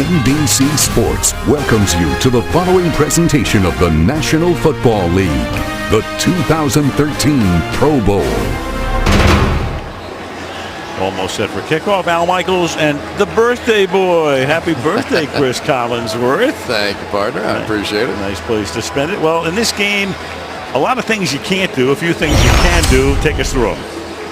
NBC Sports welcomes you to the following presentation of the National Football League, the 2013 Pro Bowl. Almost set for kickoff. Al Michaels and the birthday boy. Happy birthday, Chris Collinsworth. Thank you, partner. I appreciate it. Nice place to spend it. Well, in this game, a lot of things you can't do. A few things you can do. Take us through them.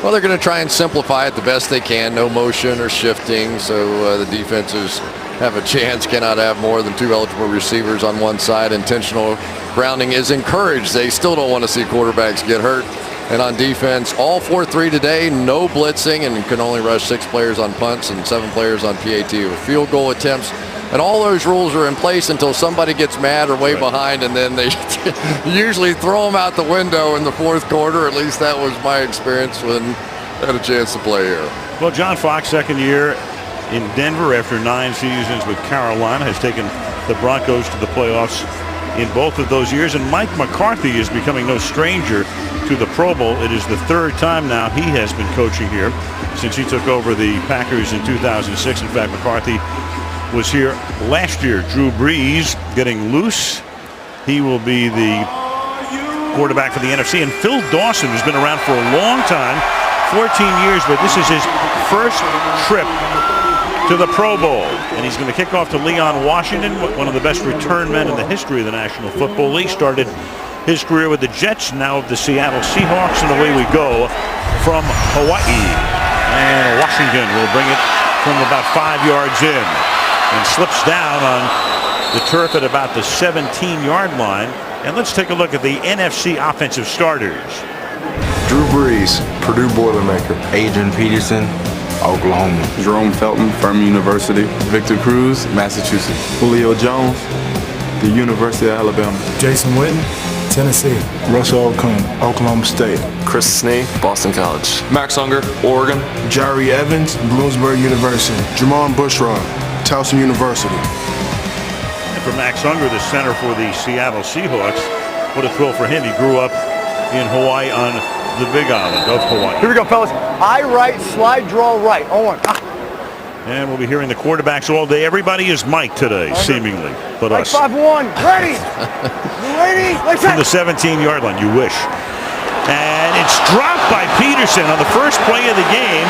Well, they're going to try and simplify it the best they can. No motion or shifting, so the defenses have a chance. Cannot have more than two eligible receivers on one side. Intentional grounding is encouraged. They still don't want to see quarterbacks get hurt. And on defense, all 4-3 today, no blitzing, and can only rush 6 players on punts and 7 players on PAT with field goal attempts. And all those rules are in place until somebody gets mad or way behind, and then they usually throw them out the window in the fourth quarter. At least that was my experience when I had a chance to play here. Well, John Fox, second year in Denver after 9 seasons with Carolina, has taken the Broncos to the playoffs in both of those years. And Mike McCarthy is becoming no stranger to the Pro Bowl. It is the third time now he has been coaching here since he took over the Packers in 2006. In fact, McCarthy was here last year. Drew Brees getting loose. He will be the quarterback for the NFC. And Phil Dawson has been around for a long time, 14 years, but this is his first trip to the Pro Bowl. And he's going to kick off to Leon Washington, one of the best return men in the history of the National Football League. Started his career with the Jets, now of the Seattle Seahawks, and away we go from Hawaii. And Washington will bring it from about 5 yards in and slips down on the turf at about the 17-yard line. And let's take a look at the NFC offensive starters. Drew Brees, Purdue Boilermaker. Adrian Peterson, Oklahoma. Jerome Felton, Furman University. Victor Cruz, Massachusetts. Julio Jones, the University of Alabama. Jason Witten, Tennessee. Russell Okung, Oklahoma State. Chris Snee, Boston College. Max Unger, Oregon. Jari Evans, Bloomsburg University. Jamon Bushrod, Towson University. And for Max Unger, the center for the Seattle Seahawks, what a thrill for him. He grew up in Hawaii on the Big Island of Hawaii. Here we go, fellas. I right, slide, draw right. 0-1. And we'll be hearing the quarterbacks all day. Everybody is Mike today, seemingly, but us. 5-1. Ready? You ready? From the 17-yard line, you wish. And it's dropped by Peterson on the first play of the game,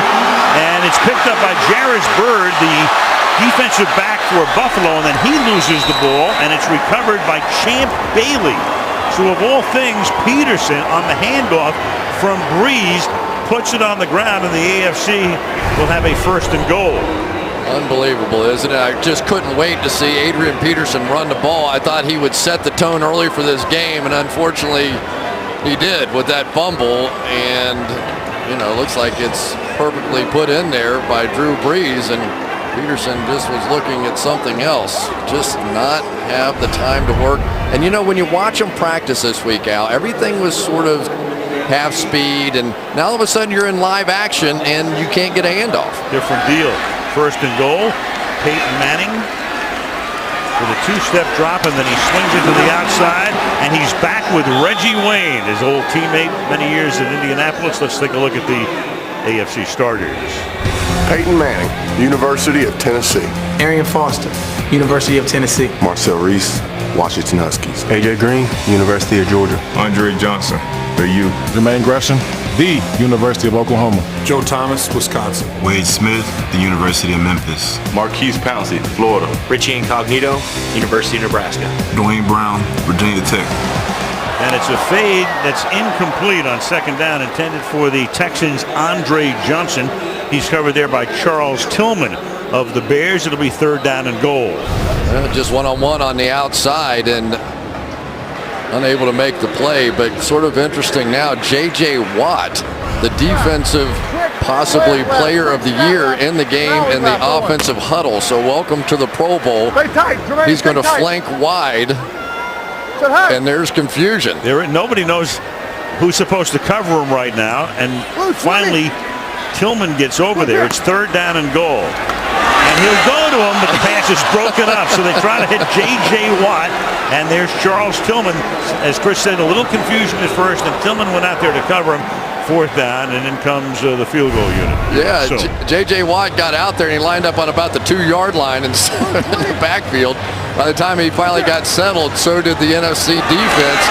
and it's picked up by Jairus Byrd, the defensive back for Buffalo, and then he loses the ball, and it's recovered by Champ Bailey. So of all things, Peterson on the handoff from Brees puts it on the ground, and the AFC will have a first and goal. Unbelievable, isn't it? I just couldn't wait to see Adrian Peterson run the ball. I thought he would set the tone early for this game, and unfortunately he did with that fumble. And, you know, looks like it's perfectly put in there by Drew Brees, and Peterson just was looking at something else, just not have the time to work. And, you know, when you watch him practice this week, Al, everything was sort of half speed, and now all of a sudden you're in live action and you can't get a handoff. Different deal. First and goal, Peyton Manning with a 2-step drop, and then he swings it to the outside, and he's back with Reggie Wayne, his old teammate, many years in Indianapolis. Let's take a look at the AFC starters. Peyton Manning, University of Tennessee. Arian Foster, University of Tennessee. Marcel Reese, Washington Huskies. AJ Green, University of Georgia. Andre Johnson, the U. Jermaine Gresham, the University of Oklahoma. Joe Thomas, Wisconsin. Wade Smith, the University of Memphis. Marquise Pouncey, Florida. Richie Incognito, University of Nebraska. Dwayne Brown, Virginia Tech. And it's a fade that's incomplete on second down, intended for the Texans' Andre Johnson. He's covered there by Charles Tillman of the Bears. It'll be third down and goal. Just one-on-one on the outside and unable to make the play, but sort of interesting now. J.J. Watt, the defensive possibly player of the year in the game in the offensive huddle. So welcome to the Pro Bowl. He's going to flank wide, and there's confusion. Nobody knows who's supposed to cover him right now, and finally Tillman gets over there. It's third down and goal. And he'll go to him, but the pass is broken up. So they try to hit J.J. Watt, and there's Charles Tillman. As Chris said, a little confusion at first, and Tillman went out there to cover him. 4th down, and then comes the field goal unit. Yeah, so, J.J. Watt got out there and he lined up on about the 2-yard line in the backfield. By the time he finally got settled, so did the NFC defense.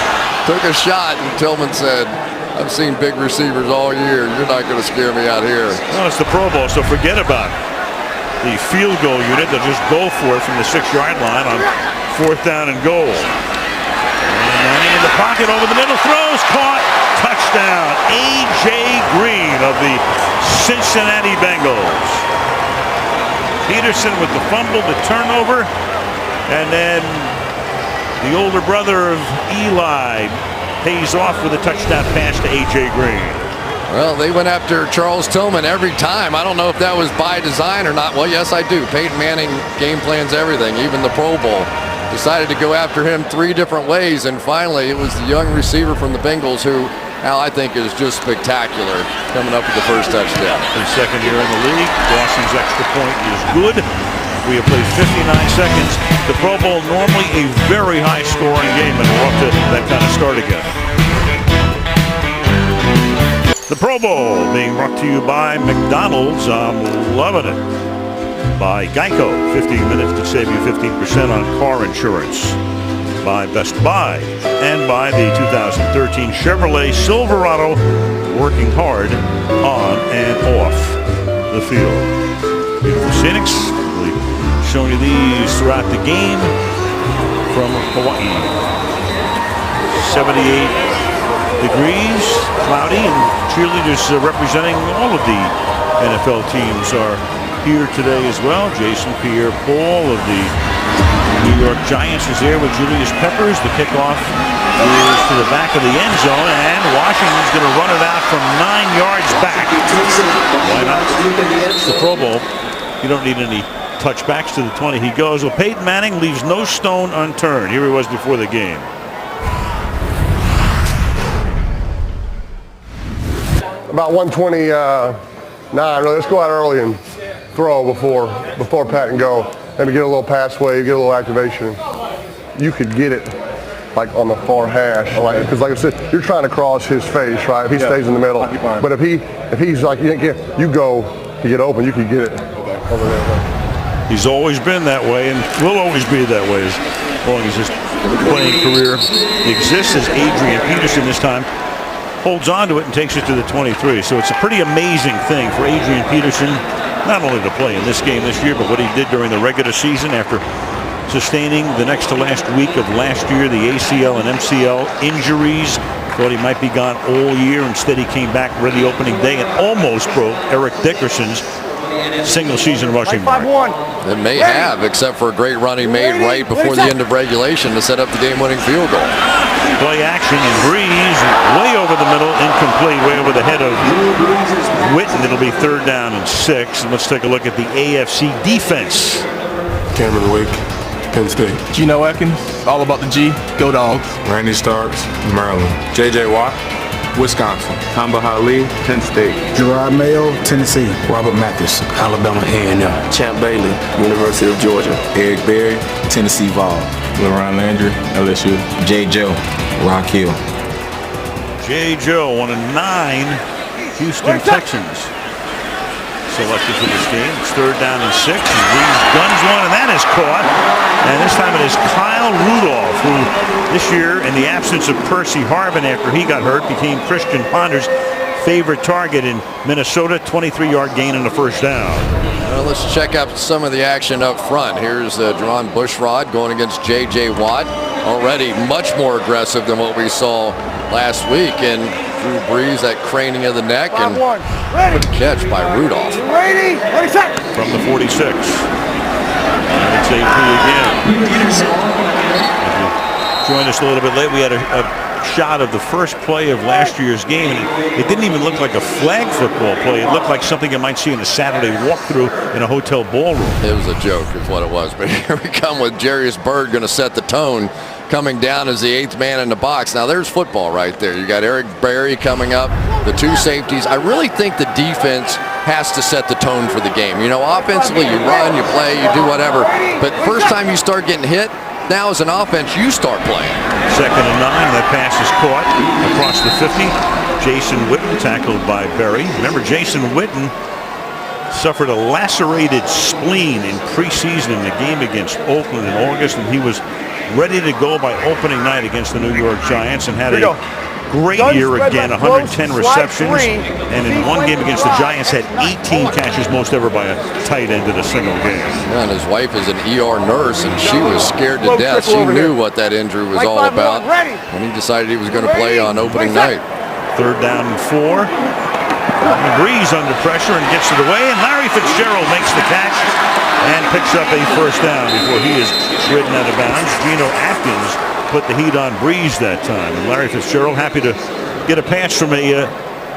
Took a shot, and Tillman said, I've seen big receivers all year. You're not going to scare me out here. Well, it's the Pro Bowl, so forget about it. The field goal unit, they'll just go for it from the 6-yard line on 4th down and goal. And Manning in the pocket, over the middle, throws, caught, touchdown. A.J. Green of the Cincinnati Bengals. Peterson with the fumble, the turnover, and then the older brother of Eli pays off with a touchdown pass to A.J. Green. Well, they went after Charles Tillman every time. I don't know if that was by design or not. Well, yes, I do. Peyton Manning game plans everything, even the Pro Bowl. Decided to go after him 3 different ways, and finally it was the young receiver from the Bengals who, Al, I think is just spectacular, coming up with the first touchdown. His second year in the league. Dawson's extra point is good. We have played 59 seconds. The Pro Bowl, normally a very high-scoring game, and we're up to that kind of start again. The Pro Bowl being brought to you by McDonald's. I'm loving it. By Geico, 15 minutes to save you 15% on car insurance. By Best Buy, and by the 2013 Chevrolet Silverado, working hard on and off the field. Beautiful scenics. We've shown you these throughout the game from Hawaii. 78 degrees, cloudy, and cheerleaders representing all of the NFL teams are here today as well. Jason Pierre-Paul of the New York Giants is there with Julius Peppers. The kickoff is to the back of the end zone, and Washington's going to run it out from 9 yards back. Why not? It's the Pro Bowl. You don't need any touchbacks to the 20. He goes. Well, Peyton Manning leaves no stone unturned. Here he was before the game. About 129. Let's go out early and throw before Pat and go. Maybe get a little pass wave, get a little activation. You could get it like on the far hash, because like I said, you're trying to cross his face, right? If he stays in the middle, but if he's like you go to get open, you could get it over there. He's always been that way, and will always be that way as long as his playing career exists. As Adrian Peterson this time holds on to it and takes it to the 23. So it's a pretty amazing thing for Adrian Peterson, not only to play in this game this year, but what he did during the regular season after sustaining the next to last week of last year, the ACL and MCL injuries. Thought he might be gone all year. Instead, he came back ready opening day and almost broke Eric Dickerson's single-season rushing mark. It may have, except for a great run he made right before the end of regulation to set up the game-winning field goal. Play action, and Breeze way over the middle, incomplete, way over the head of Witten. It'll be 3rd down and 6. And let's take a look at the AFC defense. Cameron Wake, Penn State. Geno Atkins, all about the G. Go Dogs. Randy Starks, Maryland. J.J. Watt, Wisconsin. Tamba Hali, Penn State. Gerard Mayo, Tennessee. Robert Mathis, Alabama A&M. Champ Bailey, University of Georgia. Eric Berry, Tennessee Vol. LeRon Landry, LSU. J. Joe, Rock Hill. J. Joe, 1 of 9 Houston Texans selected for this game. It's 3rd down and 6. And Breeze guns one, and that is caught. And this time it is Kyle Rudolph, who this year, in the absence of Percy Harvin after he got hurt, became Christian Ponder's favorite target in Minnesota. 23-yard gain in the 1st down. Well, let's check out some of the action up front. Here's Jerron Bushrod going against J.J. Watt. Already much more aggressive than what we saw last week. And Drew Brees, that craning of the neck, and good catch by Rudolph. From the 46. And it's AP again. If you joined us a little bit late, we had a shot of the first play of last year's game, and it didn't even look like a flag football play. It looked like something you might see in a Saturday walkthrough in a hotel ballroom. It was a joke is what it was, but here we come with Jarius Byrd going to set the tone, coming down as the 8th man in the box. Now there's football right there. You got Eric Berry coming up, the 2 safeties. I really think the defense has to set the tone for the game. You know, offensively you run, you play, you do whatever, but first time you start getting hit, now as an offense you start playing. 2nd and 9. That pass is caught across the 50. Jason Witten tackled by Berry. Remember, Jason Witten suffered a lacerated spleen in preseason in the game against Oakland in August, and he was ready to go by opening night against the New York Giants and had a great year again, 110 receptions, and in one game against the Giants had 18 catches, most ever by a tight end in a single game. Yeah, and his wife is an ER nurse, and she was scared to death. She knew what that injury was all about when he decided he was going to play on opening night. 3rd down and 4. Breeze under pressure and gets it away, and Larry Fitzgerald makes the catch and picks up a 1st down before he is ridden out of bounds. Geno Atkins put the heat on Breeze that time, and Larry Fitzgerald happy to get a pass from a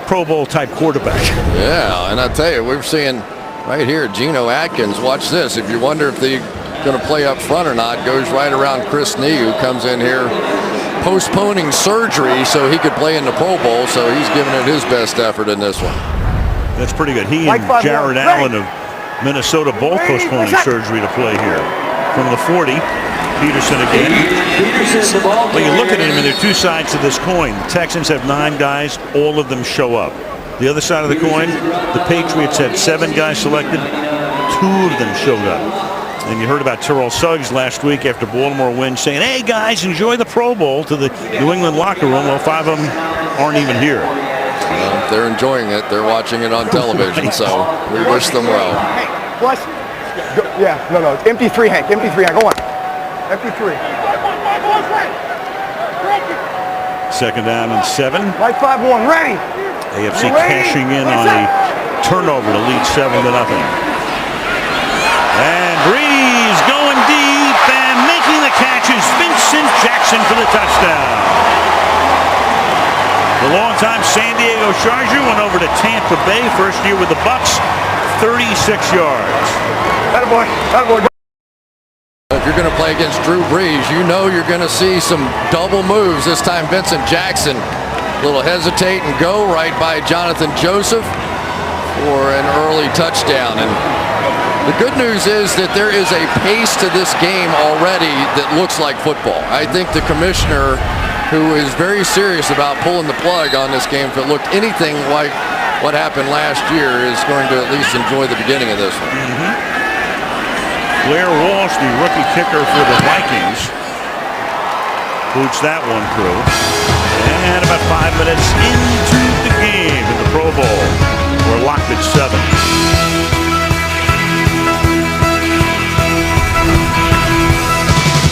Pro Bowl type quarterback. Yeah, and I tell you, we're seeing right here Geno Atkins. Watch this. If you wonder if they're going to play up front or not, goes right around Chris Nee, who comes in here postponing surgery so he could play in the Pro Bowl, so he's giving it his best effort in this one. That's pretty good. He and Jared Allen of Minnesota both postponing surgery to play here. From the 40, Peterson again. Well, you look at him, and there are two sides to this coin. The Texans have 9 guys. All of them show up. The other side of the coin, the Patriots had 7 guys selected. 2 of them showed up. And you heard about Terrell Suggs last week after Baltimore win saying, hey, guys, enjoy the Pro Bowl to the New England locker room. Well, 5 of them aren't even here. Well, they're enjoying it. They're watching it on television, so we wish them well. Plus, yeah, no, it's empty 3, Hank. Empty 3, Hank. Go on. Empty 3. 2nd down and 7. Right 5-1, ready. AFC cashing in on a turnover to lead 7-0. And Breeze going deep and making the catch is Vincent Jackson for the touchdown. The longtime San Diego Charger went over to Tampa Bay, first year with the Bucs, 36 yards. Attaboy, attaboy. If you're going to play against Drew Brees, you know you're going to see some double moves. This time Vincent Jackson, a little hesitate and go right by Jonathan Joseph for an early touchdown. And the good news is that there is a pace to this game already that looks like football. I think the commissioner, who is very serious about pulling the plug on this game, if it looked anything like what happened last year, is going to at least enjoy the beginning of this one. Blair Walsh, the rookie kicker for the Vikings, boots that one through. And about 5 minutes into the game in the Pro Bowl, we're locked at 7.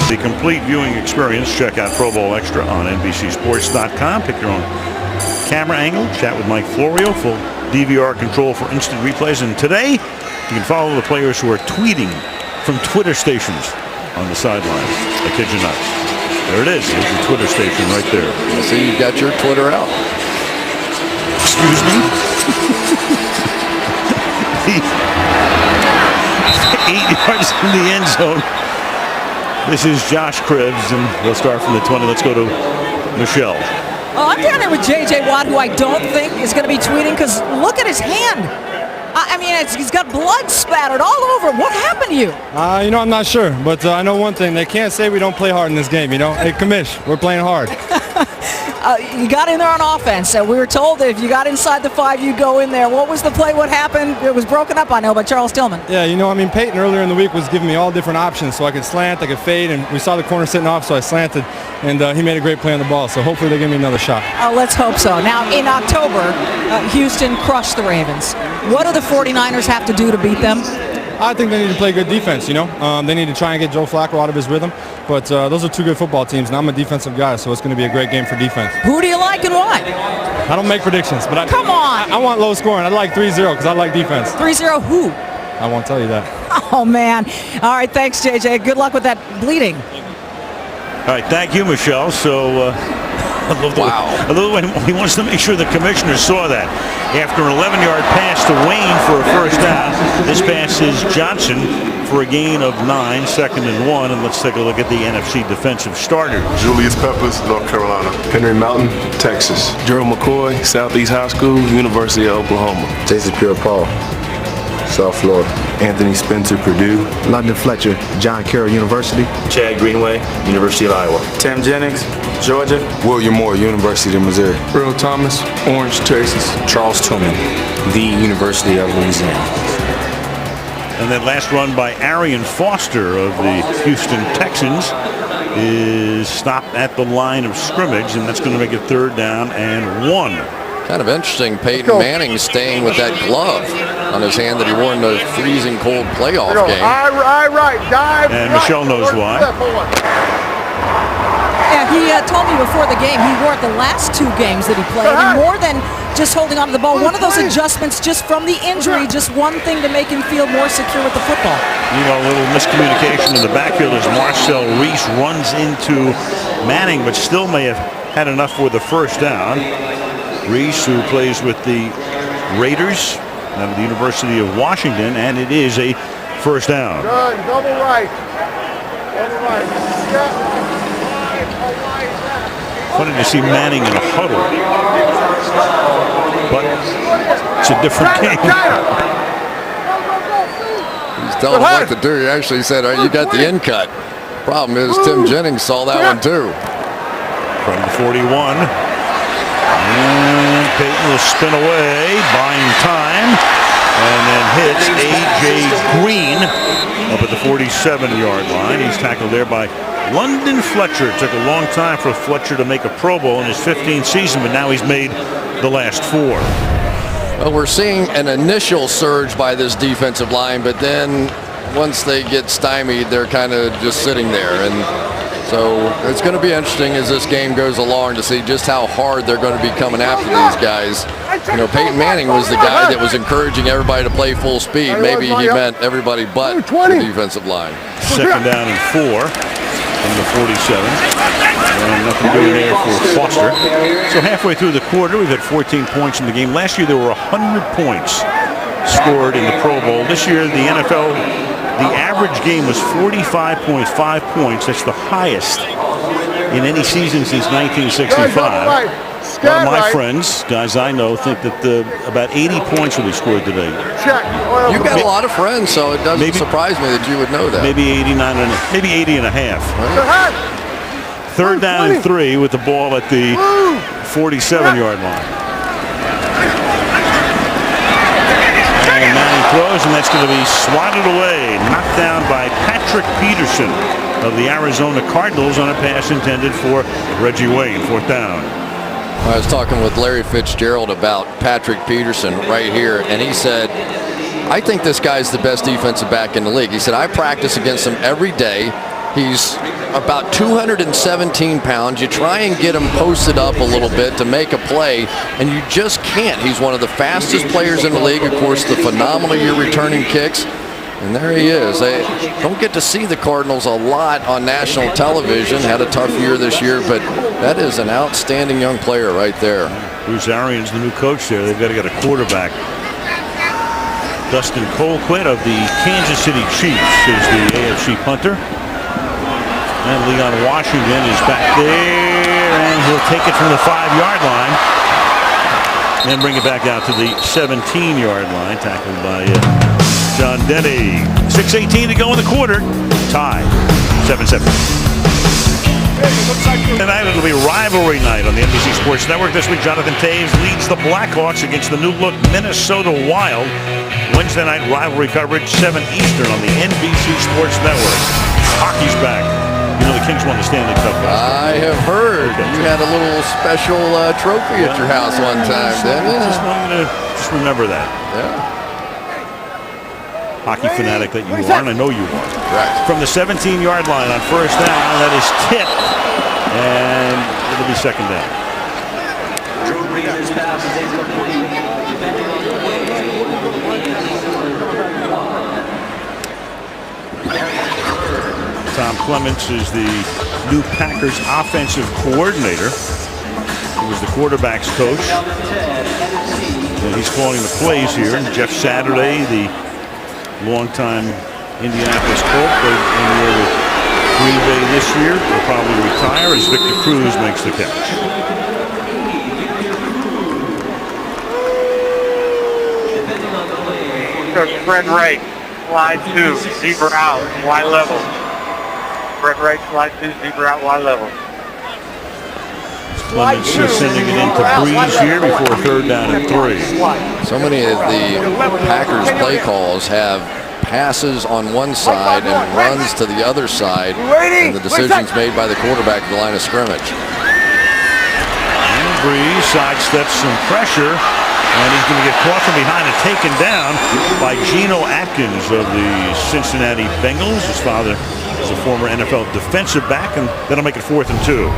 The complete viewing experience, check out Pro Bowl Extra on NBCSports.com. Pick your own camera angle, chat with Mike Florio, full DVR control for instant replays. And today, you can follow the players who are tweeting from Twitter stations on the sidelines. I kid you not. There it is. There's the Twitter station right there. I see you got your Twitter out. Excuse me? 8 yards in the end zone. This is Josh Cribbs, and we'll start from the 20. Let's go to Michelle. Well, I'm down there with J.J. Watt, who I don't think is going to be tweeting, because look at his hand. I mean, he's got blood spattered all over. What happened to you? I'm not sure, but I know one thing. They can't say we don't play hard in this game, Hey, commish, we're playing hard. You got in there on offense. We were told that if you got inside the 5, you'd go in there. What was the play? What happened? It was broken up, I know, by Charles Tillman. Yeah, Peyton earlier in the week was giving me all different options, so I could slant, I could fade, and we saw the corner sitting off, so I slanted, and he made a great play on the ball, so hopefully they give me another shot. Let's hope so. Now, in October, Houston crushed the Ravens. What do the 49ers have to do to beat them? I think they need to play good defense, They need to try and get Joe Flacco out of his rhythm. But those are 2 good football teams, and I'm a defensive guy, so it's going to be a great game for defense. Who do you like and why? I don't make predictions, but Come on! I want low scoring. I like 3-0 because I like defense. 3-0 who? I won't tell you that. Oh, man. All right, thanks, JJ. Good luck with that bleeding. All right, thank you, Michelle. So, I love the way he wants to make sure the commissioner saw that. After an 11-yard pass to Wayne for a first down, this pass is Johnson for a gain of 9, 2nd and 1. And let's take a look at the NFC defensive starters. Julius Peppers, North Carolina. Henry Mountain, Texas. Gerald McCoy, Southeast High School, University of Oklahoma. Jason Pierre-Paul. South Florida. Anthony Spencer, Purdue. London Fletcher, John Carroll University. Chad Greenway, University of Iowa. Tim Jennings, Georgia. William Moore, University of Missouri. Earl Thomas, Orange, Texas. Charles Tillman, the University of Louisiana. And that last run by Arian Foster of the Houston Texans is stopped at the line of scrimmage, and that's going to make it 3rd down and 1. Kind of interesting, Peyton Manning staying with that glove on his hand that he wore in the freezing cold playoff game. Right, dive. And Michelle knows why. Yeah, he told me before the game he wore it the last 2 games that he played. And more than just holding onto the ball, one of those adjustments just from the injury, just one thing to make him feel more secure with the football. You know, a little miscommunication in the backfield as Marcel Reese runs into Manning, but still may have had enough for the 1st down. Reese, who plays with the Raiders out of the University of Washington, and it is a 1st down. Good, double right. Double right. Funny to see Manning in a huddle, but it's a different game. He's telling him what to do. He actually said, "All right, you got the in cut." Problem is, Tim Jennings saw that one too. From the 41. And Peyton will spin away, buying time, and then hits A.J. Green up at the 47-yard line. He's tackled there by London Fletcher. It took a long time for Fletcher to make a Pro Bowl in his 15th season, but now he's made the last 4. Well, we're seeing an initial surge by this defensive line, but then once they get stymied, they're kind of just sitting there. And so it's going to be interesting as this game goes along to see just how hard they're going to be coming after these guys. You know, Peyton Manning was the guy that was encouraging everybody to play full speed. Maybe he meant everybody but the defensive line. 2nd down and 4 from the 47. And nothing doing there for Foster. So halfway through the quarter, we've had 14 points in the game. Last year there were 100 points scored in the Pro Bowl. This year the NFL, the average game was 45.5 points. That's the highest in any season since 1965. A lot of my friends, guys I know, think that about 80 points will be scored today. You've got a lot of friends, so it doesn't surprise me that you would know that. Maybe 89 and maybe 80 and a half. Right? 3rd down and 3 with the ball at the 47-yard line. And Manning throws, and that's going to be swatted away, knocked down by Patrick Peterson of the Arizona Cardinals on a pass intended for Reggie Wayne. 4th down. I was talking with Larry Fitzgerald about Patrick Peterson right here, and he said, I think this guy's the best defensive back in the league. He said, I practice against him every day. He's about 217 pounds. You try and get him posted up a little bit to make a play, and you just can't. He's one of the fastest players in the league. Of course, the phenomenal year returning kicks. And there he is. They don't get to see the Cardinals a lot on national television. Had a tough year this year, but that is an outstanding young player right there. Bruce Arians, the new coach there. They've got to get a quarterback. Dustin Colquitt of the Kansas City Chiefs is the AFC punter. And Leon Washington is back there, and he'll take it from the 5-yard line. And then bring it back out to the 17-yard line, tackled by John Denny. 6:18 to go in the quarter. Tie. 7-7. Tonight it'll be rivalry night on the NBC Sports Network. This week, Jonathan Toews leads the Blackhawks against the new-look Minnesota Wild. Wednesday night rivalry coverage, 7 Eastern on the NBC Sports Network. Hockey's back. You know the Kings won the Stanley Cup. I have heard. You had a little special trophy at your house one time, didn't you? Just remember that. Yeah. Hockey fanatic that you are, and I know you are. Right. From the 17-yard line on 1st down, that is tipped, and it'll be 2nd down. Tom Clements is the new Packers offensive coordinator. He was the quarterback's coach. And he's calling the plays here. And Jeff Saturday, the longtime Indianapolis Colt, played in there with Green Bay this year, will probably retire as Victor Cruz makes the catch. Fred Wright, slide 2, zebra out, Y level. Fred Wright, slide 2, zebra out, Y level. Clements is sending it into Breeze here before 3rd down and 3. So many of the Packers play calls have passes on one side and runs to the other side, and the decisions made by the quarterback at the line of scrimmage. And Breeze sidesteps some pressure, and he's going to get caught from behind and taken down by Geno Atkins of the Cincinnati Bengals. His father is a former NFL defensive back, and that'll make it 4th and 2.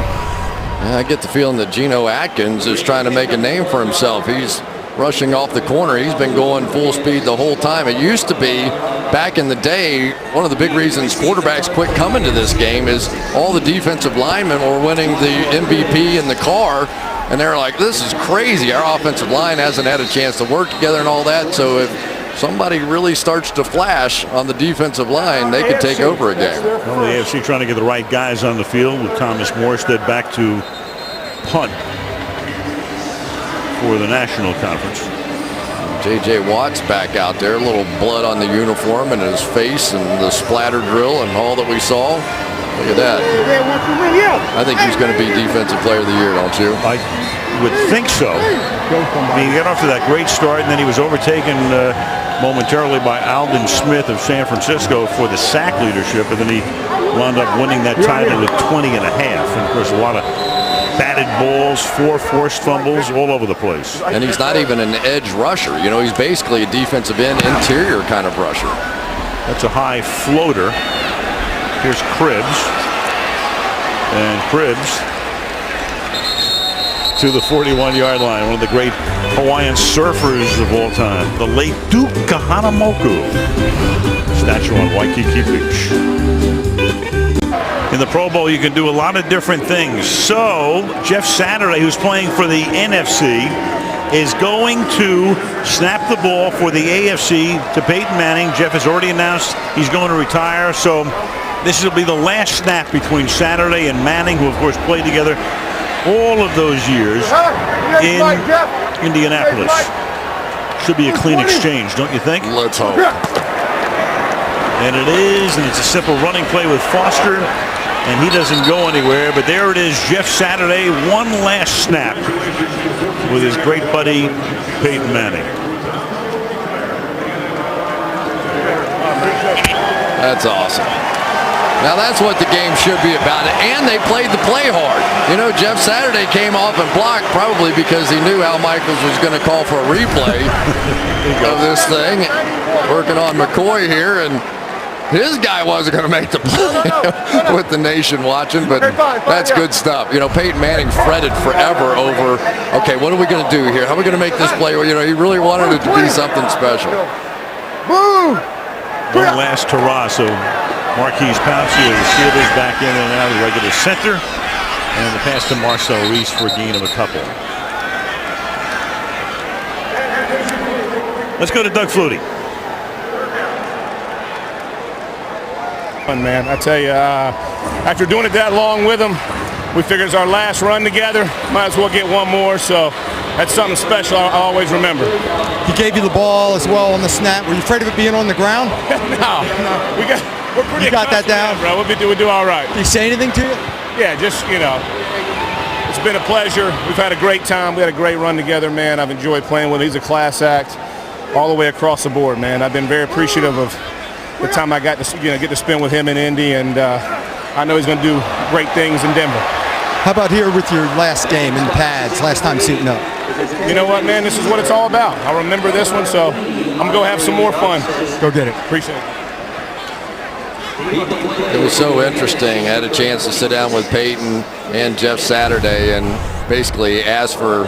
I get the feeling that Geno Atkins is trying to make a name for himself. He's rushing off the corner. He's been going full speed the whole time. It used to be, back in the day, one of the big reasons quarterbacks quit coming to this game is all the defensive linemen were winning the MVP in the car, and they're like, this is crazy. Our offensive line hasn't had a chance to work together and all that, so if somebody really starts to flash on the defensive line, they could take over a game. Well, the AFC trying to get the right guys on the field with Thomas Morstead back to punt for the National Conference. J.J. Watt's back out there, a little blood on the uniform and his face and the splatter drill and all that we saw. Look at that. I think he's going to be Defensive Player of the Year, don't you? I would think so. I mean, he got off to that great start, and then he was overtaken momentarily by Aldon Smith of San Francisco for the sack leadership, and then he wound up winning that title with 20 and a half. And, of course, a lot of batted balls, 4 forced fumbles all over the place. And he's not even an edge rusher. You know, he's basically a defensive end interior kind of rusher. That's a high floater. Here's Cribbs. And Cribbs to the 41-yard line. One of the great Hawaiian surfers of all time. The late Duke Kahanamoku. Statue on Waikiki Beach. In the Pro Bowl, you can do a lot of different things. So, Jeff Saturday, who's playing for the NFC, is going to snap the ball for the AFC to Peyton Manning. Jeff has already announced he's going to retire. So, this will be the last snap between Saturday and Manning, who, of course, played together all of those years in Indianapolis. Should be a clean exchange, don't you think? Let's hope. And it is, and it's a simple running play with Foster, and he doesn't go anywhere. But there it is, Jeff Saturday, one last snap with his great buddy Peyton Manning. That's awesome. Now that's what the game should be about, and they played the play hard. You know, Jeff Saturday came off and blocked probably because he knew Al Michaels was going to call for a replay of this thing. Working on McCoy here, and his guy wasn't going to make the play with the nation watching, but that's good stuff. You know, Peyton Manning fretted forever over, okay, what are we going to do here? How are we going to make this play? You know, he really wanted it to be something special. One last hurrah. So Marquise Pouncey of the Steelers back in and out of the regular center. And the pass to Marcel Reese for a gain of a couple. Let's go to Doug Flutie. Fun, man. I tell you, after doing it that long with him, we figured it's our last run together. Might as well get one more, so that's something special I'll always remember. He gave you the ball as well on the snap. Were you afraid of it being on the ground? No. We're pretty. You got that down, bro. We do all right. Did he say anything to you? Yeah, just, you know, it's been a pleasure. We've had a great time. We had a great run together, man. I've enjoyed playing with him. He's a class act all the way across the board, man. I've been very appreciative of the time I got to get to spend with him in Indy, and I know he's going to do great things in Denver. How about here with your last game in the pads, last time suiting up? You know what, man? This is what it's all about. I'll remember this one, so I'm going to go have some more fun. Go get it. Appreciate it. It was so interesting. I had a chance to sit down with Peyton and Jeff Saturday and basically ask for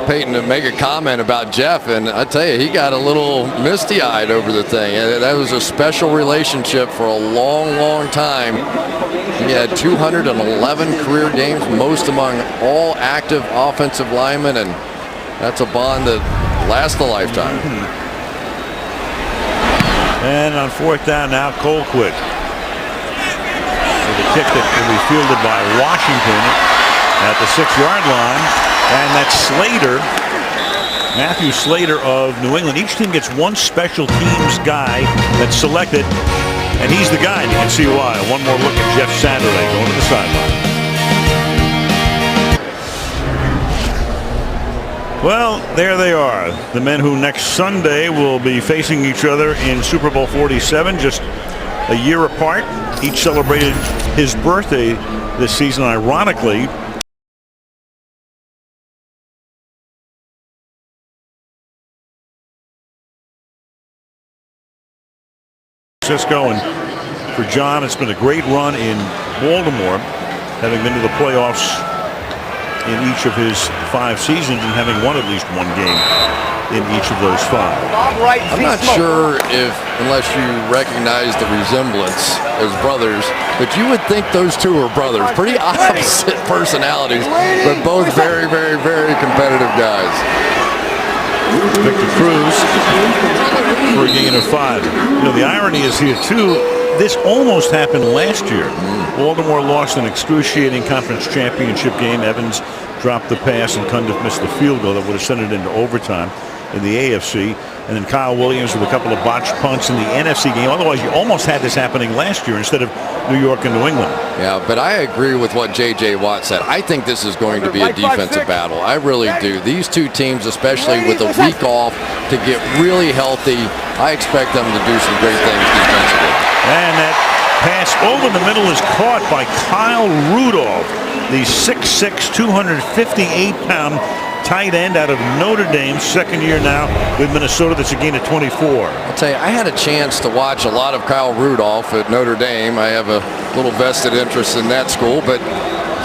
Peyton to make a comment about Jeff, and I tell you, he got a little misty-eyed over the thing. That was a special relationship for a long, long time. He had 211 career games, most among all active offensive linemen, and that's a bond that lasts a lifetime. And on 4th down now, Colquitt. The kick that will be fielded by Washington at the 6-yard line, and that's Slater Matthew Slater of New England. Each team gets one special teams guy that's selected, and he's the guy, and you can see why. One more look at Jeff Saturday going to the sideline. Well, there they are, the men who next Sunday will be facing each other in Super Bowl 47, just a year apart. Each celebrated his birthday this season, ironically. Francisco, and for John, it's been a great run in Baltimore, having been to the playoffs in each of his 5 seasons and having won at least one game in each of those 5. I'm not sure if, unless you recognize the resemblance as brothers, but you would think those two are brothers. Pretty opposite personalities, but both very, very, very competitive guys. Victor Cruz for a gain of 5. You know, the irony is here too, this almost happened last year. Baltimore lost an excruciating conference championship game. Evans dropped the pass and Cundiff missed the field goal that would have sent it into overtime in the AFC. And then Kyle Williams with a couple of botched punts in the NFC game. Otherwise, you almost had this happening last year instead of New York and New England. Yeah, but I agree with what J.J. Watt said. I think this is going to be a defensive battle. I really do. These two teams, especially with a week off to get really healthy, I expect them to do some great things defensively. And that pass over the middle is caught by Kyle Rudolph, the 6'6", 258-pound tight end out of Notre Dame, second year now with Minnesota. That's a gain of 24. I'll tell you, I had a chance to watch a lot of Kyle Rudolph at Notre Dame. I have a little vested interest in that school, but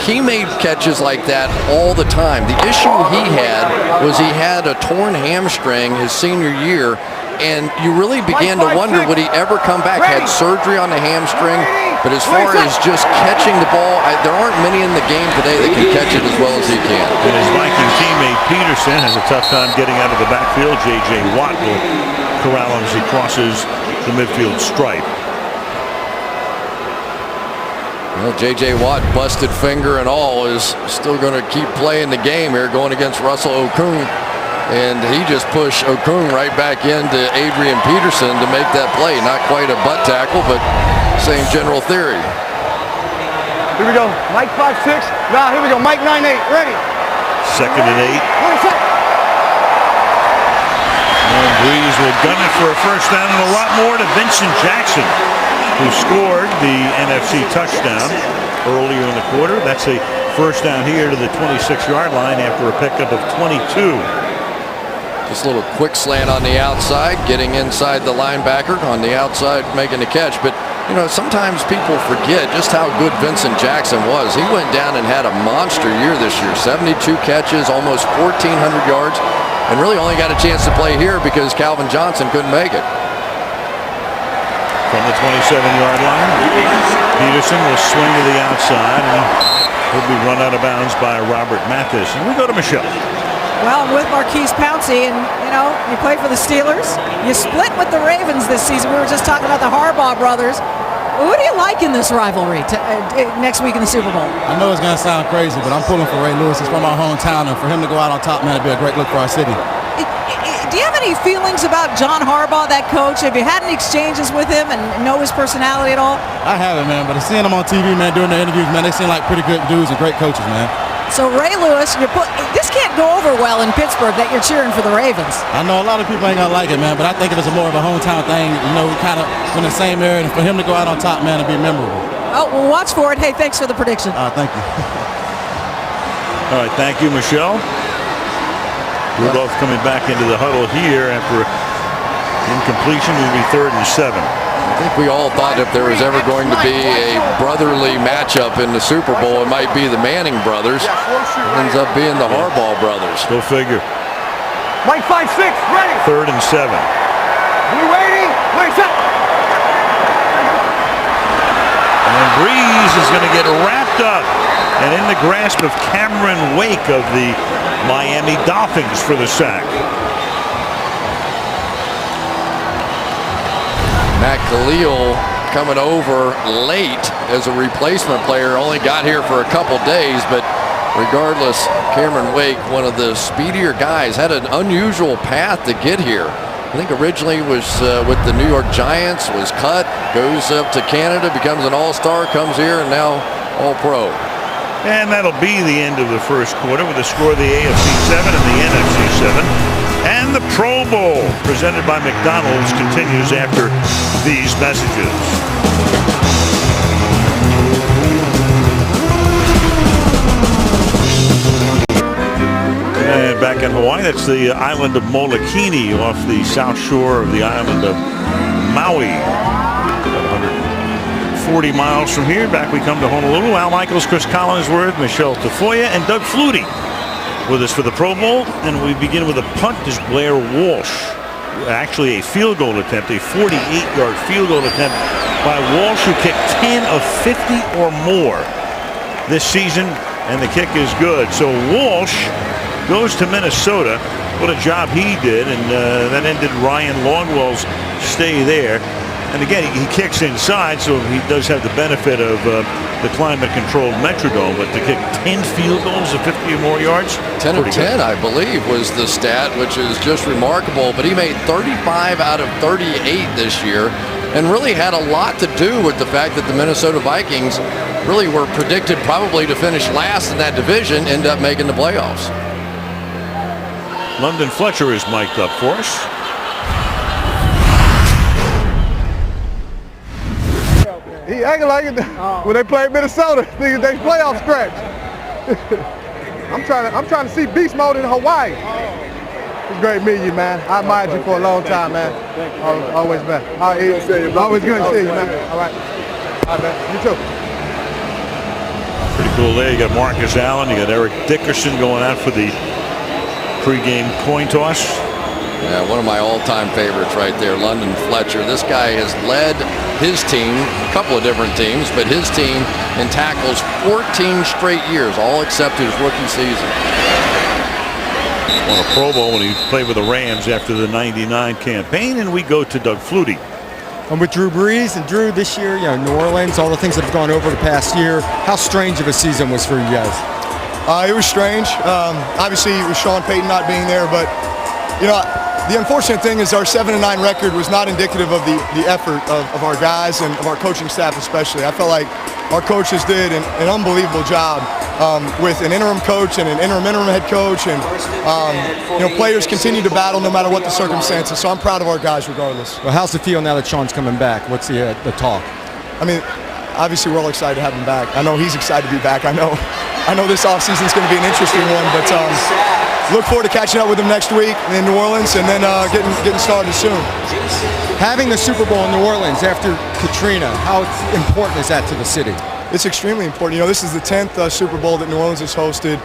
he made catches like that all the time. The issue he had was he had a torn hamstring his senior year, and you really began to wonder, would he ever come back? Had surgery on the hamstring, but as far as just catching the ball, there aren't many in the game today that can catch it as well as he can. And his Viking teammate Peterson has a tough time getting out of the backfield. J.J. Watt will corral him as he crosses the midfield stripe. Well, J.J. Watt, busted finger and all, is still going to keep playing the game here, going against Russell Okung. And he just pushed Okung right back into Adrian Peterson to make that play. Not quite a butt tackle, but same general theory. Here we go. Mike 5'6". Nah, here we go. Mike 9'8". Ready. Second and 8. And Breeze will gun it for a first down and a lot more to Vincent Jackson, who scored the NFC touchdown earlier in the quarter. That's a first down here to the 26-yard line after a pickup of 22. Just a little quick slant on the outside, getting inside the linebacker on the outside, making the catch. But, you know, sometimes people forget just how good Vincent Jackson was. He went down and had a monster year this year. 72 catches, almost 1,400 yards, and really only got a chance to play here because Calvin Johnson couldn't make it. From the 27-yard line, Peterson will swing to the outside, and he'll be run out of bounds by Robert Mathis. And we go to Michelle. Well, I'm with Marquise Pouncey, and, you know, you play for the Steelers. You split with the Ravens this season. We were just talking about the Harbaugh brothers. Who do you like in this rivalry next week in the Super Bowl? I know it's going to sound crazy, but I'm pulling for Ray Lewis. He's from our hometown, and for him to go out on top, man, it'd be a great look for our city. Do you have any feelings about John Harbaugh, that coach? Have you had any exchanges with him and know his personality at all? I haven't, man, but seeing them on TV, man, doing the interviews, man, they seem like pretty good dudes and great coaches, man. So Ray Lewis, this can't go over well in Pittsburgh that you're cheering for the Ravens. I know a lot of people ain't gonna like it, man, but I think if it's more of a hometown thing, you know, we kind of in the same area, and for him to go out on top, man, it'd be memorable. Oh, well, watch for it. Hey, thanks for the prediction. Thank you. All right, thank you, Michelle. Rudolph coming back into the huddle here after incompletion. Will be 3rd and 7. I think we all thought if there was ever going to be a brotherly matchup in the Super Bowl, it might be the Manning brothers. It ends up being the Harbaugh brothers. Go figure. Mike 5'6", ready. 3rd and 7. We waiting. Wait, set. And Breeze is going to get wrapped up and in the grasp of Cameron Wake of the Miami Dolphins for the sack. Matt Khalil coming over late as a replacement player. Only got here for a couple days, but regardless, Cameron Wake, one of the speedier guys, had an unusual path to get here. I think originally was with the New York Giants, was cut, goes up to Canada, becomes an all-star, comes here, and now all-pro. And that'll be the end of the first quarter with the score of the AFC 7 and the NFC 7. And the Pro Bowl presented by McDonald's continues after these messages. And back in Hawaii, that's the island of Molokini off the south shore of the island of Maui. 140 miles from here. Back we come to Honolulu. Al Michaels, Chris Collinsworth, Michelle Tafoya, and Doug Flutie with us for the Pro Bowl. And we begin with a punt as Blair Walsh. Actually a field goal attempt, a 48-yard field goal attempt by Walsh, who kicked 10 of 50 or more this season, and the kick is good. So Walsh goes to Minnesota. What a job he did, and that ended Ryan Longwell's stay there. And again, he kicks inside, so he does have the benefit of the climate-controlled Metrodome. But to kick 10 field goals of 50 or more yards, 10 of 10, I believe, was the stat, which is just remarkable. But he made 35 out of 38 this year, and really had a lot to do with the fact that the Minnesota Vikings really were predicted probably to finish last in that division, end up making the playoffs. London Fletcher is mic'd up for us. He acting like it when they played Minnesota. They playoff stretch. I'm trying to see beast mode in Hawaii. It's great meeting you, man. I admired you for a long time, man. Always, man. Always good to see you, man. All right, man. You too. Pretty cool there. You got Marcus Allen. You got Eric Dickerson going out for the pregame coin toss. Yeah, one of my all-time favorites right there, London Fletcher. This guy has led his team, a couple of different teams, but his team in tackles 14 straight years, all except his rookie season. On a Pro Bowl when he played with the Rams after the '99 campaign. And we go to Doug Flutie. And with Drew Brees, and Drew this year, New Orleans, all the things that have gone over the past year, how strange of a season was for you guys? It was strange. Obviously, with Sean Payton not being there, but the unfortunate thing is our 7-9 record was not indicative of the effort of our guys and of our coaching staff especially. I felt like our coaches did an unbelievable job with an interim coach and an interim head coach, and players continue to battle no matter what the circumstances. So I'm proud of our guys regardless. Well, how's it feel now that Sean's coming back? What's the talk? I mean, obviously we're all excited to have him back. I know he's excited to be back. I know this offseason is going to be an interesting one, but look forward to catching up with him next week in New Orleans, and then getting started soon. Having the Super Bowl in New Orleans after Katrina, how important is that to the city? It's extremely important. This is the 10th Super Bowl that New Orleans has hosted,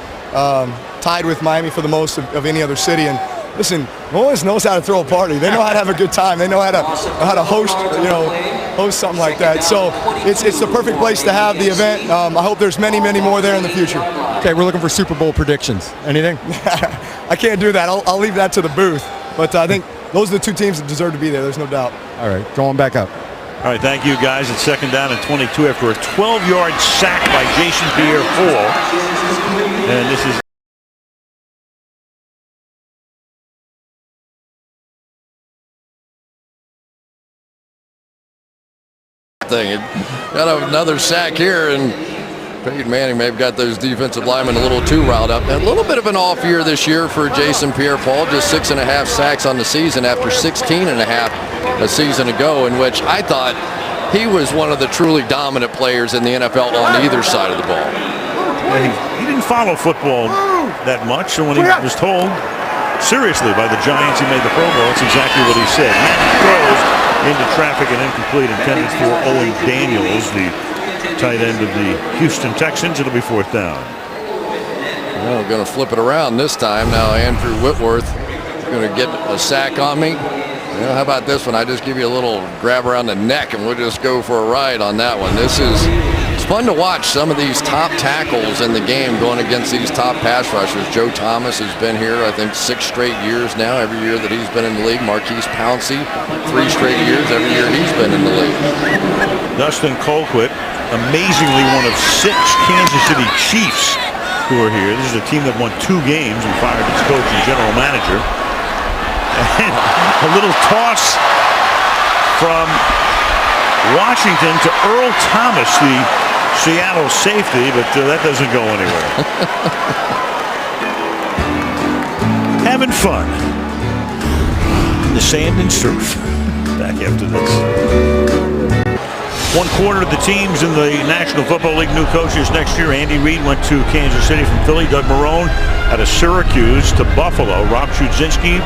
tied with Miami for the most of any other city. And listen, New Orleans knows how to throw a party. They know how to have a good time. They know how to host, host something like that. So it's the perfect place to have the event. I hope there's many, many more there in the future. Okay, we're looking for Super Bowl predictions. Anything? I can't do that. I'll leave that to the booth. But I think those are the two teams that deserve to be there. There's no doubt. All right, going back up. All right, thank you, guys. It's 2nd down and 22 after a 12-yard sack by Jason Pierre-Paul. And this is thing. Got another sack here, and Peyton Manning may have got those defensive linemen a little too riled up. A little bit of an off year this year for Jason Pierre-Paul, just 6.5 sacks on the season after 16.5 a season ago, in which I thought he was one of the truly dominant players in the NFL on either side of the ball. Yeah, he didn't follow football that much, and when he was told seriously by the Giants he made the Pro Bowl, that's exactly what he said. Throws into traffic and incomplete, intended for Owen Daniels, the tight end of the Houston Texans. It'll be 4th down. Well, we're going to flip it around this time. Now Andrew Whitworth is going to get a sack on me. How about this one? I just give you a little grab around the neck, and we'll just go for a ride on that one. It's fun to watch some of these top tackles in the game going against these top pass rushers. Joe Thomas has been here, I think, 6 straight years now, every year that he's been in the league. Marquise Pouncey, 3 straight years, every year he's been in the league. Dustin Colquitt, amazingly one of 6 Kansas City Chiefs score here. This is a team that won 2 games and fired its coach and general manager. And a little toss from Washington to Earl Thomas, the Seattle safety, but that doesn't go anywhere. Having fun in the sand and surf. Back after this. 1/4 of the teams in the National Football League new coaches next year. Andy Reid went to Kansas City from Philly. Doug Marrone out of Syracuse to Buffalo. Rob Chudzinski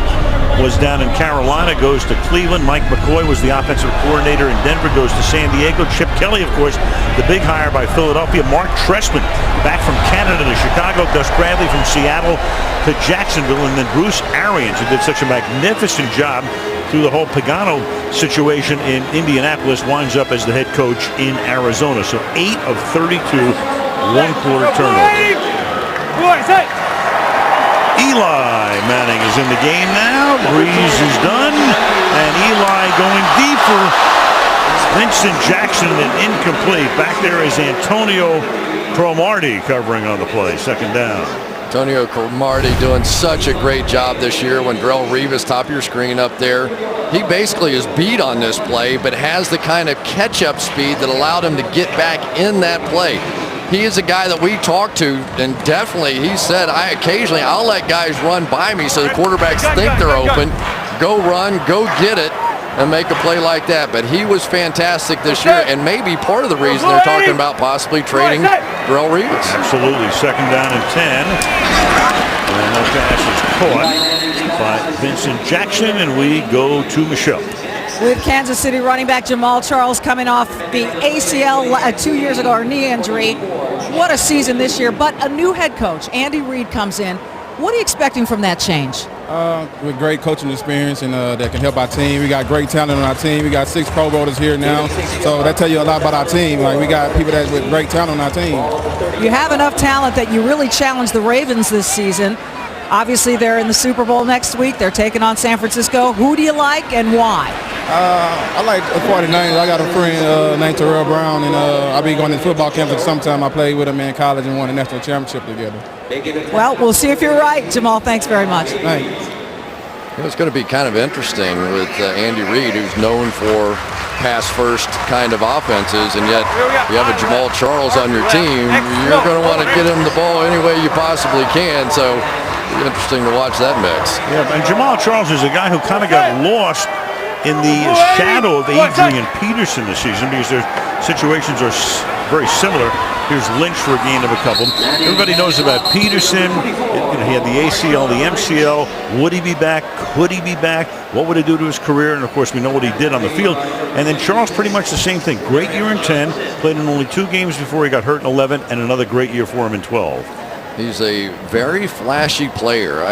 was down in Carolina, goes to Cleveland. Mike McCoy was the offensive coordinator in Denver, goes to San Diego. Chip Kelly, of course, the big hire by Philadelphia. Mark Trestman back from Canada to Chicago. Gus Bradley from Seattle to Jacksonville. And then Bruce Arians, who did such a magnificent job through the whole Pagano situation in Indianapolis, winds up as the head coach in Arizona. So 8 of 32 one-quarter turnovers. Eli Manning is in the game now. Breeze is done. And Eli going deep for Vincent Jackson and incomplete. Back there is Antonio Cromartie covering on the play. Second down. Antonio Cromartie doing such a great job this year. When Darrelle Revis, top of your screen up there, he basically is beat on this play, but has the kind of catch-up speed that allowed him to get back in that play. He is a guy that we talked to, and definitely he said, I'll let guys run by me so the quarterbacks think they're open. Go run, go get it, and make a play like that. But he was fantastic this year, and maybe part of the reason they're talking about possibly trading Darrelle Revis. Absolutely. Second down and 10. And that pass is caught by Vincent Jackson, and we go to Michelle. With Kansas City running back Jamal Charles coming off the ACL 2 years ago, or knee injury. What a season this year, but a new head coach, Andy Reid, comes in. What are you expecting from that change? With great coaching experience and that can help our team. We got great talent on our team. We got 6 Pro Bowlers here now, so that tell you a lot about our team. Like, we got people that with great talent on our team. You have enough talent that you really challenge the Ravens this season. Obviously, they're in the Super Bowl next week. They're taking on San Francisco. Who do you like and why? I like the 49ers. I got a friend named Terrell Brown, and I'll be going to football camp sometime. I played with him in college and won a national championship together. Well, we'll see if you're right. Jamal, thanks very much. Thanks. It's going to be kind of interesting with Andy Reid, who's known for pass-first kind of offenses, and yet you have a Jamal Charles on your team. You're going to want to get him the ball any way you possibly can, so it'll be interesting to watch that mix. Yeah, and Jamal Charles is a guy who kind of got lost in the shadow of Adrian Peterson this season because their situations are very similar. Here's Lynch for a gain of a couple. Everybody knows about Peterson. He had the ACL, the MCL. Would he be back? Could he be back? What would it do to his career? And of course, we know what he did on the field. And then Charles, pretty much the same thing. Great year in 10, played in only 2 games before he got hurt in 11, and another great year for him in 12. He's a very flashy player.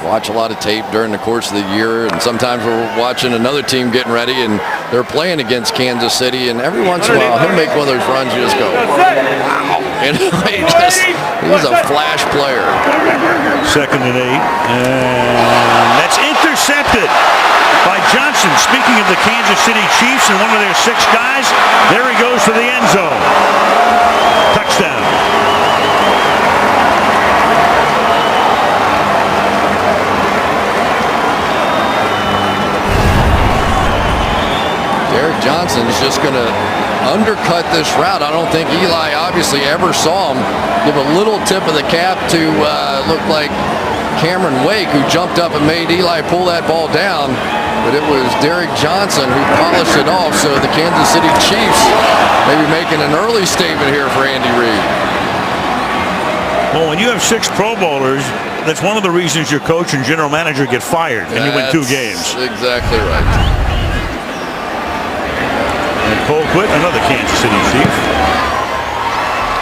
Watch a lot of tape during the course of the year, and sometimes we're watching another team getting ready and they're playing against Kansas City, and every once in a while he'll make one of those runs you just go, wow. And he's a flash player. Second and 8, and that's intercepted by Johnson. Speaking of the Kansas City Chiefs and one of their 6 guys, there he goes to the end zone. Touchdown. Derek Johnson's just going to undercut this route. I don't think Eli obviously ever saw him give a little tip of the cap to look like Cameron Wake, who jumped up and made Eli pull that ball down. But it was Derek Johnson who polished it off. So the Kansas City Chiefs maybe making an early statement here for Andy Reid. Well, when you have 6 Pro Bowlers, that's one of the reasons your coach and general manager get fired and you win 2 games. Exactly right. And Colquitt, another Kansas City Chief.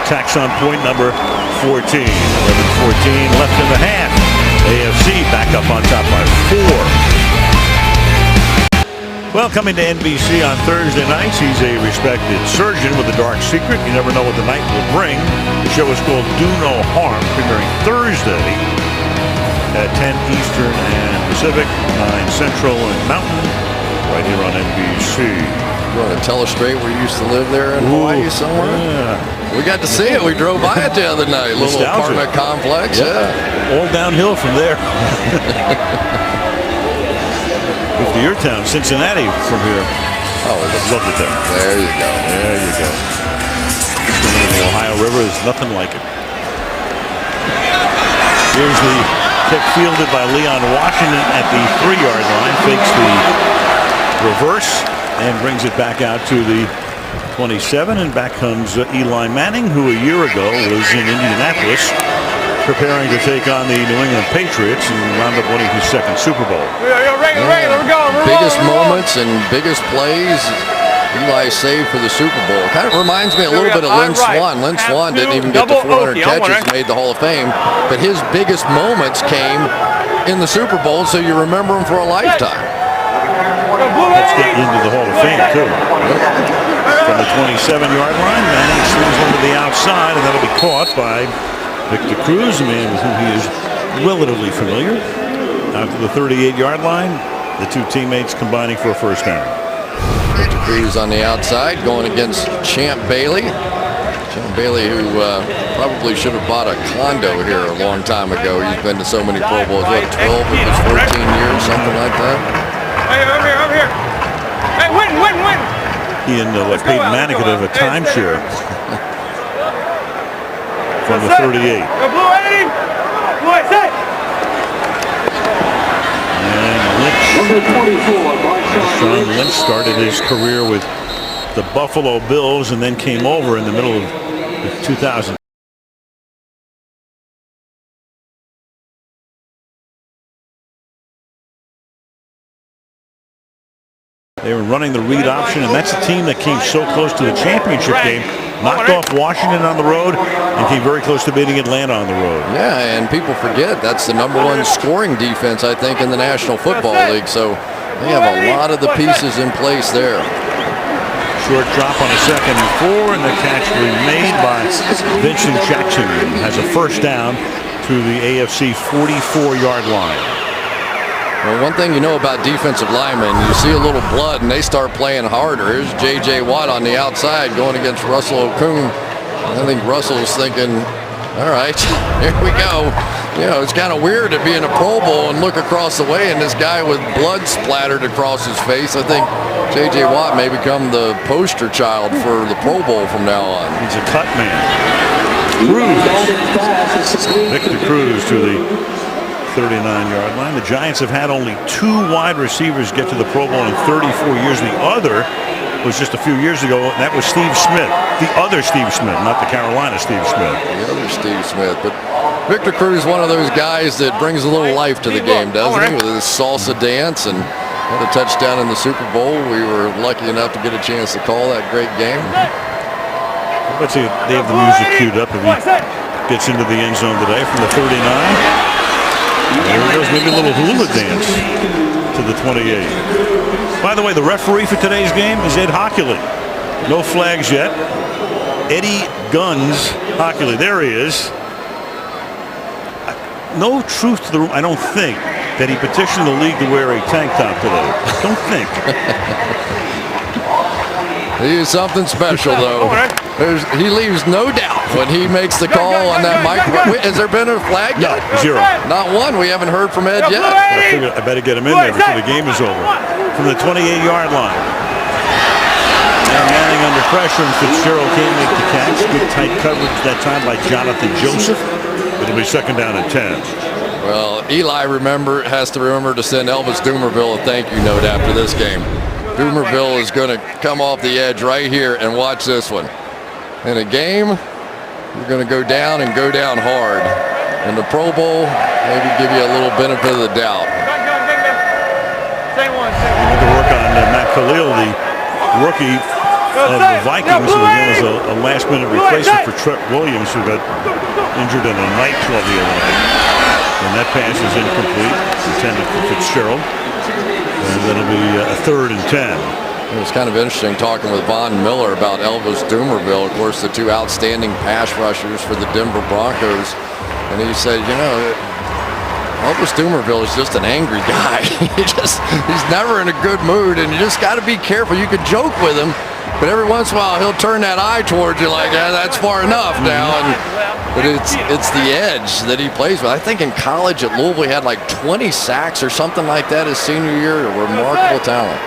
Tax on point number 14. 11-14 left in the half. AFC back up on top by 4. Well, coming to NBC on Thursday nights, he's a respected surgeon with a dark secret. You never know what the night will bring. The show is called Do No Harm, premiering Thursday at 10 Eastern and Pacific, 9 Central and Mountain, right here on NBC. You want to Telestrate where you used to live there in Hawaii somewhere? Yeah. We got to see it. We drove by it the other night. Little apartment complex. Yeah. All downhill from there. Move to your town, Cincinnati, from here. Oh, loved it there. There you go. There you go. The Ohio River is nothing like it. Here's the kick fielded by Leon Washington at the 3-yard line. Fakes the reverse and brings it back out to the 27. And back comes Eli Manning, who a year ago was in Indianapolis preparing to take on the New England Patriots and wound up winning his second Super Bowl. Biggest moments and biggest plays Eli saved for the Super Bowl. Kind of reminds me a little bit of Lynn Swann. Lynn Swann didn't even get to 400 catches, made the Hall of Fame, but his biggest moments came in the Super Bowl, so you remember him for a lifetime. Let's get into the Hall of Fame, too. From the 27-yard line, Manning swings one to the outside, and that'll be caught by Victor Cruz, a man with whom he is relatively familiar. Out to the 38-yard line, the two teammates combining for a first down. Victor Cruz on the outside going against Champ Bailey. Champ Bailey, who probably should have bought a condo here a long time ago. He's been to so many Pro Bowls. What, 12 of his 14 years, something like that? Hey, I'm here. Hey, win. He and Peyton Manning could have a timeshare. From the 38. Sean Lynch started his career with the Buffalo Bills and then came over in the middle of 2000. They were running the read option, and that's a team that came so close to the championship game. Knocked off Washington on the road and came very close to beating Atlanta on the road. Yeah, and people forget that's the #1 scoring defense, I think, in the National Football League. So they have a lot of the pieces in place there. Short drop on a 2nd and 4, and the catch will be made by Vincent Jackson. Has a first down to the AFC 44-yard line. Well, one thing you know about defensive linemen, you see a little blood and they start playing harder. Here's J.J. Watt on the outside going against Russell Okung. I think Russell's thinking, all right, here we go. You know, it's kind of weird to be in a Pro Bowl and look across the way and this guy with blood splattered across his face. I think J.J. Watt may become the poster child for the Pro Bowl from now on. He's a cut man. Cruz. Victor Cruz to the 39-yard line. The Giants have had only 2 wide receivers get to the Pro Bowl in 34 years. The other was just a few years ago, and that was Steve Smith. The other Steve Smith, not the Carolina Steve Smith. The other Steve Smith. But Victor Cruz is one of those guys that brings a little life to the game, doesn't he? With his salsa dance and had a touchdown in the Super Bowl. We were lucky enough to get a chance to call that great game. Let's see, they have the music queued up if he gets into the end zone today from the 39. There he goes, maybe a little hula dance to the 28. By the way, the referee for today's game is Ed Hockley. No flags yet. Eddie Guns Hockley, there he is. No truth to the room, I don't think, that he petitioned the league to wear a tank top today. Don't think. He is something special, though. He leaves no doubt when he makes the call on that mic. Has there been a flag yet? No, 0. Not one. We haven't heard from Ed yet. I better get him in there before the game is over. From the 28-yard line. And Manning under pressure, and Fitzgerald can't make the catch. Good tight coverage that time by Jonathan Joseph. It'll be 2nd down and 10. Well, Eli has to remember to send Elvis Dumervil a thank you note after this game. Dumervil is going to come off the edge right here and watch this one. In a game, you're going to go down and go down hard. In the Pro Bowl, maybe give you a little benefit of the doubt. We need to work on Matt Khalil, the rookie of the Vikings, who was a last-minute replacement for Trent Williams, who got injured in a nightclub the other night. And that pass is incomplete, intended for Fitzgerald. And that'll be a 3rd and 10. It was kind of interesting talking with Von Miller about Elvis Dumervil, of course, the 2 outstanding pass rushers for the Denver Broncos. And he said, you know, Elvis Dumerville is just an angry guy. He's never in a good mood, and you just got to be careful. You could joke with him, but every once in a while he'll turn that eye towards you like, yeah, that's far enough now. But it's the edge that he plays with. I think in college at Louisville he had like 20 sacks or something like that his senior year. A remarkable talent.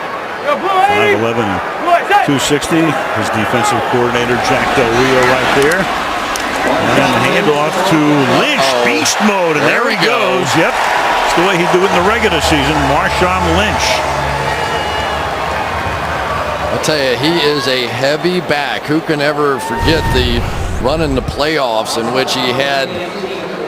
5'11", 260. His defensive coordinator Jack Del Rio right there. And then the handoff to Lynch, beast mode, and there he goes. Yep, it's the way he do it in the regular season. Marshawn Lynch. I'll tell you, he is a heavy back. Who can ever forget the run in the playoffs in which he had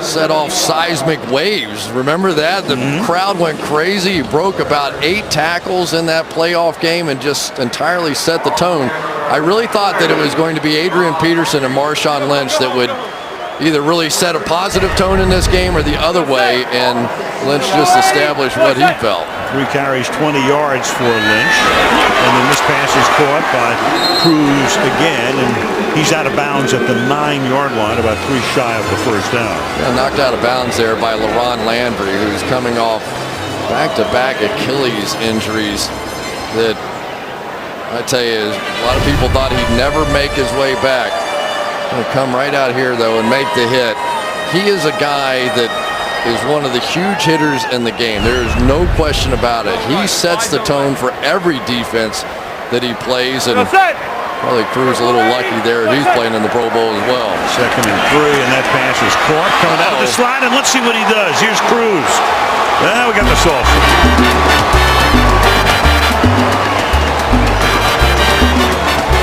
set off seismic waves? Remember that? The crowd went crazy. He broke about 8 tackles in that playoff game and just entirely set the tone. I really thought that it was going to be Adrian Peterson and Marshawn Lynch that would either really set a positive tone in this game or the other way, and Lynch just established what he felt. 3 carries, 20 yards for Lynch. And then this pass is caught by Cruz again, and he's out of bounds at the 9-yard line, about 3 shy of the first down. Yeah, knocked out of bounds there by LaRon Landry, who's coming off back-to-back Achilles injuries that, I tell you, a lot of people thought he'd never make his way back. He'll come right out here, though, and make the hit. He is a guy that is one of the huge hitters in the game. There is no question about it. He sets the tone for every defense that he plays, and probably Cruz a little lucky there. He's playing in the Pro Bowl as well. 2nd and 3, and that pass is caught. Coming out of the slide, and let's see what he does. Here's Cruz. Now we got the sauce.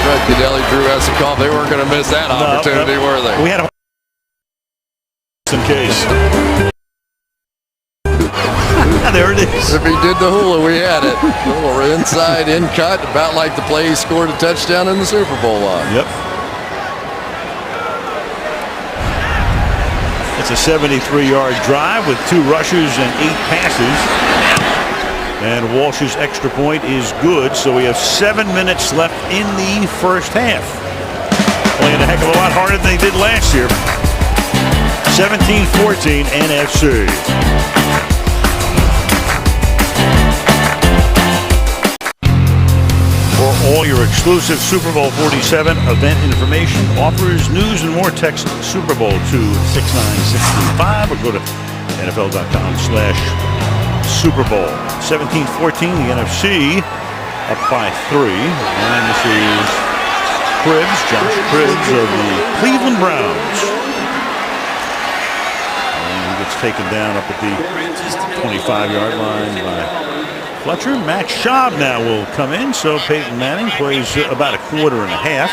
Fred Cadelli, Drew Esikoff, they weren't going to miss that opportunity, were they? We had a in case. There it is. If he did the hula, we had it. A little inside, in cut, about like the play he scored a touchdown in the Super Bowl on. Yep. It's a 73-yard drive with 2 rushes and 8 passes. And Walsh's extra point is good, so we have 7 minutes left in the first half. Playing a heck of a lot harder than they did last year. 17-14 NFC. For all your exclusive Super Bowl 47 event information, offers, news, and more, text Super Bowl to 69635 or go to NFL.com/Super Bowl. 17-14, the NFC up by 3. And this is Josh Cribbs of the Cleveland Browns. And he gets taken down up at the 25-yard line by Fletcher. Matt Schaub now will come in, so Peyton Manning plays about a quarter and a half.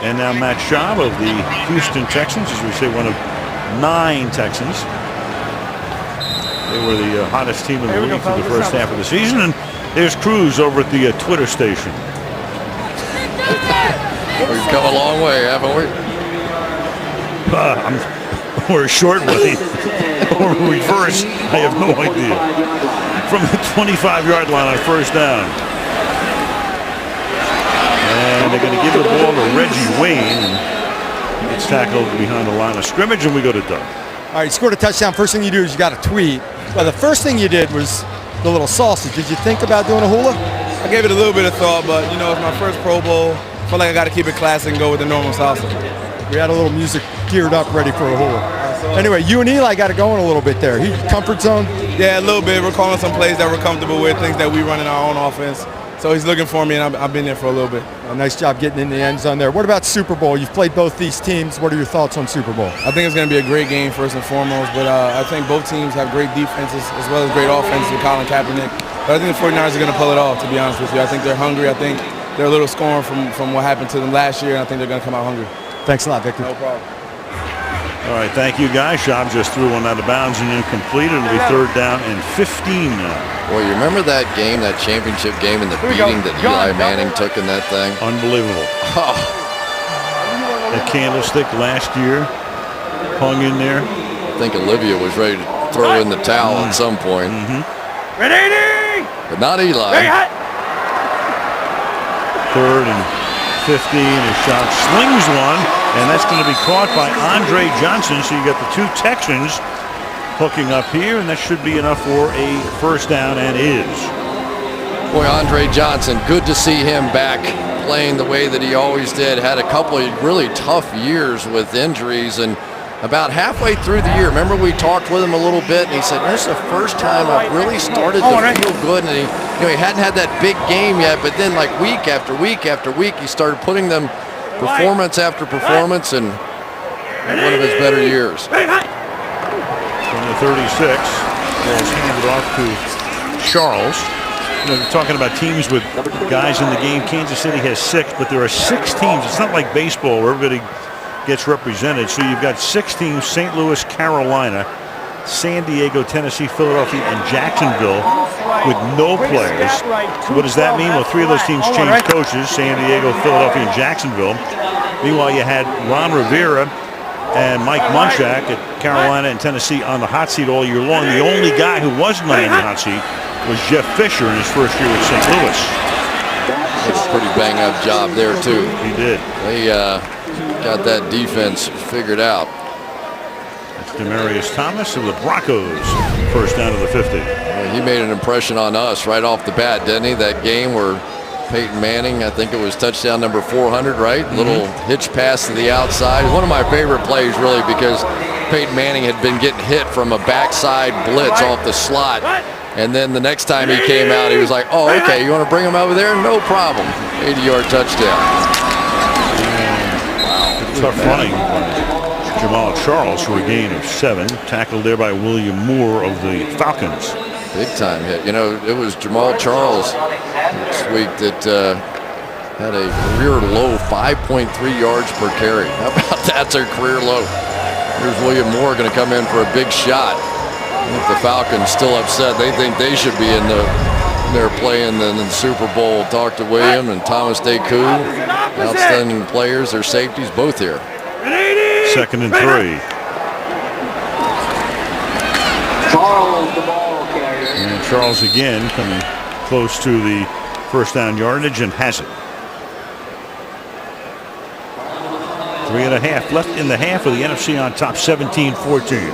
And now Matt Schaub of the Houston Texans, as we say, one of 9 Texans. They were the hottest team in the league for the first half of the season. And there's Cruz over at the Twitter station. We've come a long way, haven't we? We're short way. Or reverse, I have no idea. From the 25-yard line on first down. And they're going to give the ball to Reggie Wayne. And he gets tackled behind the line of scrimmage, and we go to Doug. All right, you scored a touchdown. First thing you do is you got to tweet. Well, the first thing you did was the little sausage. Did you think about doing a hula? I gave it a little bit of thought, but, you know, it's my first Pro Bowl. I feel like I got to keep it classy and go with the normal salsa. We had a little music geared up, ready for a hula. Anyway, you and Eli got it going a little bit there. He comfort zone? Yeah, a little bit. We're calling some plays that we're comfortable with, things that we run in our own offense. So he's looking for me, and I've been there for a little bit. Well, nice job getting in the end zone there. What about Super Bowl? You've played both these teams. What are your thoughts on Super Bowl? I think it's going to be a great game first and foremost, but I think both teams have great defenses as well as great offenses with Colin Kaepernick. But I think the 49ers are going to pull it off, to be honest with you. I think they're hungry. I think they're a little scorned from what happened to them last year, and I think they're going to come out hungry. Thanks a lot, Victor. No problem. All right, thank you, guys. Schaub just threw one out of bounds and incomplete. It'll be 3rd down and 15 now. Well, you remember that game, that championship game, and the beating that Eli Manning took in that thing? Unbelievable. Oh. That candlestick last year hung in there. I think Olivia was ready to throw in the towel at some point. Ready? But not Eli. 3rd and 15. His shot slings one, and that's going to be caught by Andre Johnson. So you got the 2 Texans hooking up here, and that should be enough for a first down, and is. Boy, Andre Johnson, good to see him back playing the way that he always did. Had a couple of really tough years with injuries, and about halfway through the year, remember we talked with him a little bit, and he said, "This is the first time I've really started to feel good." And he hadn't had that big game yet, but then like week after week after week, he started putting them performance after performance, and one of his better years. From the 36, ball's handed off to Charles. You know, you're talking about teams with guys in the game. Kansas City has 6, but there are 6 teams. It's not like baseball where everybody gets represented. So you've got 6 teams: St. Louis, Carolina, San Diego, Tennessee, Philadelphia, and Jacksonville, with no players. So what does that mean? Well, 3 of those teams changed coaches: San Diego, Philadelphia, and Jacksonville. Meanwhile, you had Ron Rivera and Mike Munchak at Carolina and Tennessee on the hot seat all year long. The only guy who wasn't on the hot seat was Jeff Fisher in his first year with St. Louis. Did a pretty bang-up job there, too. He did. They got that defense figured out. That's Demaryius Thomas of the Broncos. First down to the 50. He made an impression on us right off the bat, didn't he? That game where Peyton Manning, I think it was touchdown number 400, right? Little hitch pass to the outside. One of my favorite plays, really, because Peyton Manning had been getting hit from a backside blitz off the slot. And then the next time he came out, he was like, "Oh, okay, you want to bring him over there? No problem." 80-yard touchdown. Wow. Tough running. Jamal Charles for a gain of 7. Tackled there by William Moore of the Falcons. Big time hit. You know, it was Jamal Charles this week that had a career low 5.3 yards per carry. How about that's a career low? Here's William Moore going to come in for a big shot. If the Falcons still upset, they think they should be in there playing in the Super Bowl. Talk to William and Thomas Deku, outstanding players. Their safeties both here. 2nd and 3. And Charles again coming close to the first down yardage and has it. 3.5 left in the half of the NFC on top, 17-14.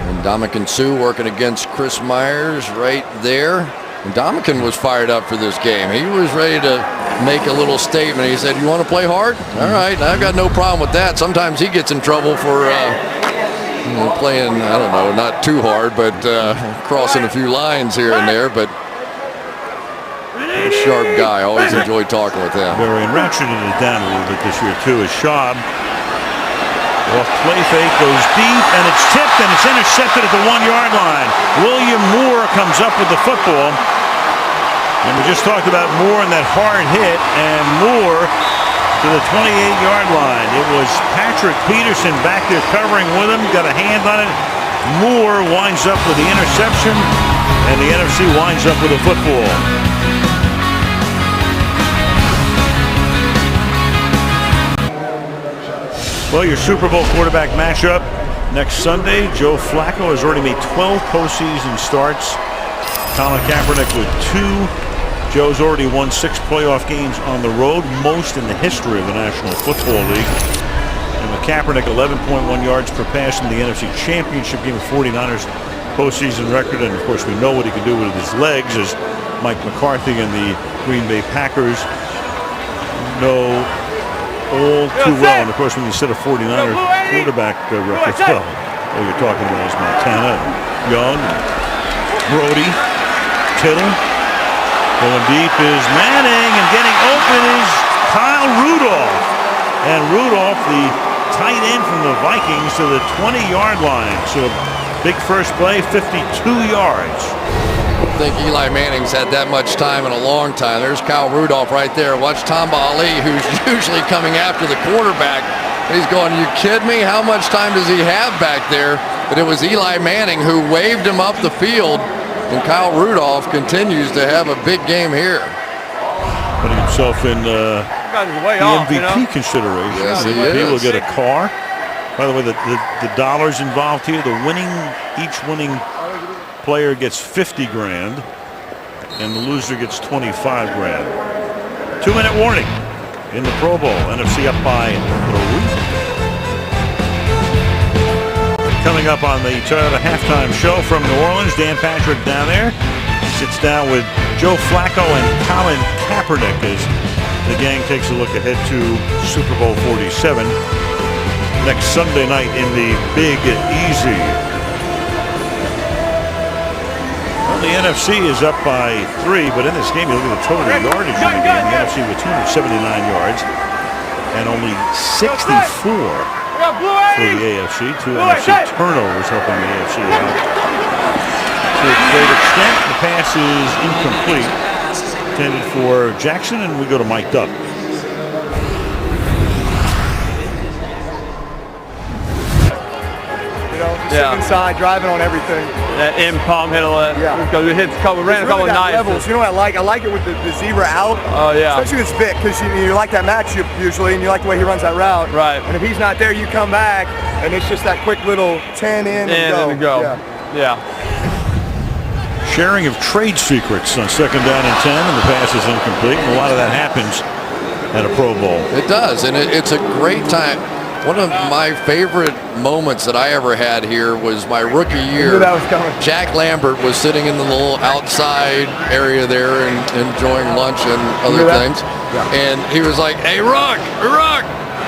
And Ndamukong Suh working against Chris Myers right there. And Ndamukong was fired up for this game. He was ready to make a little statement. He said, "You want to play hard? All right, I've got no problem with that." Sometimes he gets in trouble for playing, I don't know, not too hard, but crossing a few lines here and there. But a sharp guy. Always enjoyed talking with him. Very ratcheted it down a little bit this year, too, as Schaub off play fake goes deep, and it's tipped, and it's intercepted at the 1-yard line. William Moore comes up with the football. And we just talked about Moore and that hard hit, and Moore to the 28-yard line. It was Patrick Peterson back there covering with him, got a hand on it. Moore winds up with the interception, and the NFC winds up with a football. Well, your Super Bowl quarterback matchup next Sunday. Joe Flacco has already made 12 postseason starts. Colin Kaepernick with 2. Joe's already won 6 playoff games on the road, most in the history of the National Football League. And with Kaepernick, 11.1 yards per pass in the NFC Championship game, 49ers postseason record. And, of course, we know what he can do with his legs, as Mike McCarthy and the Green Bay Packers know all too well. And, of course, when you set a 49er quarterback record, all you're talking about is Montana, Young, Brody, Kittle. Going deep is Manning, and getting open is Kyle Rudolph. And Rudolph, the tight end from the Vikings, to the 20-yard line. So big first play, 52 yards. I think Eli Manning's had that much time in a long time. There's Kyle Rudolph right there. Watch Tamba Ali, who's usually coming after the quarterback. He's going, "You kidding me? How much time does he have back there?" But it was Eli Manning who waved him up the field. And Kyle Rudolph continues to have a big game here. Putting himself in the MVP consideration. Yes, he will is. get a car. By the way, the dollars involved here, each winning player gets 50 grand, and the loser gets 25 grand. 2-minute warning in the Pro Bowl. NFC up by 3. Coming up on the Toyota halftime show from New Orleans, Dan Patrick down there sits down with Joe Flacco and Colin Kaepernick as the gang takes a look ahead to Super Bowl 47 next Sunday night in the Big Easy. Well, the NFC is up by 3, but in this game, you look at the total yardage in the game. The NFC with 279 yards and only 64 for the AFC. 2 NFC turnovers helping the AFC out. To a great extent, the pass is incomplete. Intended for Jackson, and we go to Mike Duck. Sitting inside, driving on everything. That in-palm hit because we ran a couple of knives. Levels. You know what I like? I like it with the zebra out. Oh, yeah. Especially with Vic, because you like that matchup usually, and you like the way he runs that route. Right. And if he's not there, you come back, and it's just that quick little 10 in and go. Yeah. Sharing of trade secrets on 2nd down and 10, and the pass is incomplete. And a lot of that happens at a Pro Bowl. It does, and it's a great time. One of my favorite moments that I ever had here was my rookie year. That was coming. Jack Lambert was sitting in the little outside area there and enjoying lunch and other things. Yeah. And he was like, "Hey, Rock,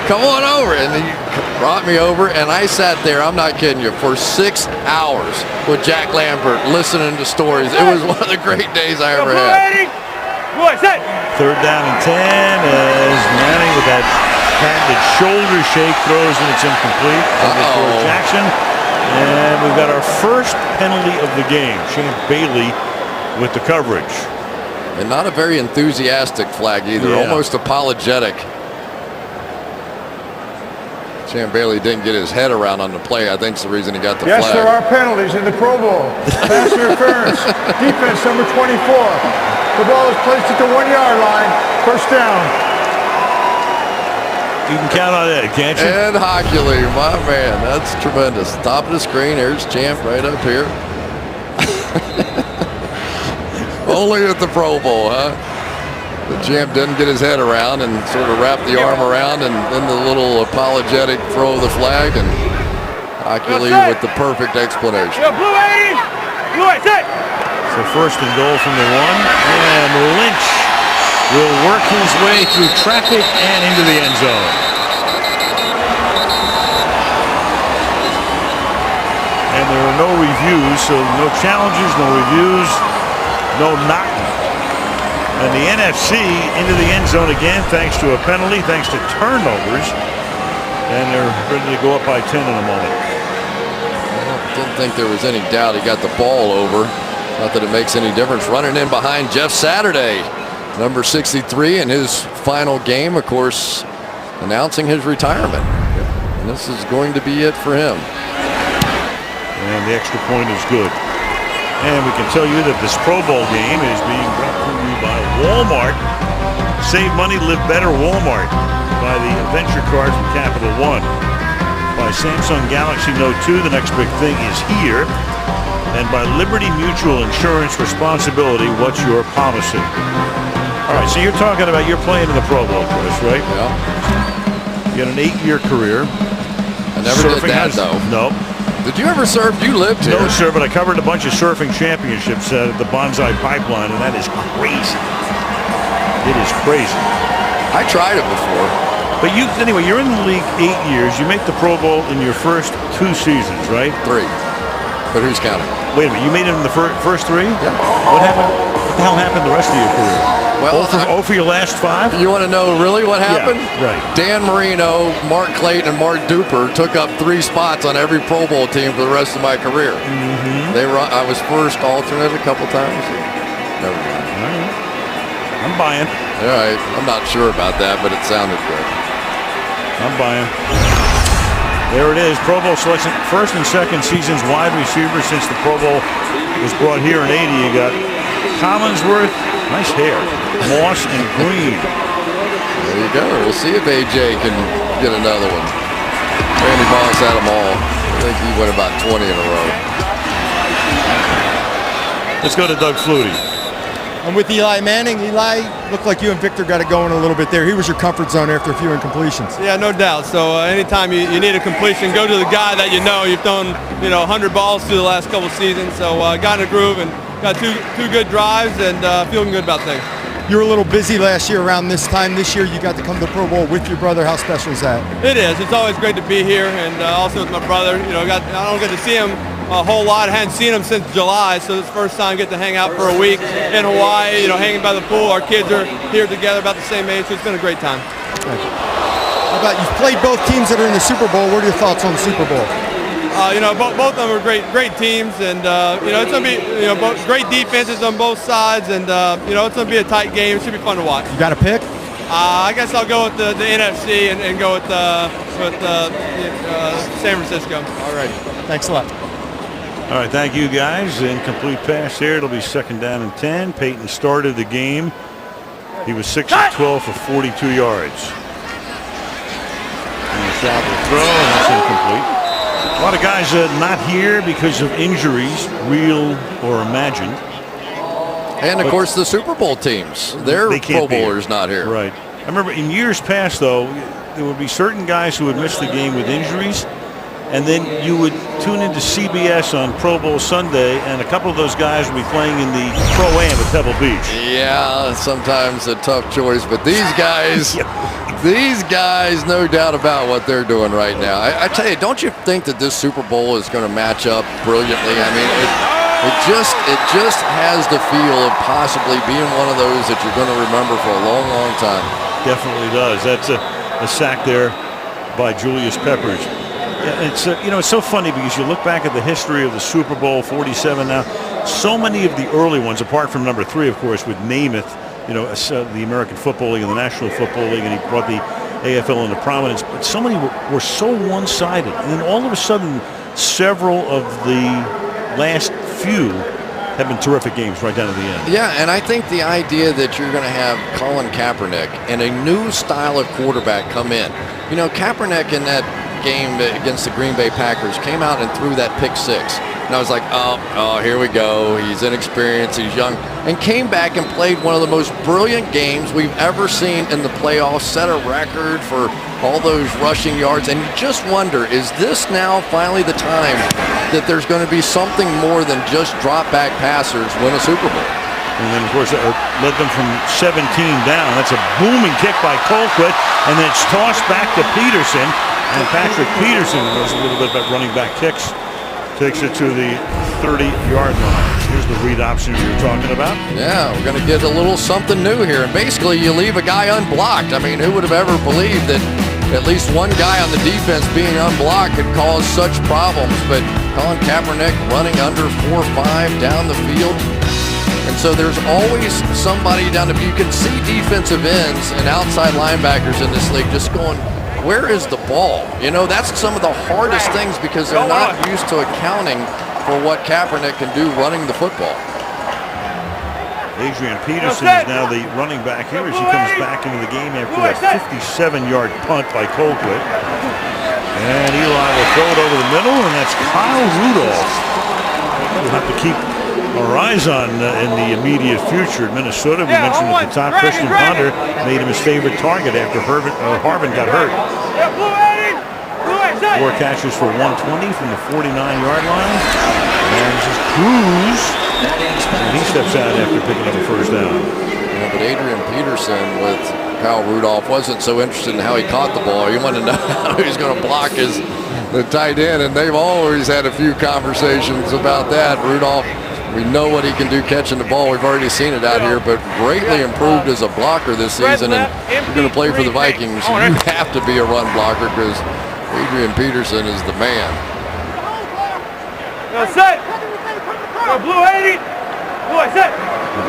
come on over." And he brought me over, and I sat there, I'm not kidding you, for 6 hours with Jack Lambert listening to stories. It was one of the great days I ever had. 3rd down and 10 as Manning with that patented shoulder shake throws, and it's incomplete. For Jackson. And we've got our first penalty of the game. Champ Bailey with the coverage. And not a very enthusiastic flag either, almost apologetic. Champ Bailey didn't get his head around on the play. I think it's the reason he got the flag. Yes, there are penalties in the Pro Bowl. Pass interference. Defense number 24. The ball is placed at the 1-yard line. First down. You can count on that, can't you? Ed Hockley, my man. That's tremendous. Top of the screen. Here's Champ right up here. Only at the Pro Bowl, huh? The Champ didn't get his head around and sort of wrapped the arm around, and then the little apologetic throw of the flag, and Hockley with the perfect explanation. So 1st and goal from the 1, and Lynch will work his way through traffic and into the end zone. And there are no reviews, so no challenges, no reviews, no knocking. And the NFC into the end zone again, thanks to a penalty, thanks to turnovers. And they're ready to go up by 10 in a moment. I didn't think there was any doubt he got the ball over. Not that it makes any difference. Running in behind Jeff Saturday, number 63, in his final game, of course, announcing his retirement. And this is going to be it for him. And the extra point is good. And we can tell you that this Pro Bowl game is being brought to you by Walmart. Save money, live better, Walmart. By the Adventure Card from Capital One. By Samsung Galaxy Note 2, the next big thing is here. And by Liberty Mutual Insurance Responsibility, what's your policy? All right, so you're talking about you're playing in the Pro Bowl, Chris, right? Yeah. You had an 8-year career. I never did that, though. No. Did you ever surf? You lived here. No, sir, but I covered a bunch of surfing championships at the Bonsai Pipeline, and that is crazy. It is crazy. I tried it before. But anyway, you're in the league 8 years. You make the Pro Bowl in your first 2 seasons, right? 3. But who's counting? Wait a minute, you made it in the first 3? Yeah. What happened? What the hell happened the rest of your career? Well, 0 for your last 5? You want to know really what happened? Yeah, right. Dan Marino, Mark Clayton, and Mark Duper took up 3 spots on every Pro Bowl team for the rest of my career. Mm-hmm. I was first alternate a couple times. Never mind. All right. I'm buying. All right. I'm not sure about that, but it sounded good. I'm buying. There it is. Pro Bowl selection. First and second seasons wide receivers since the Pro Bowl was brought here in 80. You got Collinsworth. Nice hair. Moss and Green. There you go. We'll see if AJ can get another one. Randy Moss had them all. I think he went about 20 in a row. Let's go to Doug Flutie. And with Eli Manning, Eli, looked like you and Victor got it going a little bit there. He was your comfort zone after a few incompletions. Yeah, no doubt. So anytime you need a completion, go to the guy that you know. You've thrown 100 balls through the last couple seasons. So got in a groove and got two good drives and feeling good about things. You were a little busy last year around this time. This year you got to come to the Pro Bowl with your brother. How special is that? It is. It's always great to be here, and also with my brother. I don't get to see him a whole lot. I hadn't seen him since July, so this is the first time I get to hang out for a week in Hawaii, hanging by the pool. Our kids are here together about the same age, so it's been a great time. Thank you. How about you've played both teams that are in the Super Bowl. What are your thoughts on the Super Bowl? Both of them are great teams, and it's going to be both great defenses on both sides, and it's going to be a tight game. It should be fun to watch. You got a pick? I guess I'll go with the NFC and go with San Francisco. All right. Thanks a lot. All right, thank you guys. Incomplete pass there. It'll be 2nd down and 10. Peyton started the game. He was 6 of 12 for 42 yards. And the shot will throw, and that's incomplete. A lot of guys not here because of injuries, real or imagined. And, of course, the Super Bowl teams. Their Pro Bowlers not here. Right. I remember in years past, though, there would be certain guys who would miss the game with injuries, and then you would tune into CBS on Pro Bowl Sunday, and a couple of those guys would be playing in the Pro-Am at Pebble Beach. Yeah, sometimes a tough choice, but these guys... These guys, no doubt about what they're doing right now. I tell you, don't you think that this Super Bowl is going to match up brilliantly? I mean, it just has the feel of possibly being one of those that you're going to remember for a long, long time. Definitely does. That's a sack there by Julius Peppers. Yeah, it's it's so funny because you look back at the history of the Super Bowl 47 now. So many of the early ones, apart from number 3, of course, with Namath. The American Football League and the National Football League, and he brought the AFL into prominence. But so many were so one-sided. And then all of a sudden, several of the last few have been terrific games right down to the end. Yeah, and I think the idea that you're going to have Colin Kaepernick and a new style of quarterback come in. Kaepernick in that game against the Green Bay Packers came out and threw that pick 6. And I was like, oh, here we go. He's inexperienced, he's young. And came back and played one of the most brilliant games we've ever seen in the playoffs, set a record for all those rushing yards. And you just wonder, is this now finally the time that there's going to be something more than just drop-back passers win a Super Bowl? And then, of course, that led them from 17 down. That's a booming kick by Colquitt, and then it's tossed back to Peterson. And Patrick Peterson knows a little bit about running back kicks. Takes it to the 30-yard line. Here's the read option you were talking about. Yeah, we're going to get a little something new here. And basically, you leave a guy unblocked. I mean, who would have ever believed that at least one guy on the defense being unblocked could cause such problems? But Colin Kaepernick running under 4.5 down the field. And so there's always somebody down the field. You can see defensive ends and outside linebackers in this league just going, where is the ball? That's some of the hardest things because they're not used to accounting for what Kaepernick can do running the football. Adrian Peterson is now the running back here as he comes back into the game after that 57-yard punt by Colquitt. And Eli will throw it over the middle, and that's Kyle Rudolph. We'll have to keep our eyes on in the immediate future. Minnesota, we mentioned at the top, Christian Ponder made him his favorite target after Harvin got hurt. 4 catches for 120 from the 49-yard line. And this is Cruz. And he steps out after picking up a first down. Yeah, but Adrian Peterson with Kyle Rudolph wasn't so interested in how he caught the ball. He wanted to know how he's going to block the tight end, and they've always had a few conversations about that. Rudolph, we know what he can do catching the ball. We've already seen it out here, but greatly improved as a blocker this season. And if you're going to play for the Vikings, you have to be a run blocker because Adrian Peterson is the man. Set. Blue 80. Blue, set.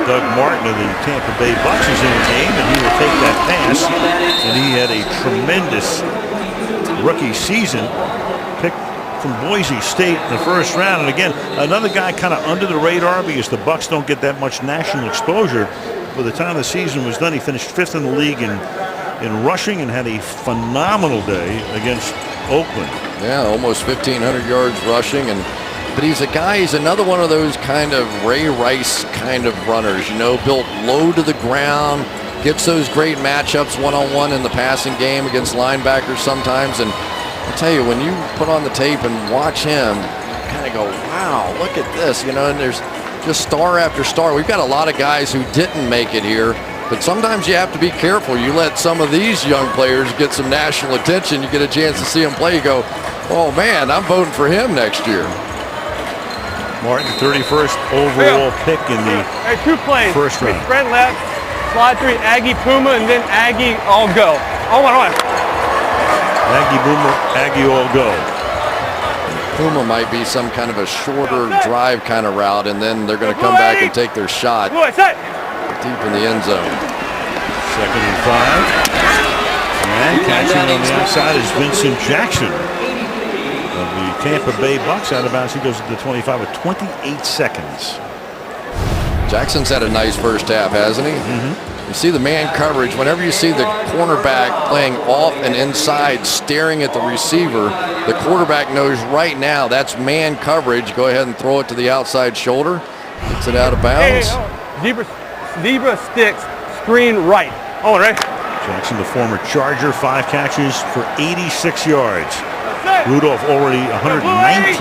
Doug Martin of the Tampa Bay Bucks is in the game, and he will take that pass. And he had a tremendous rookie season. Picked from Boise State in the first round. And again, another guy kind of under the radar because the Bucks don't get that much national exposure. By the time the season was done, he finished 5th in the league in rushing and had a phenomenal day against Oakland. Yeah, almost 1,500 yards rushing, and but he's another one of those kind of Ray Rice kind of runners, built low to the ground, gets those great matchups one-on-one in the passing game against linebackers sometimes. And I'll tell you, when you put on the tape and watch him, you kind of go, wow, look at this, and there's just star after star. We've got a lot of guys who didn't make it here, but sometimes you have to be careful. You let some of these young players get some national attention, you get a chance to see them play, you go, oh man, I'm voting for him next year. Martin, 31st overall pick in the two plays. first round. Spread left, slide 3, Aggie Puma, and then Aggie all go. On. Aggie Boomer, Aggie all go. Puma might be some kind of a shorter drive kind of route, and then they're going to come back and take their shot deep in the end zone. 2nd and 5. And catching on the outside is Vincent Jackson of the Tampa Bay Bucks. Out of bounds, he goes to the 25 with 28 seconds. Jackson's had a nice first half, hasn't he? Mm-hmm. You see the man coverage. Whenever you see the cornerback playing off and inside, staring at the receiver, the quarterback knows right now that's man coverage. Go ahead and throw it to the outside shoulder. Gets it out of bounds. Zebra sticks, screen right. Right. Jackson, the former Charger, 5 catches for 86 yards. Rudolph already 119 yards.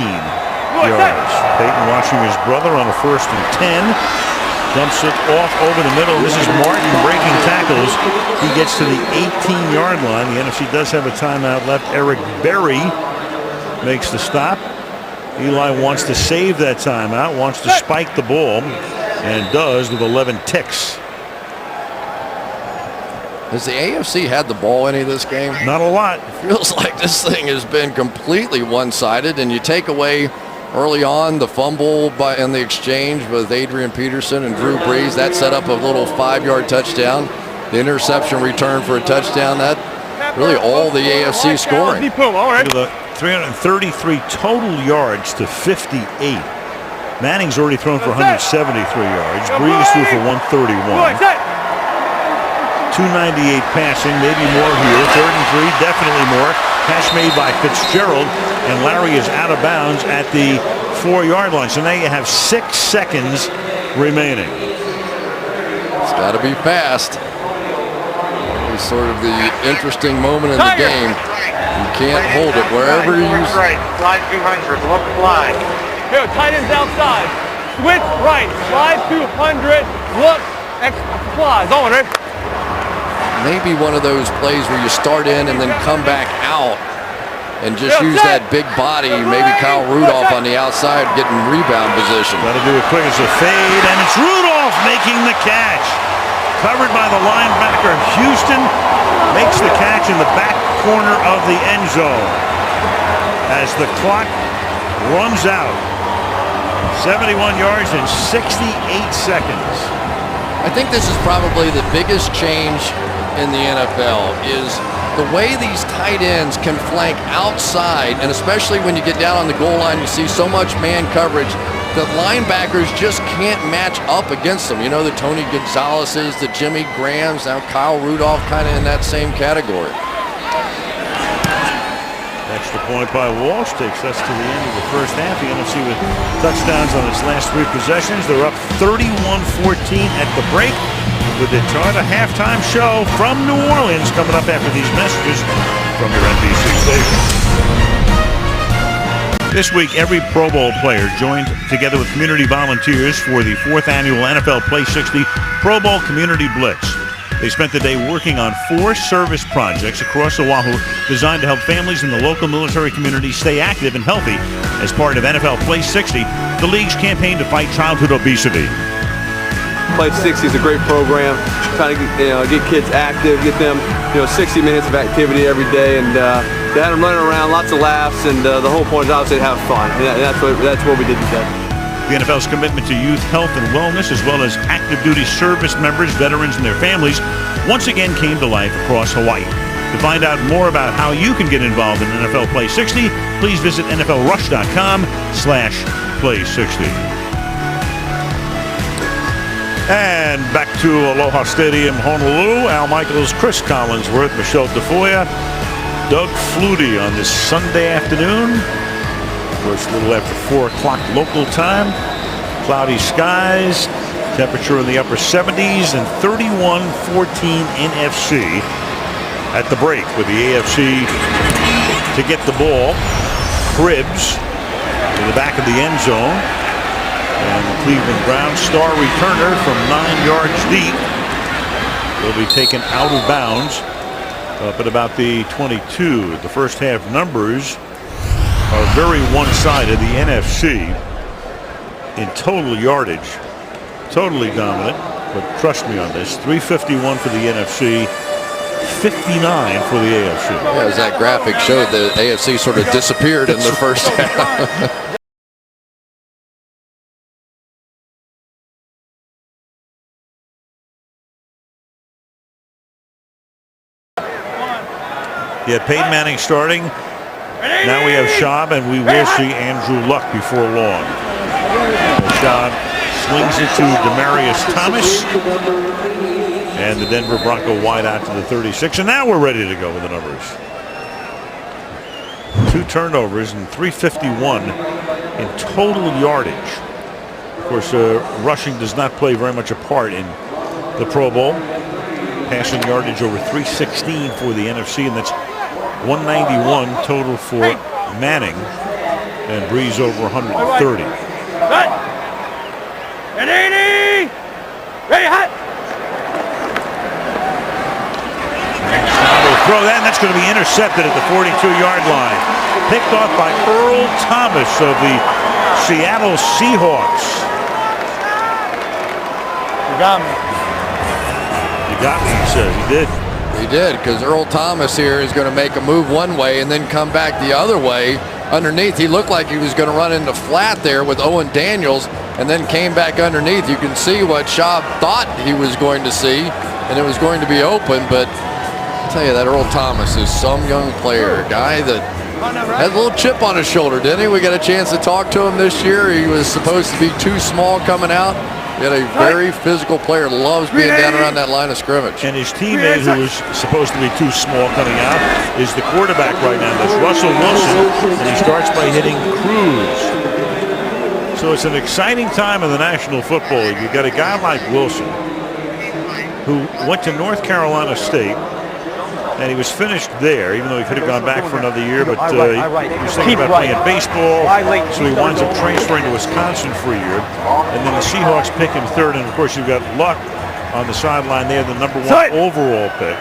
Peyton watching his brother on a 1st and 10. Dumps it off over the middle. This is Martin breaking tackles. He gets to the 18-yard line. The NFC does have a timeout left. Eric Berry makes the stop. Eli wants to save that timeout, wants to spike the ball, and does with 11 ticks. Has the AFC had the ball any of this game? Not a lot. It feels like this thing has been completely one-sided, and you take away early on the fumble in the exchange with Adrian Peterson and Drew Brees. That set up a little 5-yard touchdown. The interception return for a touchdown. That really all the AFC scoring. The 333 total yards to 58. Manning's already thrown for 173 yards. Brees threw for 131. 298 passing, maybe more here. 3rd and 3, definitely more. Pass made by Fitzgerald, and Larry is out of bounds at the 4-yard line. So now you have 6 seconds remaining. It's got to be fast. It's sort of the interesting moment in the game. You can't hold it wherever you use it. Right, slide 200, look fly. Here, tight ends outside. Switch right, slide 200, look, flies. Right. Maybe one of those plays where you start in and then come back out and just use that big body. Maybe Kyle Rudolph on the outside getting rebound position. Got to do it quick. It's a fade, and it's Rudolph making the catch. Covered by the linebacker. Houston makes the catch in the back corner of the end zone as the clock runs out. 71 yards in 68 seconds. I think this is probably the biggest change in the NFL is the way these tight ends can flank outside, and especially when you get down on the goal line, you see so much man coverage that linebackers just can't match up against them. The Tony Gonzalez's, the Jimmy Grahams, now Kyle Rudolph kind of in that same category. Extra point by Walsh takes us to the end of the first half. The NFC with touchdowns on its last 3 possessions. They're up 31-14 at the break. With the Charter halftime show from New Orleans coming up after these messages from your NBC station. This week, every Pro Bowl player joined together with community volunteers for the 4th annual NFL Play 60 Pro Bowl Community Blitz. They spent the day working on 4 service projects across Oahu designed to help families in the local military community stay active and healthy as part of NFL Play 60, the league's campaign to fight childhood obesity. Play 60 is a great program, trying to get kids active, get them 60 minutes of activity every day, and they had them running around, lots of laughs, and the whole point is obviously to have fun. And that's what we did today. The NFL's commitment to youth health and wellness, as well as active duty service members, veterans, and their families, once again came to life across Hawaii. To find out more about how you can get involved in NFL Play 60, please visit NFLrush.com/Play60. And back to Aloha Stadium, Honolulu. Al Michaels, Chris Collinsworth, Michelle Tafoya, Doug Flutie on this Sunday afternoon. Of course, a little after 4 o'clock local time. Cloudy skies, temperature in the upper 70s, and 31-14 NFC at the break with the AFC to get the ball. Cribbs in the back of the end zone. And the Cleveland Browns star returner from 9 yards deep will be taken out of bounds up at about the 22. The first half numbers are very one-sided. The NFC in total yardage, totally dominant, but trust me on this, 351 for the NFC, 59 for the AFC. Yeah, as that graphic showed, the AFC sort of disappeared in the first half. Yeah, Peyton Manning starting. Now we have Schaub, and we will see Andrew Luck before long. Schaub slings it to Demaryius Thomas. And the Denver Bronco wide out to the 36. And now we're ready to go with the numbers. 2 turnovers and 351 in total yardage. Of course, rushing does not play very much a part in the Pro Bowl. Passing yardage over 316 for the NFC, and that's 191 total for Manning, and Breeze over 130. And 80! Ready, hot! Will throw that, and that's going to be intercepted at the 42-yard line. Picked off by Earl Thomas of the Seattle Seahawks. You got me. You got me, he says. He did. He did, because Earl Thomas here is going to make a move one way and then come back the other way underneath. He looked like he was going to run into flat there with Owen Daniels and then came back underneath. You can see what Schaub thought he was going to see, and it was going to be open, but I'll tell you, that Earl Thomas is some young player, a guy that had a little chip on his shoulder, didn't he? We got a chance to talk to him this year. He was supposed to be too small coming out. He had a very physical player, loves being down around that line of scrimmage. And his teammate, who was supposed to be too small coming out, is the quarterback right now. That's Russell Wilson, and he starts by hitting Cruz. So it's an exciting time in the National Football League. You've got a guy like Wilson, who went to North Carolina State, and he was finished there, even though he could have gone back for another year, but he was thinking about playing baseball, so he winds up transferring to Wisconsin for a year, and then the Seahawks pick him 3rd, and of course you've got Luck on the sideline there, the number 1 overall pick.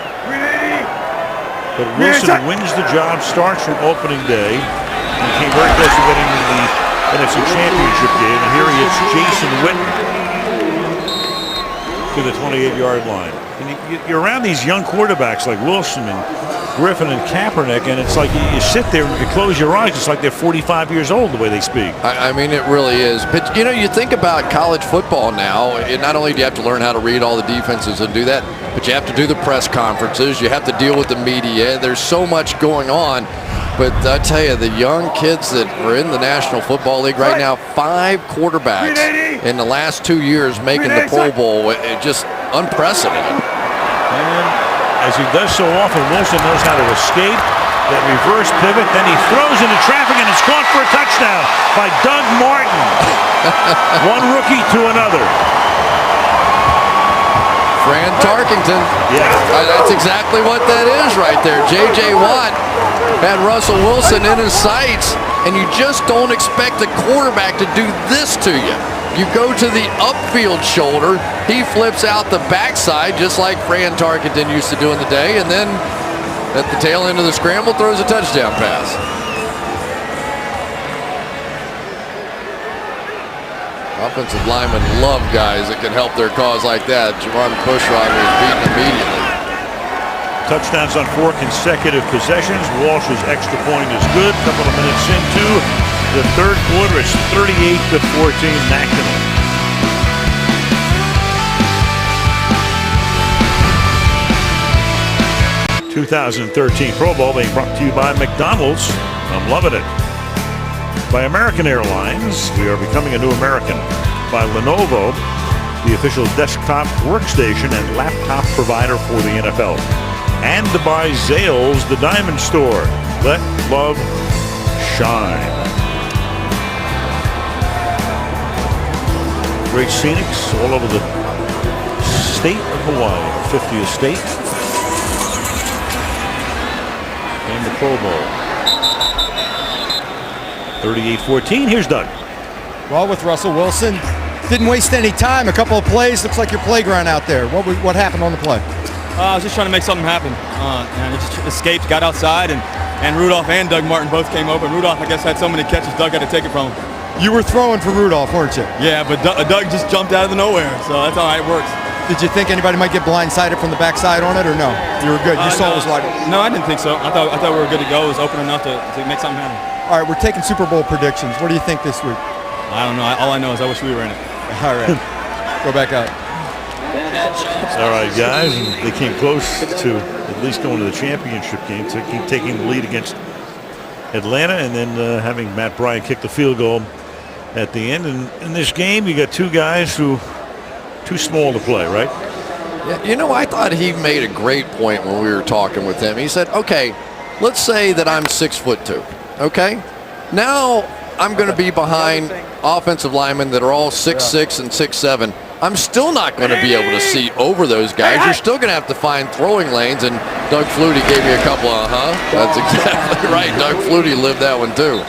But Wilson wins the job, starts from opening day, and came very close to getting in the NFC Championship game, and here he hits Jason Witten to the 28-yard line. And you're around these young quarterbacks like Wilson and Griffin and Kaepernick, and it's like you sit there and you close your eyes. It's like they're 45 years old the way they speak. I mean, it really is. But, you know, you think about college football now, and not only do you have to learn how to read all the defenses and do that, but you have to do the press conferences. You have to deal with the media. There's so much going on. But I tell you, the young kids that are in the National Football League right now, 5 quarterbacks in the last 2 years making the Pro Bowl, just unprecedented. And as he does so often, Wilson knows how to escape that reverse pivot. Then he throws into traffic, and it's caught for a touchdown by Doug Martin. One rookie to another. Fran Tarkenton. Yeah. That's exactly what that is right there. J.J. Watt had Russell Wilson in his sights, and you just don't expect the quarterback to do this to you. You go to the upfield shoulder, he flips out the backside, just like Fran Tarkenton used to do in the day, and then at the tail end of the scramble, throws a touchdown pass. Offensive linemen love guys that can help their cause like that. Javon Bushrod was beaten immediately. Touchdowns on 4 consecutive possessions. Walsh's extra point is good. A couple of minutes into the 3rd quarter, it's 38-14 Mackinac. ...2013 Pro Bowl being brought to you by McDonald's. I'm loving it. By American Airlines, we are becoming a new American. By Lenovo, the official desktop workstation and laptop provider for the NFL. And by Zales, the Diamond Store. Let love shine. great scenics all over the state of Hawaii, 50th state. And the Pro Bowl. 38-14. Here's Doug. Well, with Russell Wilson, didn't waste any time. A couple of plays. Looks like your playground out there. What happened on the play? I was just trying to make something happen, and it just escaped, got outside, and Rudolph and Doug Martin both came open. Rudolph, I guess, had so many catches, Doug had to take it from him. You were throwing for Rudolph, weren't you? Yeah, but Doug just jumped out of the nowhere, so that's how it works. Did you think anybody might get blindsided from the backside on it, or no? You were good. You saw it was wide open. No, I didn't think so. I thought we were good to go. It was open enough to make something happen. All right, we're taking Super Bowl predictions. What do you think this week? I don't know. All I know is I wish we were in it. All right. Go back out. All right, guys. And they came close to at least going to the championship game, taking the lead against Atlanta, and then having Matt Bryant kick the field goal at the end. And in this game, you got two guys who too small to play, right? Yeah, you know, I thought he made a great point when we were talking with him. He said, okay, let's say that I'm 6'2", okay? Now I'm going to be behind offensive linemen that are all 6'6" and 6'7". I'm still not going to be able to see over those guys. You're still going to have to find throwing lanes, and Doug Flutie gave me a couple of That's exactly right. Doug Flutie lived that one too.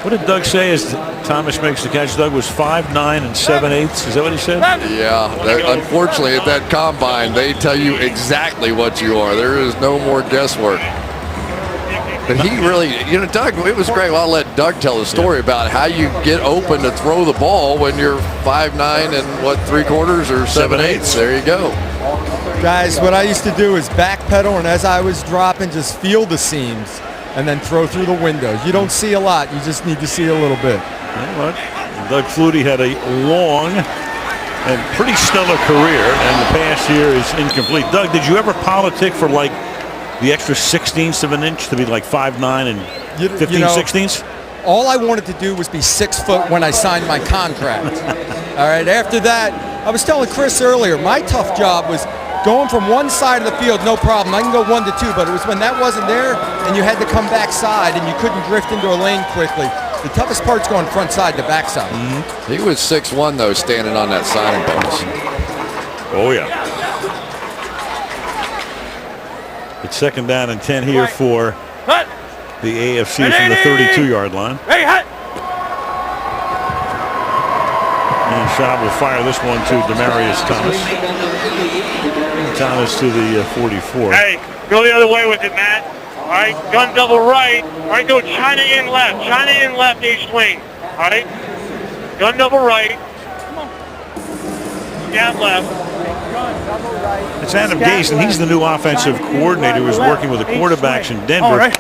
What did Doug say as Thomas makes the catch? Doug was 5'9" and 7/8". Is that what he said? Yeah. Unfortunately, at that combine, they tell you exactly what you are. There is no more guesswork. But he really, Doug, it was great. Well, I'll let Doug tell the story about how you get open to throw the ball when you're 5'9" and 3/4 or 7/8. There you go. Guys, what I used to do is backpedal, and as I was dropping, just feel the seams and then throw through the windows. You don't see a lot. You just need to see a little bit. Doug Flutie had a long and pretty stellar career, and the pass here is incomplete. Doug, did you ever politic for like the extra 1/16 of an inch to be like 5'9" and 15/16? All I wanted to do was be 6 foot when I signed my contract. All right, after that, I was telling Chris earlier, my tough job was going from one side of the field, no problem. I can go 1 to 2, but it was when that wasn't there and you had to come backside and you couldn't drift into a lane quickly. The toughest part's going front side to backside. He was 6'1", though, standing on that signing bonus. Oh, yeah. It's 2nd down and 10 here for the AFC from the 32-yard line. And Schaub will fire this one to Demaryius Thomas. Thomas to the 44. Hey, go the other way with it, Matt. All right, gun double right. All right, go China in left. China in left, H swing. All right, gun double right. Scat left. It's Adam Gase, and he's the new offensive coordinator who was working with the quarterbacks in Denver.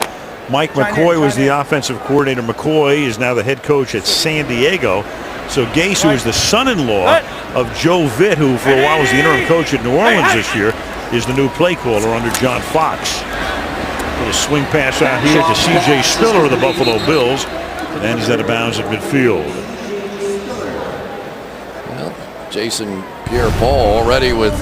Mike McCoy was the offensive coordinator. McCoy is now the head coach at San Diego. So Gase, who is the son-in-law of Joe Vitt, who for a while was the interim coach at New Orleans this year, is the new play caller under John Fox. Little swing pass out here to C.J. Spiller of the Buffalo Bills, and he's out of bounds at midfield. Well, Jason Pierre-Paul already with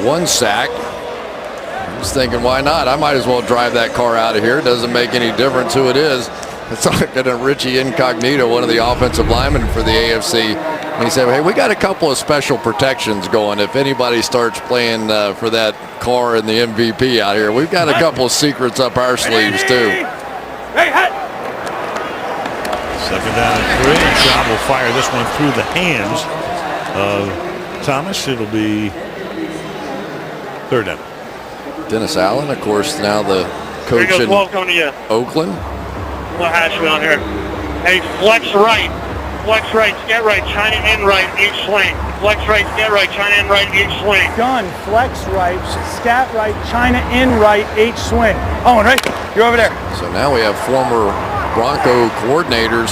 1 sack. I was thinking, why not? I might as well drive that car out of here. It doesn't make any difference who it is. It's talking to Richie Incognito, one of the offensive linemen for the AFC. And he said, hey, we got a couple of special protections going. If anybody starts playing for that car and the MVP out here, we've got a couple of secrets up our sleeves, too. 2nd down and 3. And Schaub will fire this one through the hands of Thomas. It'll be 3rd down. Dennis Allen, of course, now the coach in Oakland. We'll hash it on here. Hey, flex right, get right, China in right, H swing. Flex right, get right, China in right, H swing. Gun, flex right, scat right, China in right, H swing. Owen, right? You're over there. So now we have former Bronco coordinators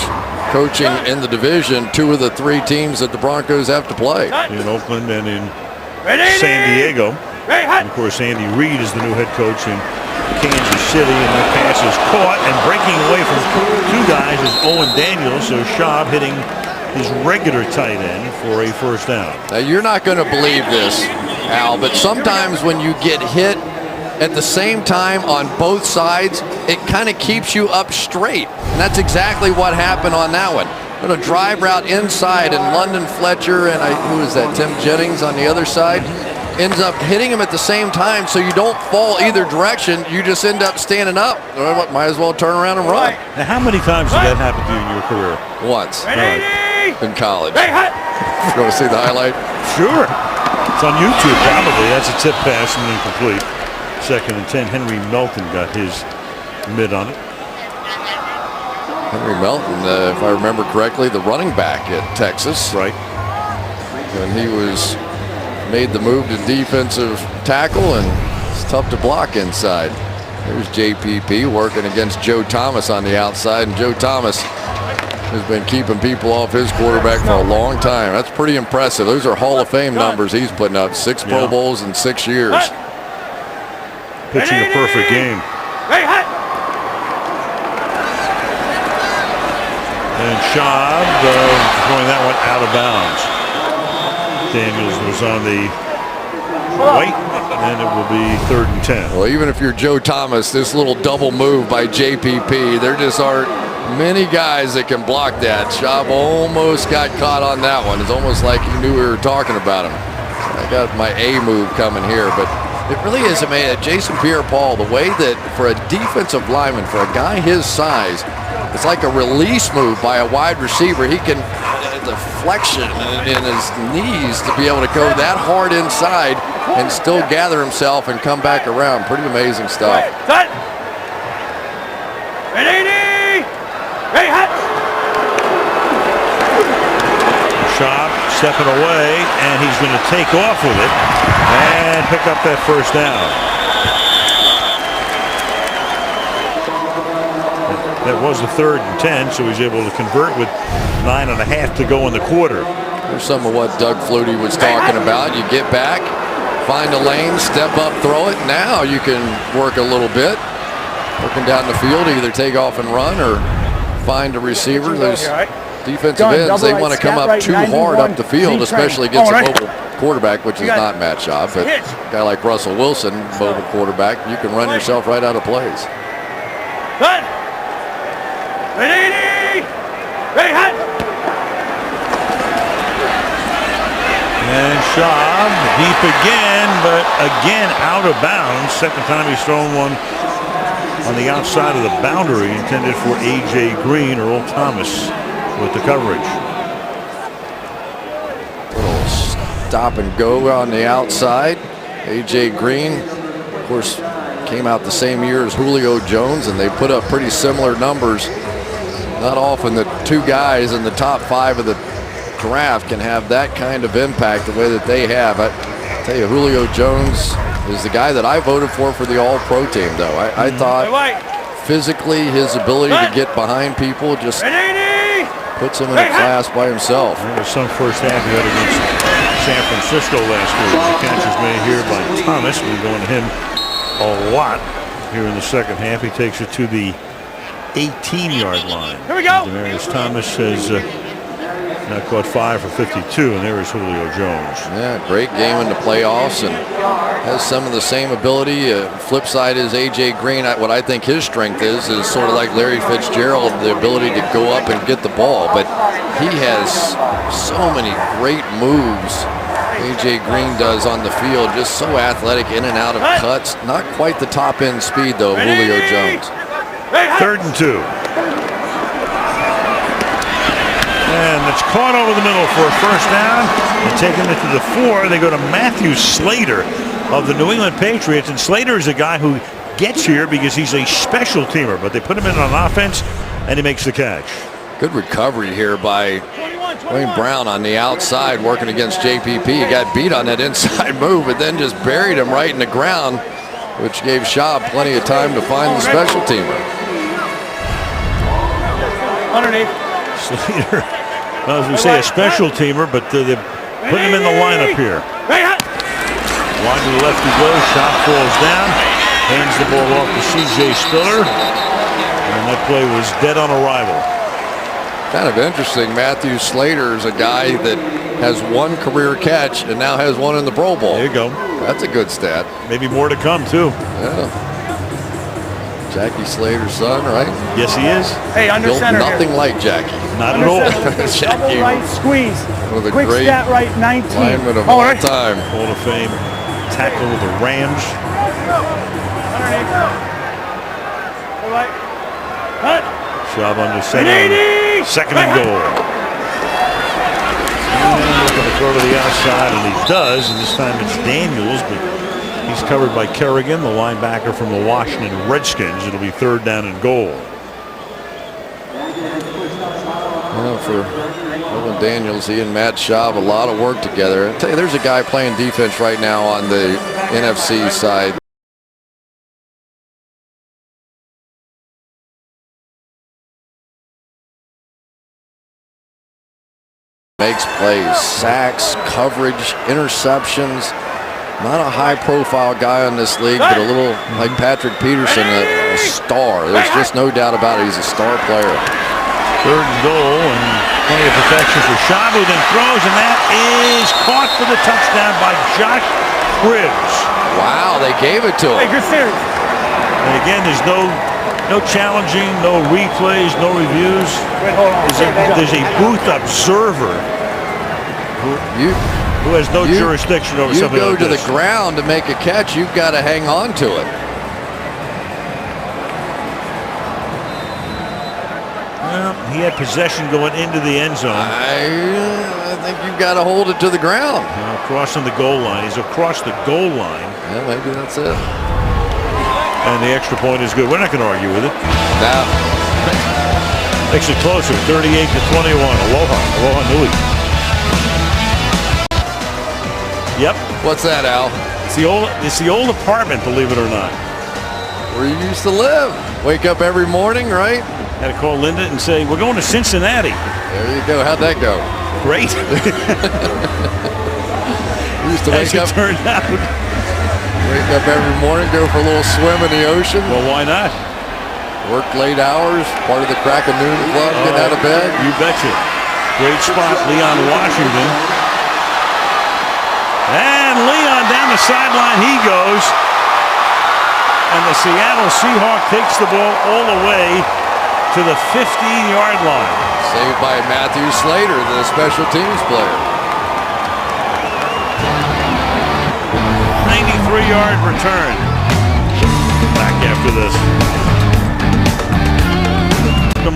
coaching in the division, 2 of the 3 teams that the Broncos have to play. In Oakland and in San Diego. And of course, Andy Reid is the new head coach in Kansas City, and the pass is caught, and breaking away from 2 guys is Owen Daniels. So Schaub hitting his regular tight end for a 1st down. Now, you're not going to believe this, Al, but sometimes when you get hit at the same time on both sides, it kind of keeps you up straight. And that's exactly what happened on that one. on a drive route inside, and London Fletcher and who is that? Tim Jennings on the other side ends up hitting him at the same time, so you don't fall either direction. You just end up standing up. Might as well turn around and run. Now, how many times did that happen to you in your career? Once. Right. In college. You want to see the highlight? Sure. It's on YouTube, probably. That's a tip pass and incomplete. 2nd and 10. Henry Melton got his mid on it. Henry Melton, if I remember correctly, the running back at Texas. Right. When he made the move to defensive tackle, and it's tough to block inside. There's JPP working against Joe Thomas on the outside, and Joe Thomas has been keeping people off his quarterback for a long time. That's pretty impressive. Those are Hall of Fame numbers he's putting up. 6 Pro Bowls in 6 years. Pitching a perfect game. And Schaub throwing that one out of bounds. Daniels was on the right, and it will be 3rd and 10. Well, even if you're Joe Thomas, this little double move by JPP, there just aren't many guys that can block that. Schaub almost got caught on that one. It's almost like he knew we were talking about him. I got my A move coming here, but it really is amazing. Jason Pierre-Paul, the way that for a defensive lineman, for a guy his size, it's like a release move by a wide receiver. He can, the flexion in his knees to be able to go that hard inside and still gather himself and come back around. Pretty amazing stuff. Schaub stepping away, and he's going to take off with it and pick up that first down. That was the 3rd and 10, so he's able to convert with 9.5 to go in the quarter. There's some of what Doug Flutie was talking about. You get back, find a lane, step up, throw it. Now you can work a little bit, working down the field, either take off and run or find a receiver. Those defensive ends, they want to come up too hard up the field, especially against a mobile quarterback, which is not Matt Schaub, but a guy like Russell Wilson, mobile quarterback, you can run yourself right out of plays. And Schaub deep again, but again out of bounds. Second time he's thrown one on the outside of the boundary, intended for A.J. Green. Earl Thomas with the coverage. Little stop and go on the outside. A.J. Green, of course, came out the same year as Julio Jones, and they put up pretty similar numbers. Not often the two guys in the top 5 of the draft can have that kind of impact the way that they have. I tell you, Julio Jones is the guy that I voted for the All-Pro team, though. I thought physically his ability to get behind people just puts him in a class by himself. There was some first half he had against San Francisco last week. The catch is made here by Thomas. We're going to him a lot here in the second half. He takes it to the 18-yard line. Here we go. Demaryius Thomas has now caught 5 for 52, and there is Julio Jones. Yeah, great game in the playoffs and has some of the same ability. Flip side is A.J. Green. What I think his strength is sort of like Larry Fitzgerald, the ability to go up and get the ball. But he has so many great moves. A.J. Green does on the field, just so athletic in and out of cuts. Not quite the top end speed though, Julio Jones. 3rd and 2. And it's caught over the middle for a first down. And taking it to the 4, they go to Matthew Slater of the New England Patriots. And Slater is a guy who gets here because he's a special teamer, but they put him in on offense, and he makes the catch. Good recovery here by Wayne Brown on the outside working against JPP. He got beat on that inside move, but then just buried him right in the ground, which gave Schaub plenty of time to find the special teamer. Underneath. Slater, well, as we say, a special teamer, but they're putting him in the lineup here. Wide to the left he goes. Schaub falls down, hands the ball off to C.J. Spiller, and that play was dead on arrival. Kind of interesting. Matthew Slater is a guy that has 1 career catch and now has 1 in the Pro Bowl. There you go. That's a good stat. Maybe more to come, too. Yeah. Jackie Slater's son, right? Yes, he is. Hey, under Built center nothing here. like Jackie. Not at all. Double right squeeze. One of the Quick great stat right 19. linemen of Oh, all right. time. Hall of Fame tackle with the Rams. Shove under center. Second and goal. And looking to throw to the outside, and he does. And this time it's Daniels, but he's covered by Kerrigan, the linebacker from the Washington Redskins. It'll be third down and goal. Well, for Owen Daniels, he and Matt Schaub, a lot of work together. I tell you, there's a guy playing defense right now on the NFC side. Makes plays, sacks, coverage, interceptions. Not a high-profile guy in this league, but a little like Patrick Peterson, a star. There's just no doubt about it. He's a star player. Third and goal, and plenty of protection for Schaub, who then throws, and that is caught for the touchdown by Josh Cribbs. Wow, they gave it to him. Hey, good series. And again, there's no challenging, no replays, no reviews. Wait, hold on. There's a booth observer who has no jurisdiction over something like this. You go to the ground to make a catch, you've got to hang on to it. Well, he had possession going into the end zone. I think you've got to hold it to the ground. Crossing the goal line. He's across the goal line. Yeah, maybe that's it. And the extra point is good. We're not going to argue with it. No. Makes it closer, 38-21. Aloha Nui. Yep. What's that, Al? It's the old apartment, believe it or not. Where you used to live. Wake up every morning, right? Had to call Linda and say, we're going to Cincinnati. There you go. How'd that go? Great. Used to wake As it turned out. Wake up every morning, go for a little swim in the ocean. Well, why not? Work late hours, part of the Crack of Noon Club, getting out of bed. You betcha. Great spot, Leon Washington. And Leon down the sideline he goes. And the Seattle Seahawks takes the ball all the way to the 15-yard line. Saved by Matthew Slater, the special teams player. 93-yard return. Back after this.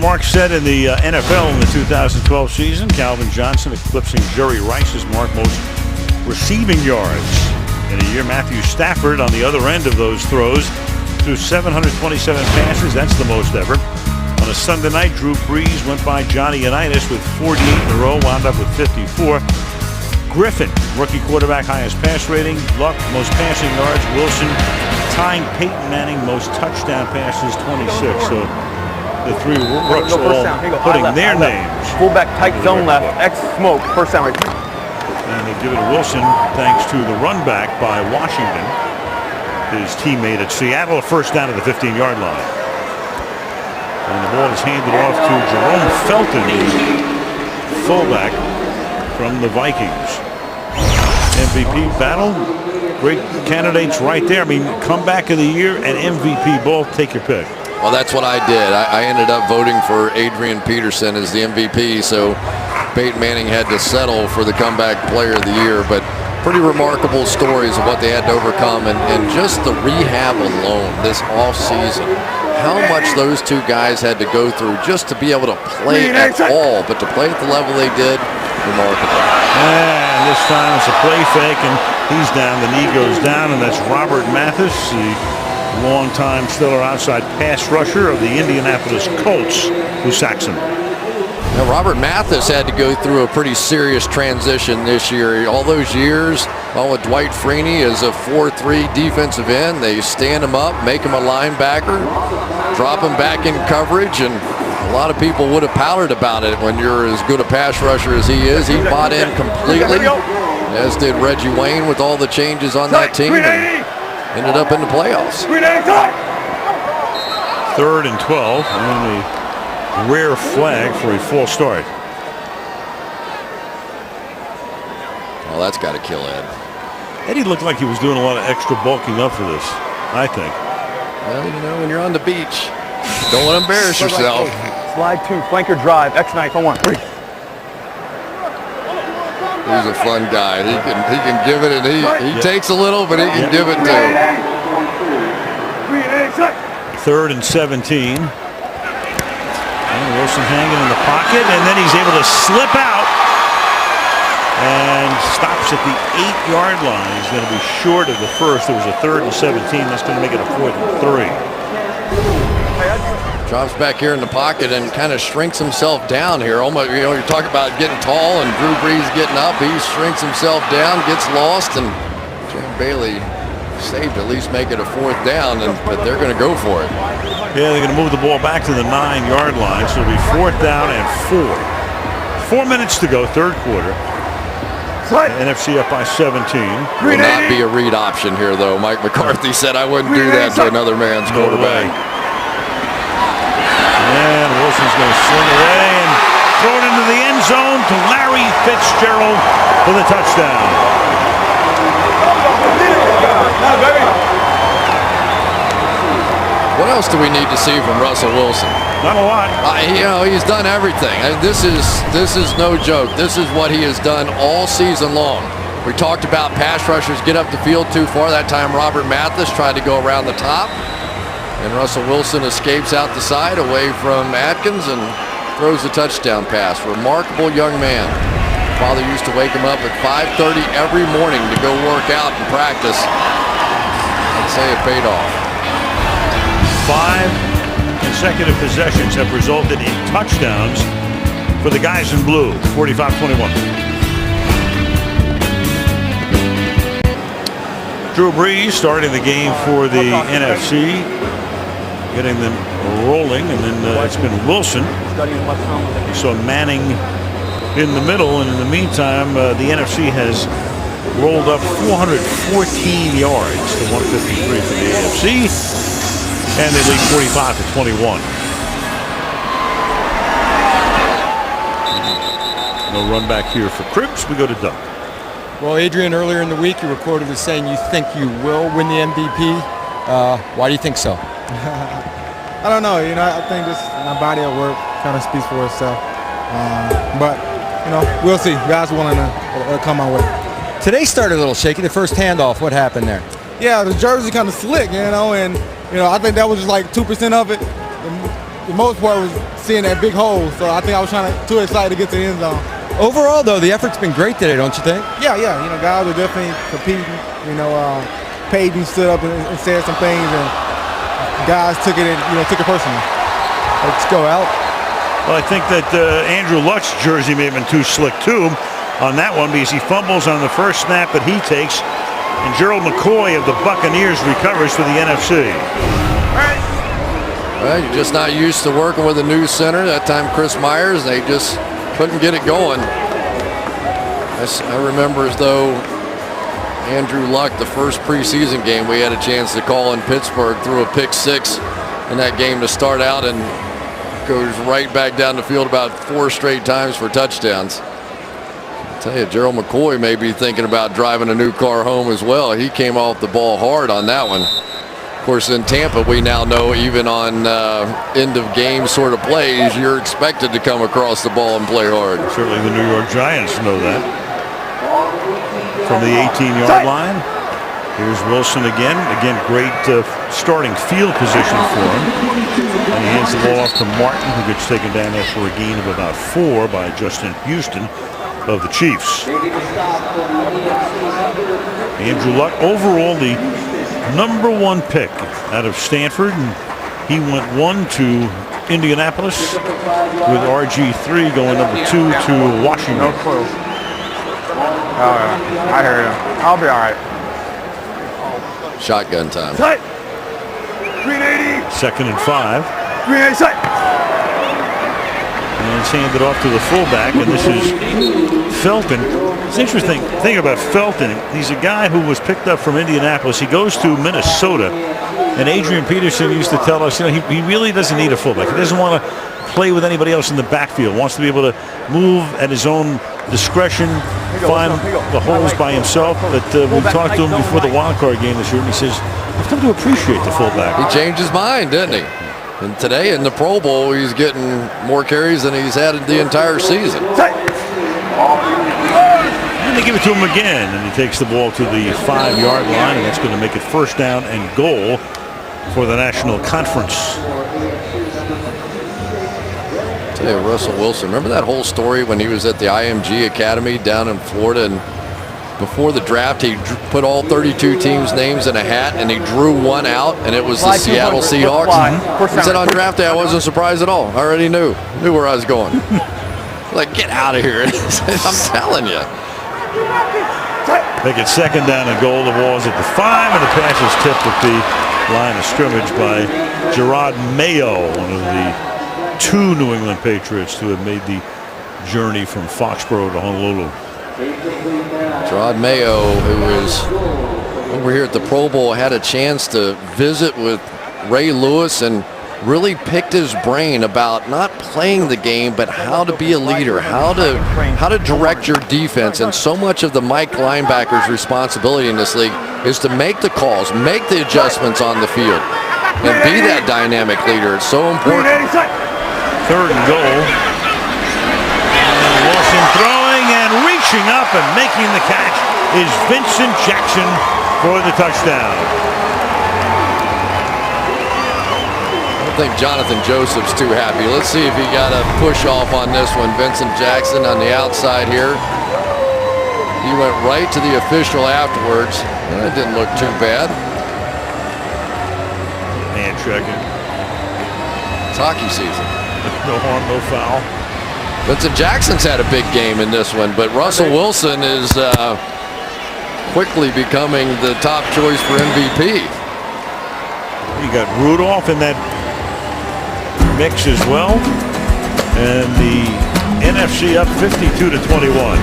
Mark said in the NFL in the 2012 season, Calvin Johnson eclipsing Jerry Rice's mark most receiving yards in a year. Matthew Stafford on the other end of those throws threw 727 passes. That's the most ever. On a Sunday night, Drew Brees went by Johnny Unitas with 48 in a row, wound up with 54. Griffin, rookie quarterback, highest pass rating. Luck, most passing yards. Wilson tying Peyton Manning, most touchdown passes, 26. So the three rooks all putting their names. Fullback tight zone left. X smoke. First down right. And they give it to Wilson thanks to the run back by Washington, his teammate at Seattle. A first down to the 15-yard line. And the ball is handed off to Jerome Felton, the fullback from the Vikings. MVP battle. Great candidates right there. I mean, comeback of the year and MVP both. Take your pick. Well, that's what I did. I ended up voting for Adrian Peterson as the MVP, so Peyton Manning had to settle for the comeback player of the year. But pretty remarkable stories of what they had to overcome, and just the rehab alone this offseason. How much those two guys had to go through just to be able to play at all, but to play at the level they did, remarkable. And this time it's a play fake, and he's down. The knee goes down, and that's Robert Mathis, the longtime Steeler outside pass rusher of the Indianapolis Colts, who sacks him. Now, Robert Mathis had to go through a pretty serious transition this year. All those years, with Dwight Freeney as a 4-3 defensive end, they stand him up, make him a linebacker, drop him back in coverage, and a lot of people would have pouted about it. When you're as good a pass rusher as he is, he bought in completely, as did Reggie Wayne with all the changes on that team, and ended up in the playoffs. 3rd and 12, and the rare flag for a false start. Well, that's got to kill Ed. Eddie looked like he was doing a lot of extra bulking up for this, I think. Well, you know, when you're on the beach, don't want to embarrass yourself. Slide 2, flanker drive, X knife on 1, 3. He's a fun guy. He can give it, and he takes a little, but he can give it too. 3rd and 17. And Wilson hanging in the pocket, and then he's able to slip out and stops at the 8-yard line. He's going to be short of the first. It was a 3rd and 17. That's going to make it a 4th and 3. Drops back here in the pocket and kind of shrinks himself down here. Almost, you know, you're talking about getting tall and Drew Brees getting up. He shrinks himself down, gets lost, and Jim Bailey saved at least make it a 4th down, but they're going to go for it. Yeah, they're going to move the ball back to the 9-yard line, so it'll be 4th down and 4. 4 minutes to go, 3rd quarter. NFC up by 17. Will not be a read option here, though. Mike McCarthy said I wouldn't do that to another man's quarterback. And Wilson's going to swing away and throw it into the end zone to Larry Fitzgerald for the touchdown. What else do we need to see from Russell Wilson? Not a lot. You know, he's done everything. This is no joke. This is what he has done all season long. We talked about pass rushers get up the field too far. That time Robert Mathis tried to go around the top, and Russell Wilson escapes out the side away from Atkins and throws the touchdown pass. Remarkable young man. Father used to wake him up at 5:30 every morning to go work out and practice. I'd say it paid off. 5 consecutive possessions have resulted in touchdowns for the guys in blue. 45-21. Drew Brees starting the game for the NFC, getting them rolling, and then it's been Wilson. You saw Manning in the middle, and in the meantime, the NFC has rolled up 414 yards to 153 for the AFC. And they lead 45-21. No run back here for Cribs. We go to Doug. Well, Adrian, earlier in the week you were quoted as saying you think you will win the MVP. Why do you think so? I don't know. You know, I think just my body of work kind of speaks for itself. But, you know, we'll see. Guys willing to come my way. Today started a little shaky. The first handoff, what happened there? Yeah, the jersey kind of slick, you know, and you know, I think that was just like 2% of it. The most part was seeing that big hole, so I think I was too excited to get to the end zone. Overall, though, the effort's been great today, don't you think? Yeah, you know, guys are definitely competing. You know, Peyton stood up and said some things, and guys took it personally. Let's go out. Well, I think that Andrew Luck's jersey may have been too slick too on that one because he fumbles on the first snap that he takes. And Gerald McCoy of the Buccaneers recovers for the NFC. Well, you're just not used to working with a new center. That time Chris Myers, they just couldn't get it going. I remember as though Andrew Luck, the first preseason game we had a chance to call in Pittsburgh, threw a pick 6 in that game to start out and goes right back down the field about 4 straight times for touchdowns. Tell you, Gerald McCoy may be thinking about driving a new car home as well. He came off the ball hard on that one. Of course, in Tampa, we now know even on end of game sort of plays, you're expected to come across the ball and play hard. Certainly the New York Giants know that. From the 18-yard line, here's Wilson again. Again, great starting field position for him. And he hands the ball off to Martin, who gets taken down there for a gain of about 4 by Justin Houston of the Chiefs. Andrew Luck, overall the #1 pick out of Stanford, and he went 1 to Indianapolis with RG3 going #2 to Washington. No clue. Oh, yeah. I hear you. I'll be all right. Shotgun time. 380. 2nd and 5. 380 sight. And it's handed off to the fullback, and this is Felton. It's interesting thing about Felton. He's a guy who was picked up from Indianapolis. He goes to Minnesota, and Adrian Peterson used to tell us, you know, he really doesn't need a fullback. He doesn't want to play with anybody else in the backfield. Wants to be able to move at his own discretion, find the holes by himself. But we talked to him before the wild card game this year, and he says, I've come to appreciate the fullback. He changed his mind, didn't he? And today in the Pro Bowl, he's getting more carries than he's had the entire season. And they give it to him again, and he takes the ball to the 5-yard line, and that's going to make it first down and goal for the National Conference. Tell you, Russell Wilson, remember that whole story when he was at the IMG Academy down in Florida, and before the draft he put all 32 teams' names in a hat and he drew one out, and it was the Seattle Seahawks. He said on draft day I wasn't surprised at all. I already knew where I was going. Like, get out of here. I'm telling you. Make it second down and goal. The ball's at the 5, and the pass is tipped at the line of scrimmage by Gerard Mayo, one of the 2 New England Patriots to have made the journey from Foxborough to Honolulu. Gerard Mayo, who is over here at the Pro Bowl, had a chance to visit with Ray Lewis and really picked his brain about not playing the game, but how to be a leader, how to direct your defense. And so much of the Mike linebacker's responsibility in this league is to make the calls, make the adjustments on the field, and be that dynamic leader. It's so important. Third and goal. And Wilson throwing and reaching up and making the catch is Vincent Jackson for the touchdown. I don't think Jonathan Joseph's too happy. Let's see if he got a push off on this one. Vincent Jackson on the outside here. He went right to the official afterwards. That didn't look too bad. Man checking. It's hockey season. No harm, no foul. Vincent Jackson's had a big game in this one, but Russell Wilson is quickly becoming the top choice for MVP. You got Rudolph in that mix as well, and the NFC up 52-21.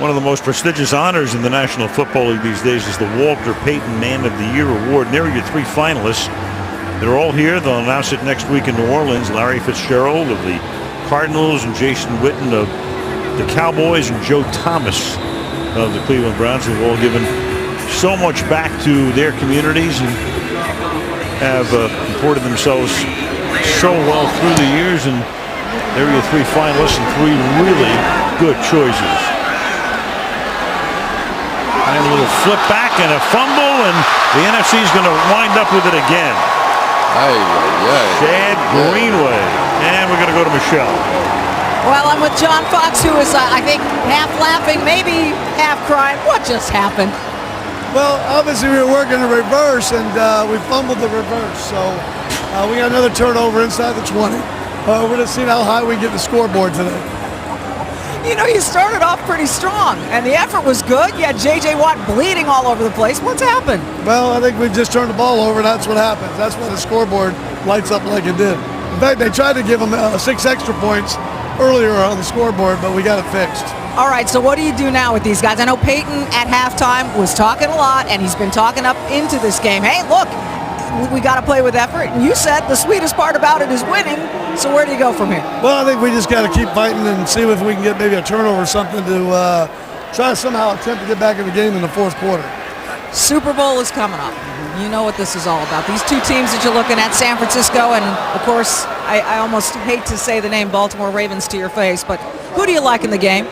One of the most prestigious honors in the National Football League these days is the Walter Payton Man of the Year Award. And there are your 3 finalists. They're all here. They'll announce it next week in New Orleans. Larry Fitzgerald of the Cardinals and Jason Witten of the Cowboys and Joe Thomas of the Cleveland Browns, who have all given so much back to their communities and have comported themselves so well through the years. And there are your 3 finalists and 3 really good choices. And a little flip back and a fumble, and the NFC is going to wind up with it again. Chad Greenway. And we're going to go to Michelle. Well, I'm with John Fox, who is, I think, half laughing, maybe half crying. What just happened? Well, obviously we were working the reverse, and we fumbled the reverse. So we got another turnover inside the 20. We're going to see how high we get the scoreboard today. You know, you started off pretty strong, and the effort was good. You had J.J. Watt bleeding all over the place. What's happened? Well, I think we've just turned the ball over. That's what happens. That's why the scoreboard lights up like it did. In fact, they tried to give him 6 extra points earlier on the scoreboard, but we got it fixed. All right, so what do you do now with these guys? I know Peyton at halftime was talking a lot, and he's been talking up into this game. Hey, look, we got to play with effort. And you said the sweetest part about it is winning. So where do you go from here? Well, I think we just got to keep fighting and see if we can get maybe a turnover or something to try to somehow attempt to get back in the game in the 4th quarter. Super Bowl is coming up. You know what this is all about. These 2 teams that you're looking at, San Francisco, and of course, I almost hate to say the name Baltimore Ravens to your face, but who do you like in the game?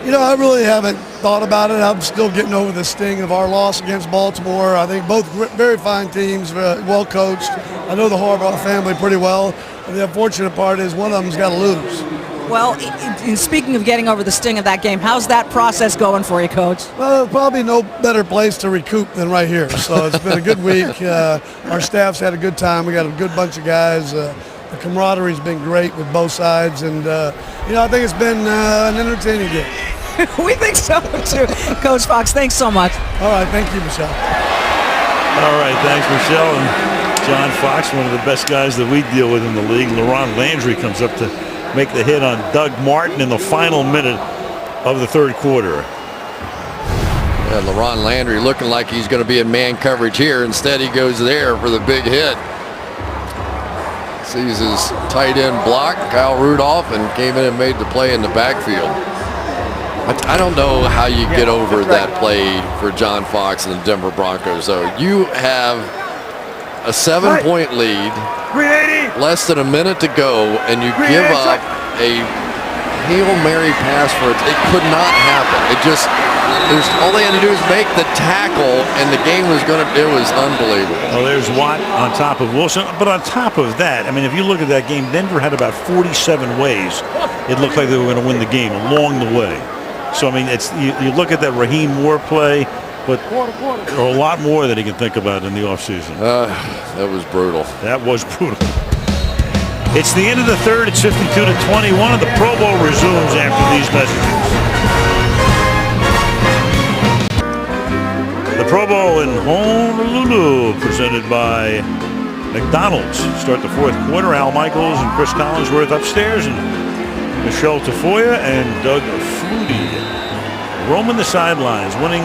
You know, I really haven't thought about it. I'm still getting over the sting of our loss against Baltimore. I think both very fine teams, well coached. I know the Harbaugh family pretty well. And the unfortunate part is one of them's got to lose. Well, in speaking of getting over the sting of that game, how's that process going for you, Coach? Well, probably no better place to recoup than right here. So it's been a good week. Our staff's had a good time. We got a good bunch of guys. The camaraderie's been great with both sides. And, you know, I think it's been an entertaining game. We think so, too. Coach Fox, thanks so much. All right, thank you, Michelle. All right, thanks, Michelle. And John Fox, one of the best guys that we deal with in the league. LaRon Landry comes up to make the hit on Doug Martin in the final minute of the 3rd quarter. Yeah, LaRon Landry looking like he's going to be in man coverage here. Instead, he goes there for the big hit. sees his tight end block, Kyle Rudolph, and came in and made the play in the backfield. I don't know how you get over that play for John Fox and the Denver Broncos, though. You have a 7-point lead, less than a minute to go, and you give up a Hail Mary pass for it. It could not happen. All they had to do is make the tackle, and the game was it was unbelievable. Well, there's Watt on top of Wilson, but on top of that, I mean, if you look at that game, Denver had about 47 ways it looked like they were going to win the game along the way. So, I mean, you look at that Raheem Moore play, but there are a lot more that he can think about in the offseason. That was brutal. That was brutal. It's the end of the third. It's 52-21, and the Pro Bowl resumes after these messages. The Pro Bowl in Honolulu, presented by McDonald's. Start the fourth quarter. Al Michaels and Chris Collinsworth upstairs, and Michelle Tafoya and Doug Flutie roaming the sidelines. Winning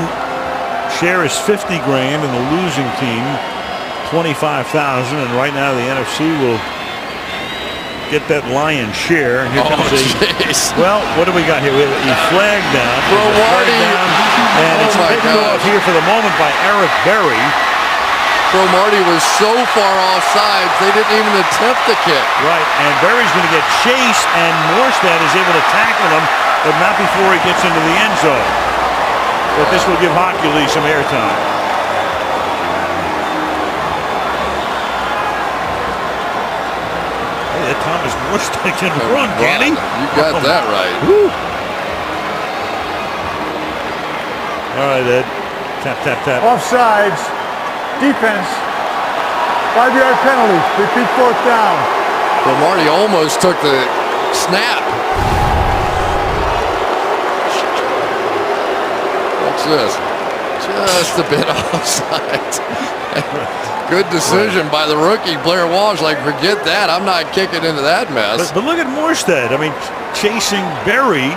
share is $50,000, and the losing team $25,000. And right now the NFC will get that lion's share. And here comes well, what do we got here? We have a flag down. And it's taken off here for the moment by Eric Berry. Marty was so far offside, they didn't even attempt the kick. Right, and Berry's going to get chased, and Morstead is able to tackle him, but not before he gets into the end zone. But this will give Hockley some airtime. Hey, that Thomas Morstead can run, can he? You got that right. Woo. All right, Ed. Tap, tap, tap. Offsides. Defense, 5-yard penalty, repeat fourth down. Well, Marty almost took the snap. What's this? Just a bit offside. Good decision by the rookie, Blair Walsh. Like, forget that. I'm not kicking into that mess. But look at Morstead. I mean, chasing Berry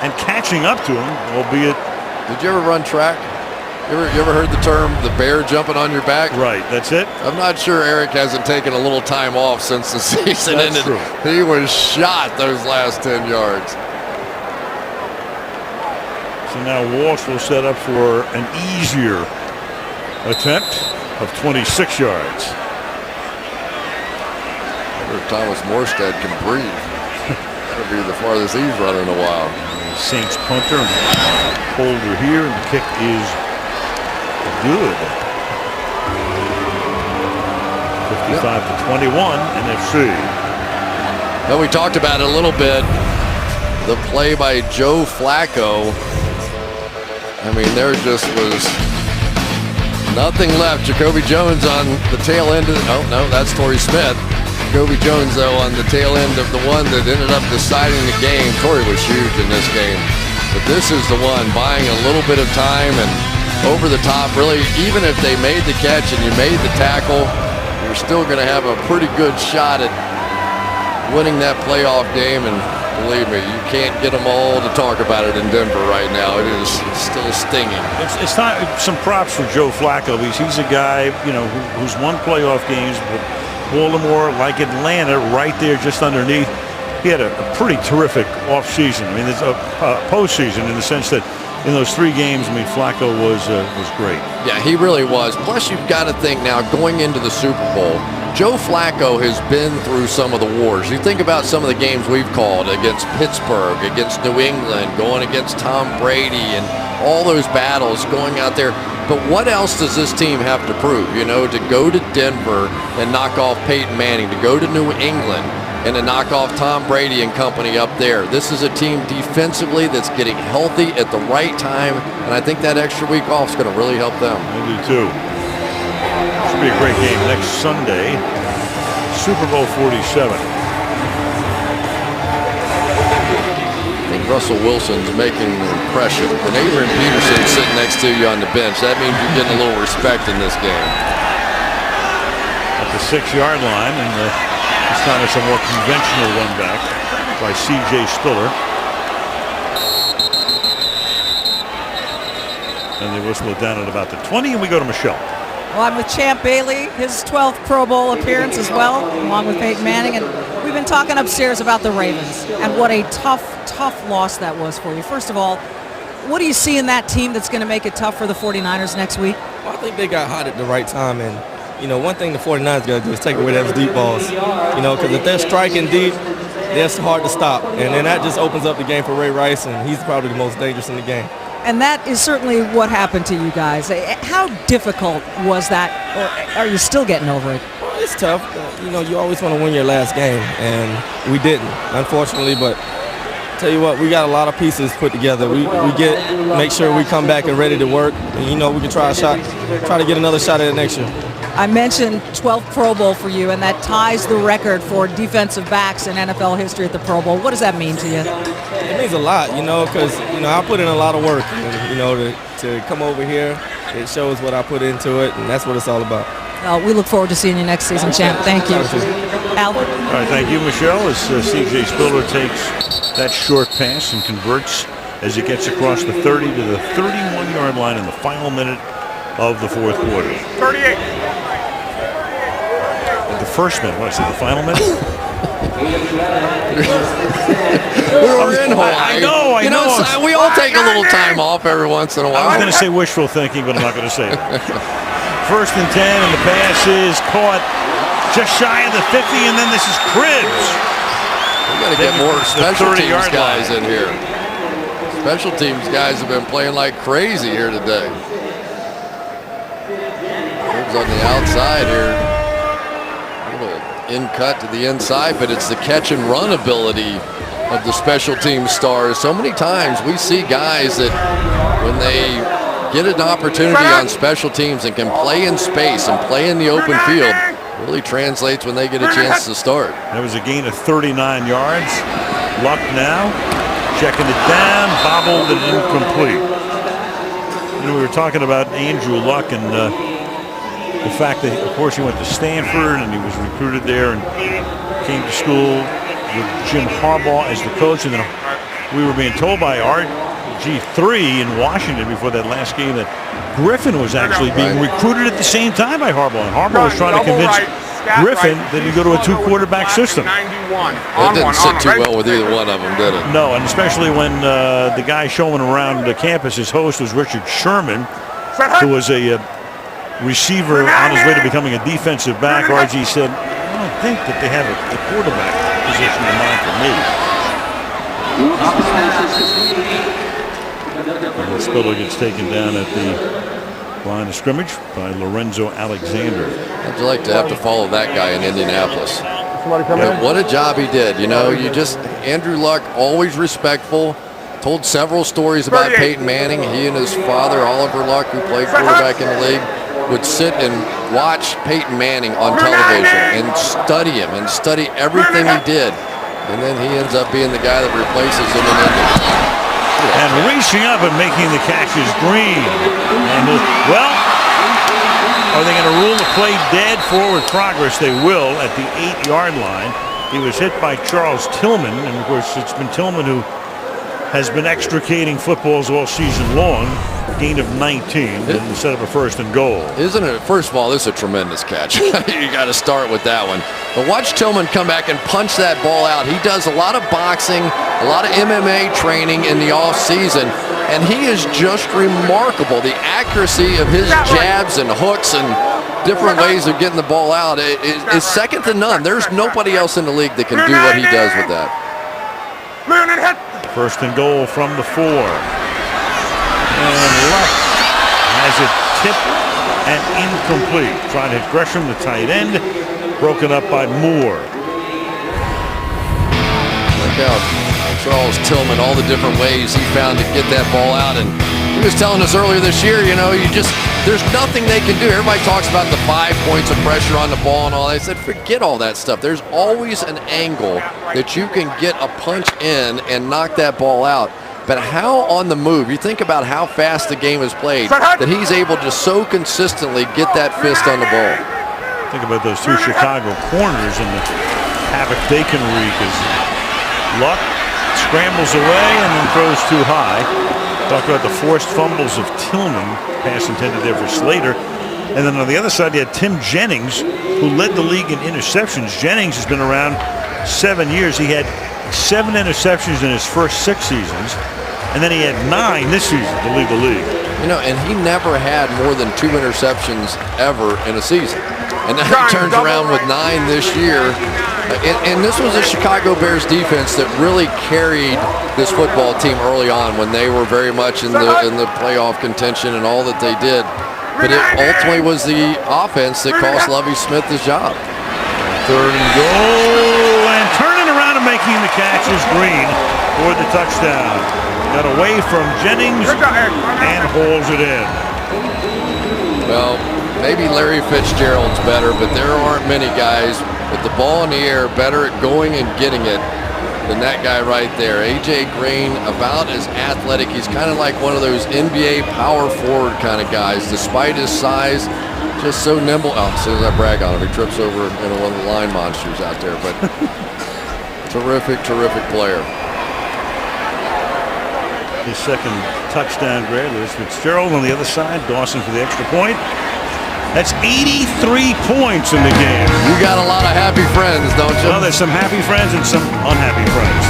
and catching up to him, albeit. Did you ever run track? You ever heard the term, the bear jumping on your back? Right, that's it. I'm not sure Eric hasn't taken a little time off since the season ended. True. He was shot those last 10 yards. So now Walsh will set up for an easier attempt of 26 yards. I wonder if Thomas Morstead can breathe. That'll be the farthest he's run in a while. Saints punter, holder here, and the kick is good. 55-21 NFC. Now we talked about it a little bit. The play by Joe Flacco. I mean, there just was nothing left. Jacoby Jones on the tail end of oh no, that's Torrey Smith. Jacoby Jones though on the tail end of the one that ended up deciding the game. Torrey was huge in this game. But this is the one buying a little bit of time and over the top, really. Even if they made the catch and you made the tackle, you're still going to have a pretty good shot at winning that playoff game. And believe me, you can't get them all to talk about it in Denver right now. It is still stinging. It's not some props for Joe Flacco. He's a guy, you know, who's won playoff games, but Baltimore, like Atlanta, right there just underneath. He had a pretty terrific offseason. I mean, it's a postseason in the sense that in those 3 games, I mean, Flacco was great. Yeah, he really was. Plus, you've got to think now, going into the Super Bowl, Joe Flacco has been through some of the wars. You think about some of the games we've called against Pittsburgh, against New England, going against Tom Brady, and all those battles going out there. But what else does this team have to prove? You know, to go to Denver and knock off Peyton Manning, to go to New England and to knock off Tom Brady and company up there. This is a team defensively that's getting healthy at the right time, and I think that extra week off is going to really help them. I do too. Should be a great game next Sunday. Super Bowl 47. I think Russell Wilson's making an impression. When Adrian Peterson's sitting next to you on the bench, that means you're getting a little respect in this game. At the 6-yard line, and this time it's a more conventional run back by C.J. Spiller. And they whistle it down at about the 20, and we go to Michelle. Well, I'm with Champ Bailey, his 12th Pro Bowl appearance as well, along with Peyton Manning. And we've been talking upstairs about the Ravens and what a tough loss that was for you. First of all, what do you see in that team that's going to make it tough for the 49ers next week? Well, I think they got hot at the right time. And, one thing the 49ers got to do is take away those deep balls. Because if they're striking deep, that's hard to stop. And then that just opens up the game for Ray Rice, and he's probably the most dangerous in the game. And that is certainly what happened to you guys. How difficult was that, or are you still getting over it? Well, it's tough. You always want to win your last game, and we didn't, unfortunately. But tell you what, we got a lot of pieces put together. We make sure we come back and ready to work, and we can try to get another shot at it next year. I mentioned 12th Pro Bowl for you, and that ties the record for defensive backs in NFL history at the Pro Bowl. What does that mean to you? It means a lot, because I put in a lot of work, and, to come over here, it shows what I put into it, and that's what it's all about. We look forward to seeing you next season, Champ. Thank you. Albert. All right, thank you, Michelle, as C.J. Spiller takes that short pass and converts as it gets across the 30 to the 31-yard line in the final minute of the fourth quarter. 38. The first minute, what's it, the final minute? We were in Hawaii. I know. We all take a little time off every once in a while. I was going to say wishful thinking, but I'm not going to say it. First and 10, and the pass is caught just shy of the 50, and then this is Cribbs. We got to get more special teams guys in here. Special teams guys have been playing like crazy here today. Cribbs on the outside here. In cut to the inside, but it's the catch and run ability of the special team stars. So many times we see guys that when they get an opportunity on special teams and can play in space and play in the open field, really translates when they get a chance to start. That was a gain of 39 yards. Luck now checking it down, bobbled and incomplete. We were talking about Andrew Luck and the fact that, of course, he went to Stanford and he was recruited there and came to school with Jim Harbaugh as the coach. And then we were being told by RG3 in Washington before that last game that Griffin was actually being recruited at the same time by Harbaugh. And Harbaugh was trying to convince Griffin that he'd go to a two-quarterback system. It didn't sit too well with either one of them, did it? No, and especially when the guy showing around the campus, his host was Richard Sherman, who was a receiver on his way to becoming a defensive back. RG said, I don't think that they have a quarterback position in mind for me. And Spiller gets taken down at the line of scrimmage by Lorenzo Alexander. How'd you like to have to follow that guy in Indianapolis? What a job he did. Andrew Luck, always respectful. Told several stories about Peyton Manning. He and his father, Oliver Luck, who played quarterback in the league, would sit and watch Peyton Manning on television and study him and study everything he did. And then he ends up being the guy that replaces him in Indy. And reaching up and making the catch is Green. And are they going to rule the play dead? Forward progress, they will at the 8-yard line. He was hit by Charles Tillman, and of course it's been Tillman who has been extricating footballs all season long. Gain of 19 instead of a first and goal. Isn't it? First of all, this is a tremendous catch. You got to start with that one. But watch Tillman come back and punch that ball out. He does a lot of boxing, a lot of MMA training in the off season, and he is just remarkable. The accuracy of his jabs and hooks and different ways of getting the ball out is second to none. There's nobody else in the league that can do what he does with that. First and goal from the 4. And Luck has it tipped and incomplete. Trying to hit Gresham, the tight end, broken up by Moore. Look out, Charles Tillman, all the different ways he found to get that ball out. And he was telling us earlier this year, there's nothing they can do. Everybody talks about the 5 points of pressure on the ball and all that. I said, forget all that stuff. There's always an angle that you can get a punch in and knock that ball out. But how on the move, you think about how fast the game is played, that he's able to so consistently get that fist on the ball. Think about those two Chicago corners and the havoc they can wreak as Luck scrambles away and then throws too high. Talk about the forced fumbles of Tillman. Pass intended there for Slater. And then on the other side, you had Tim Jennings, who led the league in interceptions. Jennings has been around 7 years. He had 7 interceptions in his first 6 seasons, and then he had 9 this season to lead the league. You know, and he never had more than 2 interceptions ever in a season. And now he turns around with 9 this year. And this was a Chicago Bears defense that really carried this football team early on when they were very much in the playoff contention and all that they did. But it ultimately was the offense that cost Lovie Smith his job. 3rd and goal, and turning around and making the catch is Green for the touchdown. Got away from Jennings and holds it in. Well, maybe Larry Fitzgerald's better, but there aren't many guys with the ball in the air better at going and getting it than that guy right there. A.J. Green, about as athletic. He's kind of like one of those NBA power forward kind of guys, despite his size. Just so nimble. Oh, as soon as I brag on him, he trips over one of the line monsters out there. But terrific, terrific player. His second touchdown grade. Lewis Fitzgerald on the other side. Dawson for the extra point. That's 83 points in the game. You got a lot of happy friends, don't you? Well, there's some happy friends and some unhappy friends.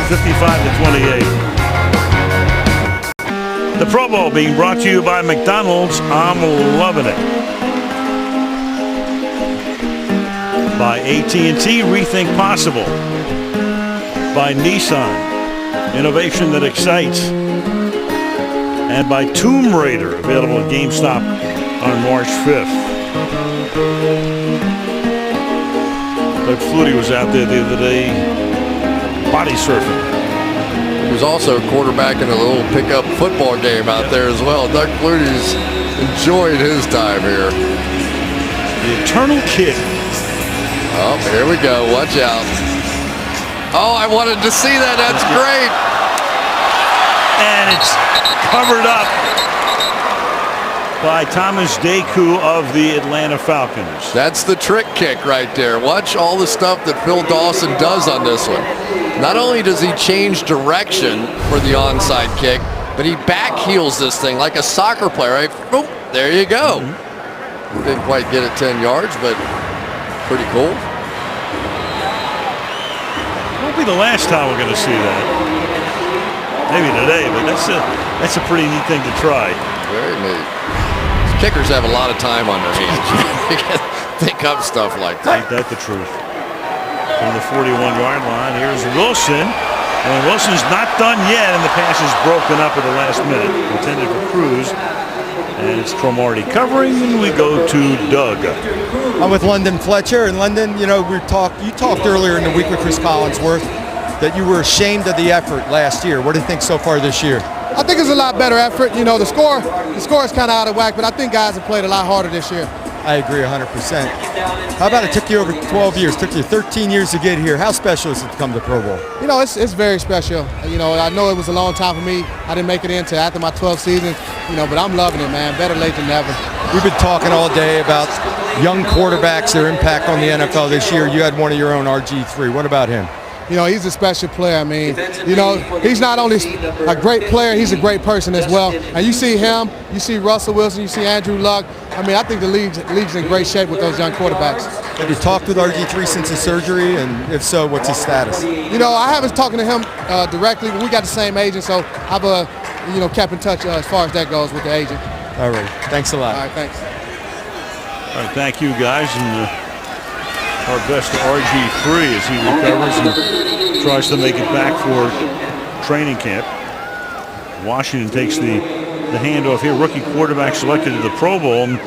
55-28. The Pro Bowl being brought to you by McDonald's. I'm loving it. By AT&T, Rethink Possible. By Nissan, innovation that excites. And by Tomb Raider, available at GameStop on March 5th. Doug Flutie was out there the other day body surfing. He was also a quarterback in a little pickup football game out there as well. Doug Flutie's enjoyed his time here. The Eternal Kid. Oh, here we go. Watch out. Oh, I wanted to see that. That's great. And it's covered up by Thomas Deku of the Atlanta Falcons. That's the trick kick right there. Watch all the stuff that Phil Dawson does on this one. Not only does he change direction for the onside kick, but he back heels this thing like a soccer player. Right? Boom, there you go. Didn't quite get it 10 yards, but pretty cool. Won't be the last time we're going to see that. Maybe today, but that's a pretty neat thing to try. Very neat. Kickers have a lot of time on their hands. You can think up stuff like that. Ain't that the truth? From the 41-yard line, here's Wilson. And Wilson's not done yet, and the pass is broken up at the last minute. Intended for Cruz. And it's Cromartie covering, and we go to Doug. I'm with London Fletcher. And London, you know, you talked earlier in the week with Chris Collinsworth that you were ashamed of the effort last year. What do you think so far this year? I think it's a lot better effort. You know, the score is kind of out of whack, but I think guys have played a lot harder this year. I agree 100%. How about it took you over 12 years, took you 13 years to get here. How special is it to come to Pro Bowl? You know, it's very special. You know, I know it was a long time for me. I didn't make it into after my 12th season, you know, but I'm loving it, man. Better late than never. We've been talking all day about young quarterbacks, their impact on the NFL this year. You had one of your own, RG3. What about him? You know, he's a special player. I mean, you know, he's not only a great player, he's a great person as well. And you see him, you see Russell Wilson, you see Andrew Luck. I mean, I think the league's in great shape with those young quarterbacks. Have you talked with RG3 since his surgery? And if so, what's his status? You know, I haven't talked to him directly, but we got the same agent, so I've, you know, kept in touch as far as that goes with the agent. All right. Thanks a lot. All right, thanks. All right, thank you, guys. And our best to RG3 as he recovers and tries to make it back for training camp. Washington takes the handoff here. Rookie quarterback selected to the Pro Bowl. And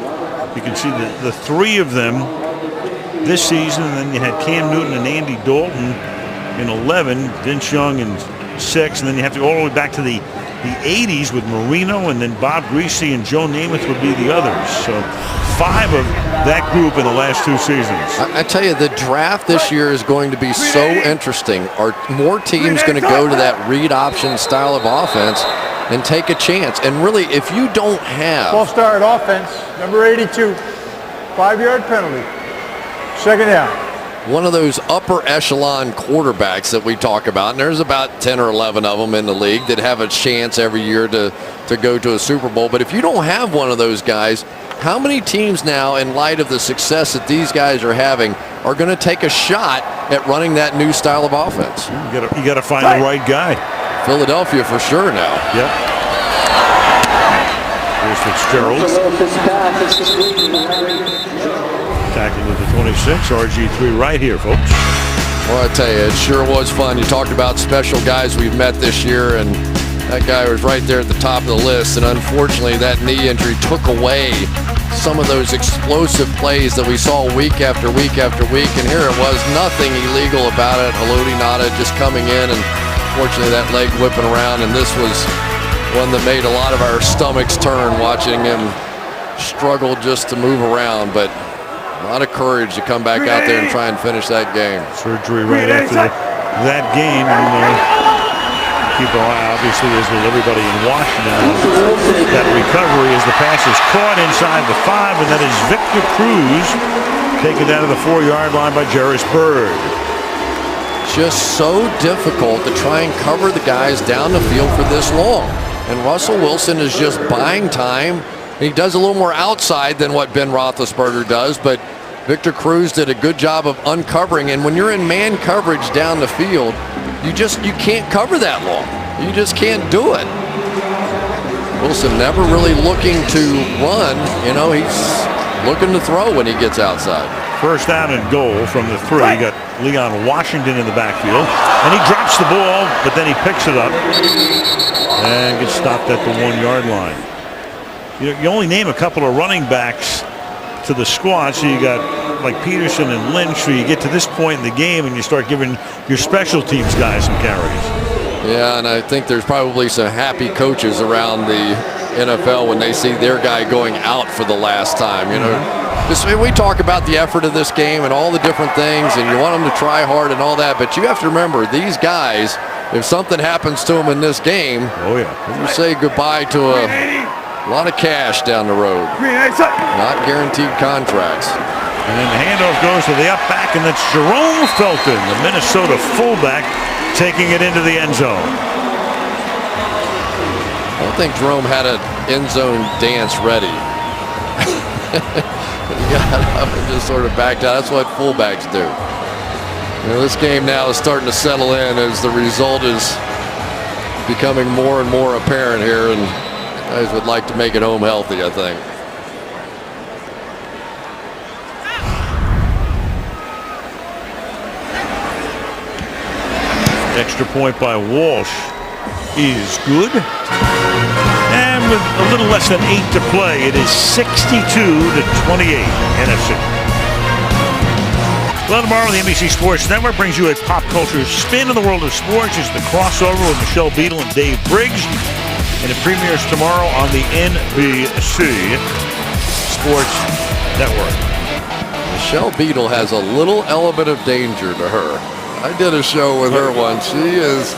you can see the three of them this season. And then you had Cam Newton and Andy Dalton in 11, Vince Young in 6, and then you have to go all the way back to the 80s with Marino, and then Bob Greasy and Joe Namath would be the others. So 5 of that group in the last 2 seasons. I tell you, the draft this year is going to be so interesting. Are more teams going to go to that read option style of offense and take a chance? And really, if you don't have... False start offense, number 82, 5-yard penalty, second down. One of those upper echelon quarterbacks that we talk about, and there's about 10 or 11 of them in the league that have a chance every year to go to a Super Bowl. But if you don't have one of those guys, How many teams now, in light of the success that these guys are having, are going to take a shot at running that new style of offense? You got to find the right guy. Philadelphia for sure now. Yep. Here's Fitzgerald. Tackling with the 26. RG3 right here, folks. Well, I tell you, it sure was fun. You talked about special guys we've met this year, and that guy was right there at the top of the list. And unfortunately, that knee injury took away some of those explosive plays that we saw week after week after week. And here it was, nothing illegal about it. Haloti Ngata just coming in, and fortunately that leg whipping around. And this was one that made a lot of our stomachs turn watching him struggle just to move around. But a lot of courage to come back out there and try and finish that game. Surgery right after that game. And keep an eye, obviously, as will everybody in Washington. That recovery as the pass is caught inside the 5, and that is Victor Cruz taken down to the 4-yard line by Jarris Byrd. Just so difficult to try and cover the guys down the field for this long. And Russell Wilson is just buying time. He does a little more outside than what Ben Roethlisberger does, but Victor Cruz did a good job of uncovering. And when you're in man coverage down the field, you can't cover that long. You just can't do it. Wilson never really looking to run. You know, he's looking to throw when he gets outside. First down and goal from the 3. You got Leon Washington in the backfield, and he drops the ball, but then he picks it up and gets stopped at the 1-yard line. You only name a couple of running backs to the squad, so you got like Peterson and Lynch, so you get to this point in the game and you start giving your special teams guys some carries. Yeah, and I think there's probably some happy coaches around the NFL when they see their guy going out for the last time. You know, we talk about the effort of this game and all the different things, and you want them to try hard and all that, but you have to remember, these guys, if something happens to them in this game, you say goodbye to a lot of cash down the road. Not guaranteed contracts. And then the handoff goes to the up back, and that's Jerome Felton, the Minnesota fullback, taking it into the end zone. I don't think Jerome had an end zone dance ready. He got up and just sort of backed out. That's what fullbacks do. You know, this game now is starting to settle in as the result is becoming more and more apparent here, and guys would like to make it home healthy, I think. Extra point by Walsh is good. And with a little less than 8 to play, it is 62-28 NFC. Well, tomorrow the NBC Sports Network brings you a pop culture spin in the world of sports. It's the crossover with Michelle Beadle and Dave Briggs. And it premieres tomorrow on the NBC Sports Network. Michelle Beadle has a little element of danger to her. I did a show with her once. She is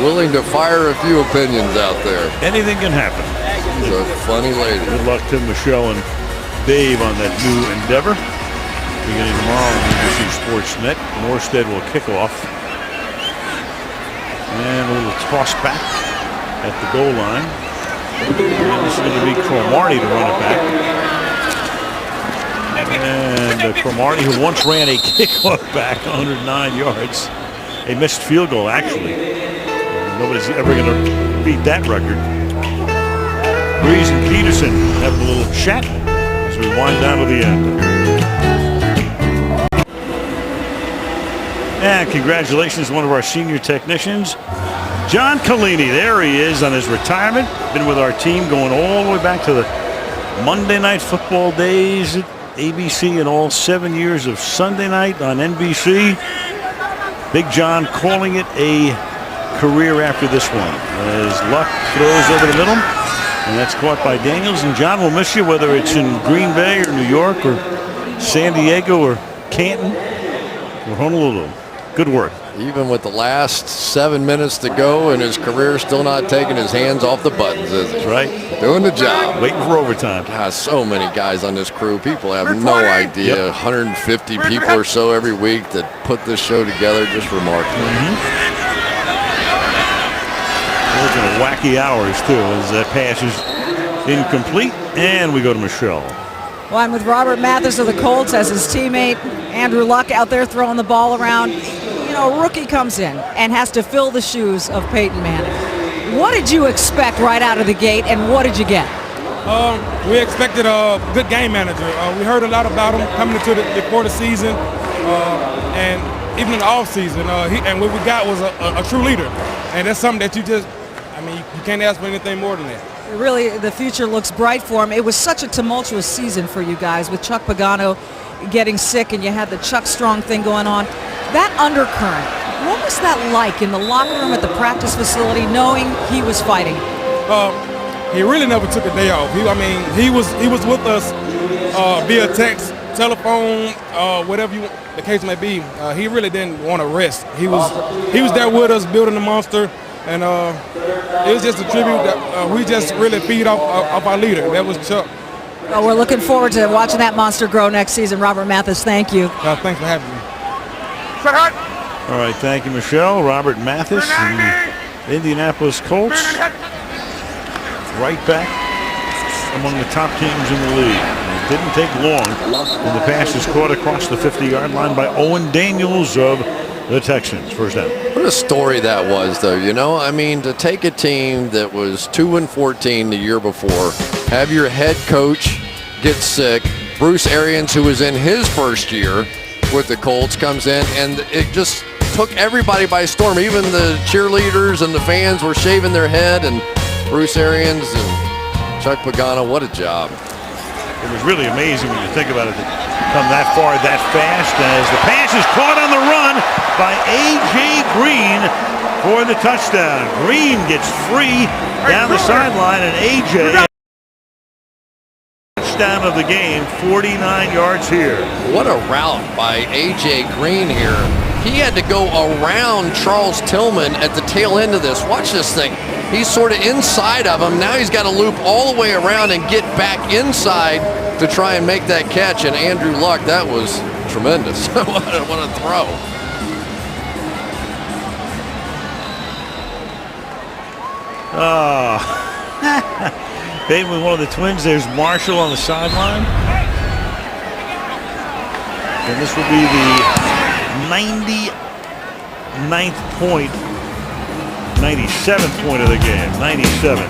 willing to fire a few opinions out there. Anything can happen. She's a funny lady. Good luck to Michelle and Dave on that new endeavor. Beginning tomorrow on NBC Sports Net, Morstead will kick off. And a little toss back at the goal line. And this is going to be Cromartie to run it back. And Cromartie, who once ran a kickoff back 109 yards. A missed field goal, actually. Nobody's ever going to beat that record. Breeze and Peterson having a little chat as we wind down to the end. And congratulations to one of our senior technicians, John Collini. There he is on his retirement. Been with our team going all the way back to the Monday Night Football days at ABC and all 7 years of Sunday night on NBC. Big John calling it a career after this one. As Luck throws over the middle, and that's caught by Daniels. And John, will miss you, whether it's in Green Bay or New York or San Diego or Canton or Honolulu. Good work. Even with the last 7 minutes to go in his career, still not taking his hands off the buttons, is he? That's right. Doing the job. Waiting for overtime. God, so many guys on this crew. People have no idea. 150 people or so every week that put this show together. Just remarkable. Looking at wacky hours, too, as that pass is incomplete. And we go to Michelle. Well, I'm with Robert Mathis of the Colts as his teammate. Andrew Luck out there throwing the ball around. You know, a rookie comes in and has to fill the shoes of Peyton Manning. What did you expect right out of the gate, and what did you get? We expected a good game manager. We heard a lot about him coming into before the season, and even in the off season. And what we got was a true leader, and that's something that you can't ask for anything more than that. Really, the future looks bright for him. It was such a tumultuous season for you guys with Chuck Pagano getting sick, and you had the Chuck Strong thing going on. That undercurrent, what was that like in the locker room at the practice facility, knowing he was fighting? He really never took a day off. He was with us via text, telephone, whatever the case may be. He really didn't want to rest. He was there with us, building the monster. And it was just a tribute that we just really feed off our leader. That was Chuck. Well, we're looking forward to watching that monster grow next season. Robert Mathis, thank you. Thanks for having me. All right, thank you, Michelle. Robert Mathis, the Indianapolis Colts, right back among the top teams in the league. It didn't take long, and the pass is caught across the 50-yard line by Owen Daniels of the Texans. First down. What a story that was, though. You know, I mean, to take a team that was 2-14 the year before, have your head coach get sick, Bruce Arians, who was in his first year with the Colts, comes in, and it just took everybody by storm. Even the cheerleaders and the fans were shaving their head, and Bruce Arians and Chuck Pagano, what a job. It was really amazing when you think about it, to come that far that fast, as the pass is caught on the run by A.J. Green for the touchdown. Green gets free down the sideline, and A.J. touchdown of the game, 49 yards here. What a route by A.J. Green here. He had to go around Charles Tillman at the tail end of this. Watch this thing. He's sort of inside of him. Now he's got to loop all the way around and get back inside to try and make that catch. And Andrew Luck, that was tremendous. What a throw. Peyton with one of the twins. There's Marshall on the sideline. And this will be the 99th point, 97th point of the game, 97.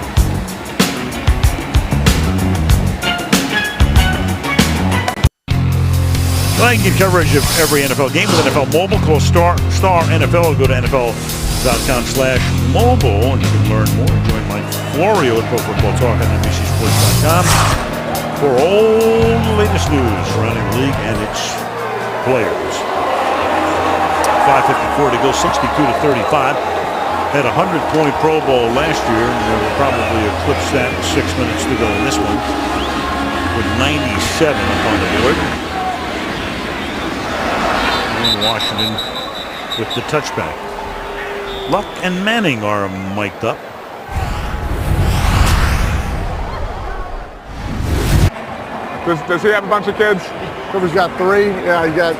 Well, you can get coverage of every NFL game with NFL Mobile. Call Star NFL or go to NFL.com/mobile and you can learn more. Join Mike Florio at Pro Football Talk on NBCSports.com for all the latest news surrounding the league and its players. 5:54 to go, 62-35. Had a 100-point Pro Bowl last year, and they'll probably eclipse that with 6 minutes to go in this one, with 97 up on the board. And Washington with the touchback. Luck and Manning are mic'd up. Does he have a bunch of kids? Cooper's got 3. Yeah, he got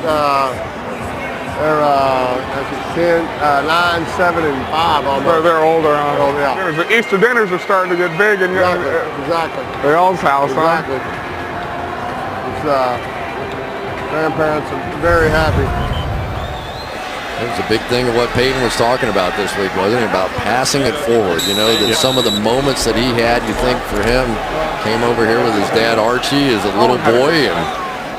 they're 10, 9, 7, and 5. They're older, huh? Oh, yeah. The Easter dinners are starting to get big in exactly. The old house, exactly. It's grandparents are very happy. It was a big thing of what Peyton was talking about this week, wasn't it? About passing it forward. You know, that some of the moments that he had, you think for him, came over here with his dad Archie as a little boy, and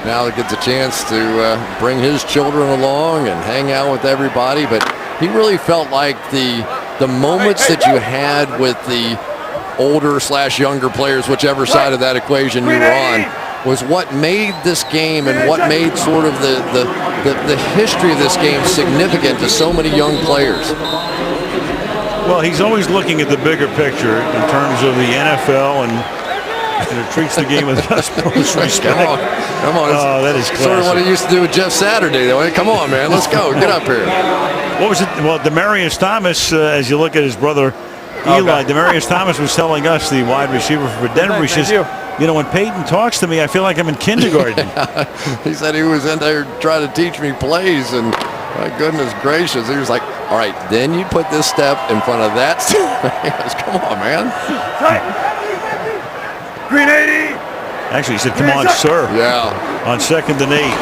now he gets a chance to bring his children along and hang out with everybody. But he really felt like the moments that you had with the older/younger players, whichever side of that equation you were on, was what made this game and what made sort of the history of this game significant to so many young players. Well, he's always looking at the bigger picture in terms of the NFL, and it treats the game with utmost respect. Come on. Oh, that is classic. Sort of what he used to do with Jeff Saturday, though. Come on, man. Let's go. Get up here. What was it? Well, Demaryius Thomas, as you look at his brother Eli, Demaryius Thomas was telling us, the wide receiver for Denver, he says, you know, when Peyton talks to me, I feel like I'm in kindergarten. He said he was in there trying to teach me plays, and my goodness gracious, he was like, all right, then you put this step in front of that step. He goes, come on, man. Green 80. Actually, he said, "Come on, sir." Yeah. On 2nd and 8.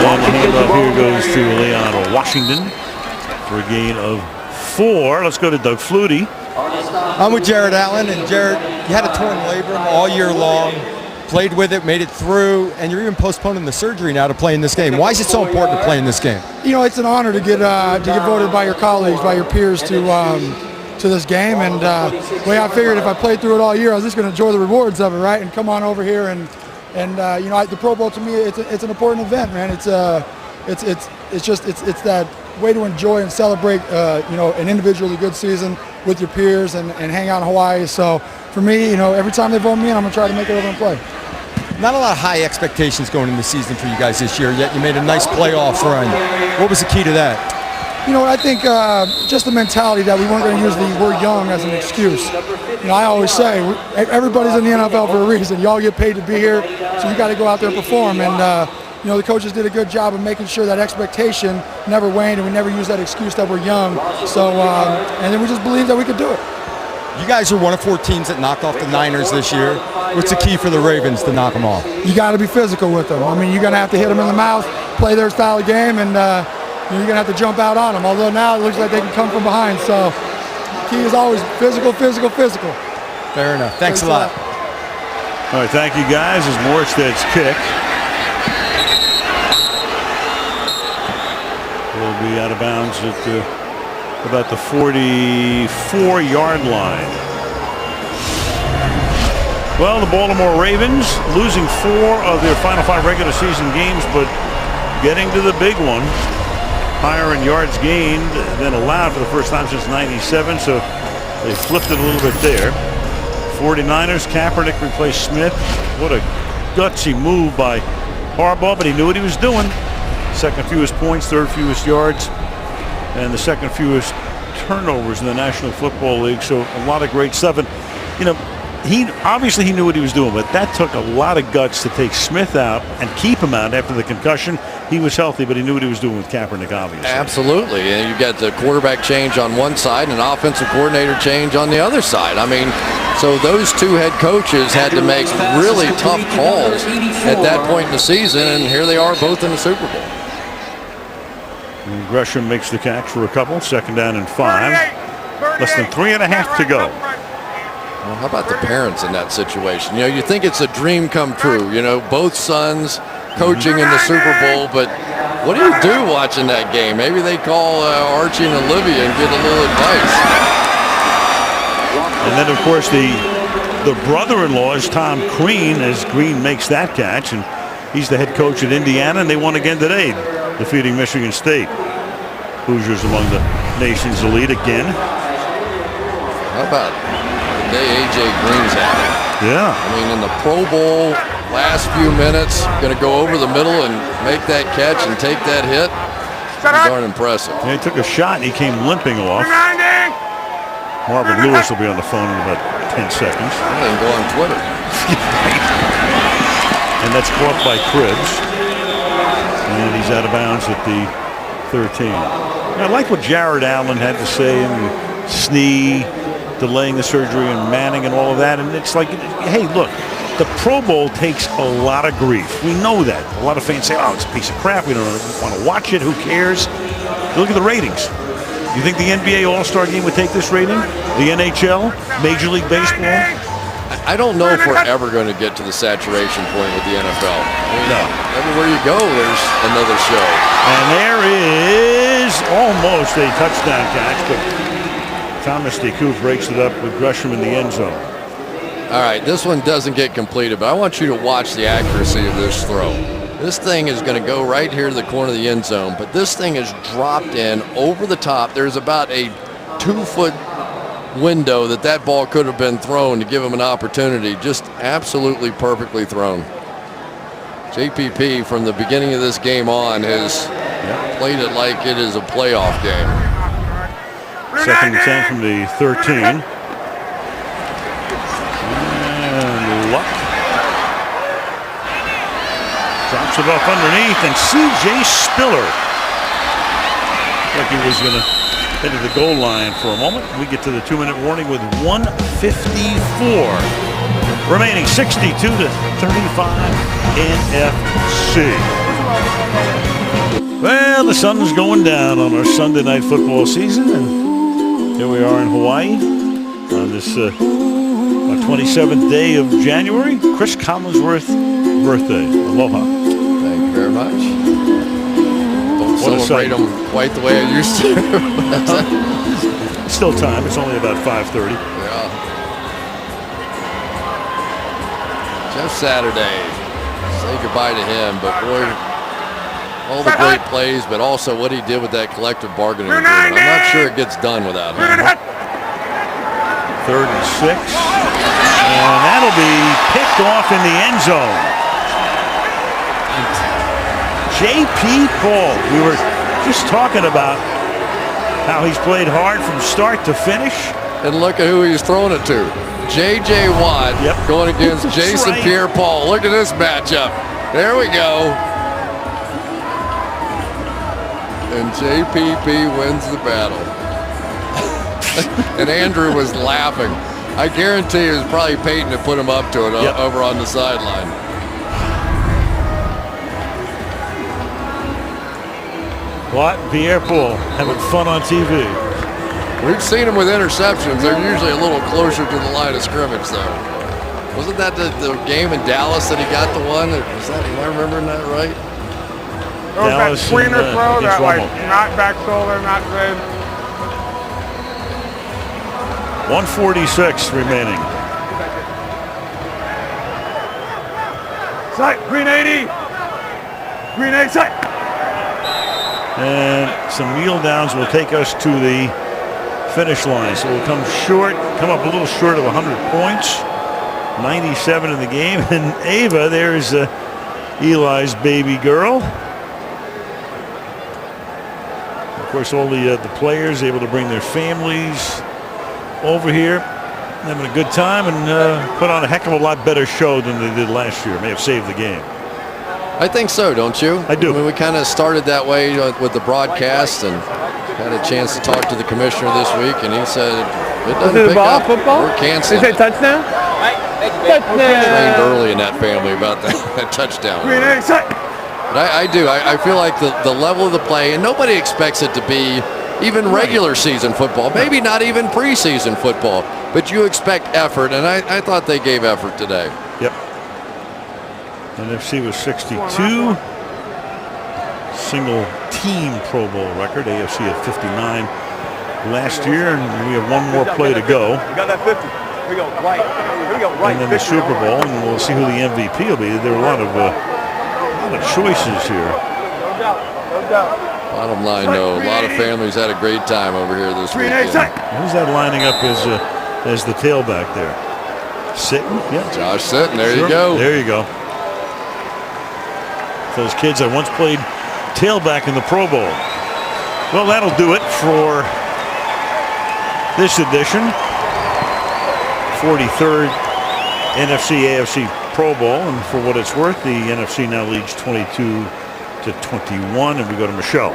And the handoff here goes to Leon Washington for a gain of 4. Let's go to Doug Flutie. I'm with Jared Allen, and Jared, you had a torn labrum all year long, played with it, made it through, and you're even postponing the surgery now to play in this game. Why is it so important to play in this game? You know, it's an honor to get voted by your colleagues, by your peers to this game, and the way I figured if I played through it all year, I was just going to enjoy the rewards of it, right, and come on over here and you know, the Pro Bowl to me, it's an important event, man. It's that way to enjoy and celebrate, you know, an individually good season with your peers and hang out in Hawaii. So for me, you know, every time they vote me in, I'm gonna try to make it over and play. Not a lot of high expectations going into the season for you guys this year, yet you made a nice playoff run. What was the key to that? You know, I think just the mentality that we weren't going to use the word young as an excuse. You know, I always say, everybody's in the NFL for a reason. You all get paid to be here, so you got to go out there and perform. And, you know, the coaches did a good job of making sure that expectation never waned, and we never used that excuse that we're young. So, and then we just believed that we could do it. You guys are one of 4 teams that knocked off the Niners this year. What's the key for the Ravens to knock them off? You got to be physical with them. I mean, you're going to have to hit them in the mouth, play their style of game, and you're going to have to jump out on them. Although now it looks like they can come from behind. So the key is always physical, physical, physical. Fair enough. Thanks a lot. All right, thank you guys. As Morstead's kick will be out of bounds at about the 44-yard line. Well, the Baltimore Ravens losing 4 of their final 5 regular season games, but getting to the big one. Higher in yards gained than allowed for the first time since '97, so they flipped it a little bit there. 49ers, Kaepernick replaced Smith. What a gutsy move by Harbaugh, but he knew what he was doing. Second fewest points, third fewest yards, and the second fewest turnovers in the National Football League. So a lot of great stuff. And, you know, he knew what he was doing, but that took a lot of guts to take Smith out and keep him out after the concussion. He was healthy, but he knew what he was doing with Kaepernick, obviously. Absolutely. And you got the quarterback change on one side and an offensive coordinator change on the other side. I mean, so those 2 head coaches had to make really tough calls at that point in the season, and here they are both in the Super Bowl. And Gresham makes the catch for a couple. 2nd down and 5. Less than 3.5 to go. Well, how about the parents in that situation? You know, you think it's a dream come true. You know, both sons coaching in the Super Bowl, but what do you do watching that game? Maybe they call Archie and Olivia and get a little advice. And then, of course, the brother-in-law is Tom Crean, as Green makes that catch, and he's the head coach at Indiana, and they won again today, defeating Michigan State. Hoosiers among the nation's elite again. How about the day A.J. Green's at it? Yeah. I mean, in the Pro Bowl, last few minutes, going to go over the middle and make that catch and take that hit. Darn impressive. Yeah, he took a shot and he came limping off. Marvin Lewis will be on the phone in about 10 seconds. I didn't go on Twitter. And that's caught by Cribbs. And he's out of bounds at the 13. I like what Jared Allen had to say, and Snee delaying the surgery and Manning and all of that. And it's like, hey, look, the Pro Bowl takes a lot of grief. We know that. A lot of fans say, oh, it's a piece of crap. We don't want to watch it. Who cares? Look at the ratings. You think the NBA All-Star Game would take this rating? The NHL? Major League Baseball? I don't know if we're ever going to get to the saturation point with the NFL. No. Everywhere you go, there's another show. And there is almost a touchdown catch, but Thomas DeCouf breaks it up with Gresham in the end zone. All right, this one doesn't get completed, but I want you to watch the accuracy of this throw. This thing is going to go right here to the corner of the end zone, but this thing is dropped in over the top. There's about a 2-foot window that ball could have been thrown to give him an opportunity. Just absolutely perfectly thrown. JPP from the beginning of this game on has played it like it is a playoff game. 2nd and 10 from the 13. And Luck drops it off underneath, and C.J. Spiller, like he was going to head to the goal line for a moment. We get to the 2-minute warning with 1:54 remaining 62-35 NFC. Well, the sun's going down on our Sunday night football season, and here we are in Hawaii on this 27th day of January. Chris Collinsworth birthday. Aloha. Thank you very much. Don't celebrate them quite the way I used to. Still time. It's only about 5:30. Yeah. Jeff Saturday. Say goodbye to him, but boy, all the great plays, but also what he did with that collective bargaining agreement. I'm not sure it gets done without him. 3rd and 6. And that'll be picked off in the end zone. J.P. Paul. We were just talking about how he's played hard from start to finish. And look at who he's throwing it to. J.J. Watt going against Jason Pierre-Paul. Look at this matchup. There we go. And JPP wins the battle. And Andrew was laughing. I guarantee it was probably Peyton that put him up to it over on the sideline. Watt and Pierre-Paul having fun on TV. We've seen them with interceptions. They're usually a little closer to the line of scrimmage, though. Wasn't that the game in Dallas that he got the one? Was that, am I remembering that right? There was that tweener throw, that like not back shoulder, not good. 1:46 remaining. Sight, green 80. Green 8, sight. And some kneel downs will take us to the finish line. So we'll come up a little short of 100 points. 97 in the game. And Ava, there's Eli's baby girl. Of course, all the players able to bring their families over here, having a good time, and put on a heck of a lot better show than they did last year. May have saved the game. I think so, don't you? I do. I mean, we kind of started that way with the broadcast, and had a chance to talk to the commissioner this week, and he said it doesn't pick up. Football? We're canceling. Is it touchdown? Trained early in that family about that touchdown. Green 8, sight. But I do. I feel like the level of the play, and nobody expects it to be even regular season football, maybe not even preseason football, but you expect effort, and I thought they gave effort today. Yep. NFC was 62. Single team Pro Bowl record. AFC at 59 last year, and we have one more play to go. You got that 50. Here we go, right. Here we go, right. And then the Super Bowl, and we'll see who the MVP will be. There are a lot of choices here. No doubt, no doubt. Bottom line, though, a lot of families had a great time over here this weekend. Who's that lining up as the tailback there? Sitton? Yeah. Josh Sitton, there you go. There you go. Those kids that once played tailback in the Pro Bowl. Well, that'll do it for this edition. 43rd NFC AFC Pro Bowl, and for what it's worth, the NFC now leads 22-21, and we go to Michelle.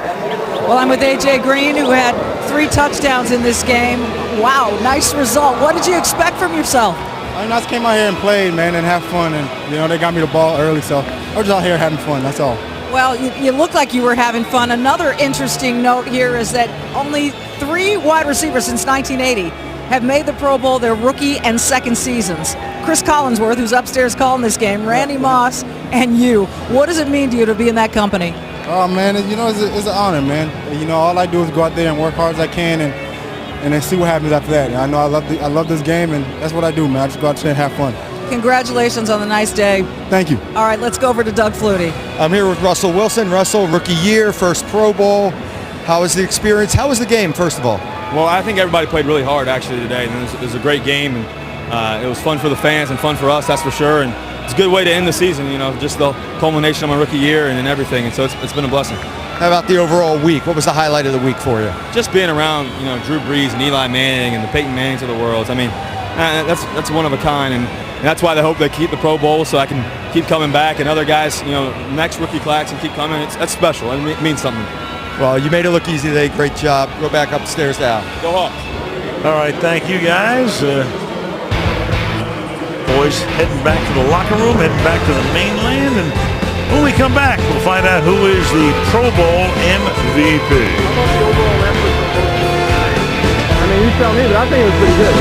Well, I'm with A.J. Green, who had 3 touchdowns in this game. Wow, nice result. What did you expect from yourself? I just came out here and played, man, and have fun, and they got me the ball early, so I was just out here having fun. That's all. Well, you look like you were having fun. Another interesting note here is that only 3 wide receivers since 1980 have made the Pro Bowl their rookie and second seasons. Chris Collinsworth, who's upstairs calling this game, Randy Moss, and you. What does it mean to you to be in that company? Oh, man, it's an honor, man. All I do is go out there and work hard as I can and then see what happens after that. I know I love this game, and that's what I do, man. I just go out there and have fun. Congratulations on the nice day. Thank you. All right, let's go over to Doug Flutie. I'm here with Russell Wilson. Russell, rookie year, first Pro Bowl. How was the experience? How was the game, first of all? Well, I think everybody played really hard, actually, today. And it was a great game, and it was fun for the fans and fun for us, that's for sure. And it's a good way to end the season, just the culmination of my rookie year and everything. And so it's been a blessing. How about the overall week? What was the highlight of the week for you? Just being around, Drew Brees and Eli Manning and the Peyton Mannings of the world. I mean, that's one of a kind, and that's why they hope they keep the Pro Bowl so I can keep coming back, and other guys, next rookie class and keep coming. That's special. It means something. Well, you made it look easy today. Great job. Go back upstairs now. Go Hawks. All right, thank you guys. Boys boys heading back to the locker room, heading back to the mainland. And when we come back, we'll find out who is the Pro Bowl MVP. I mean, you tell me, but I think it was pretty good.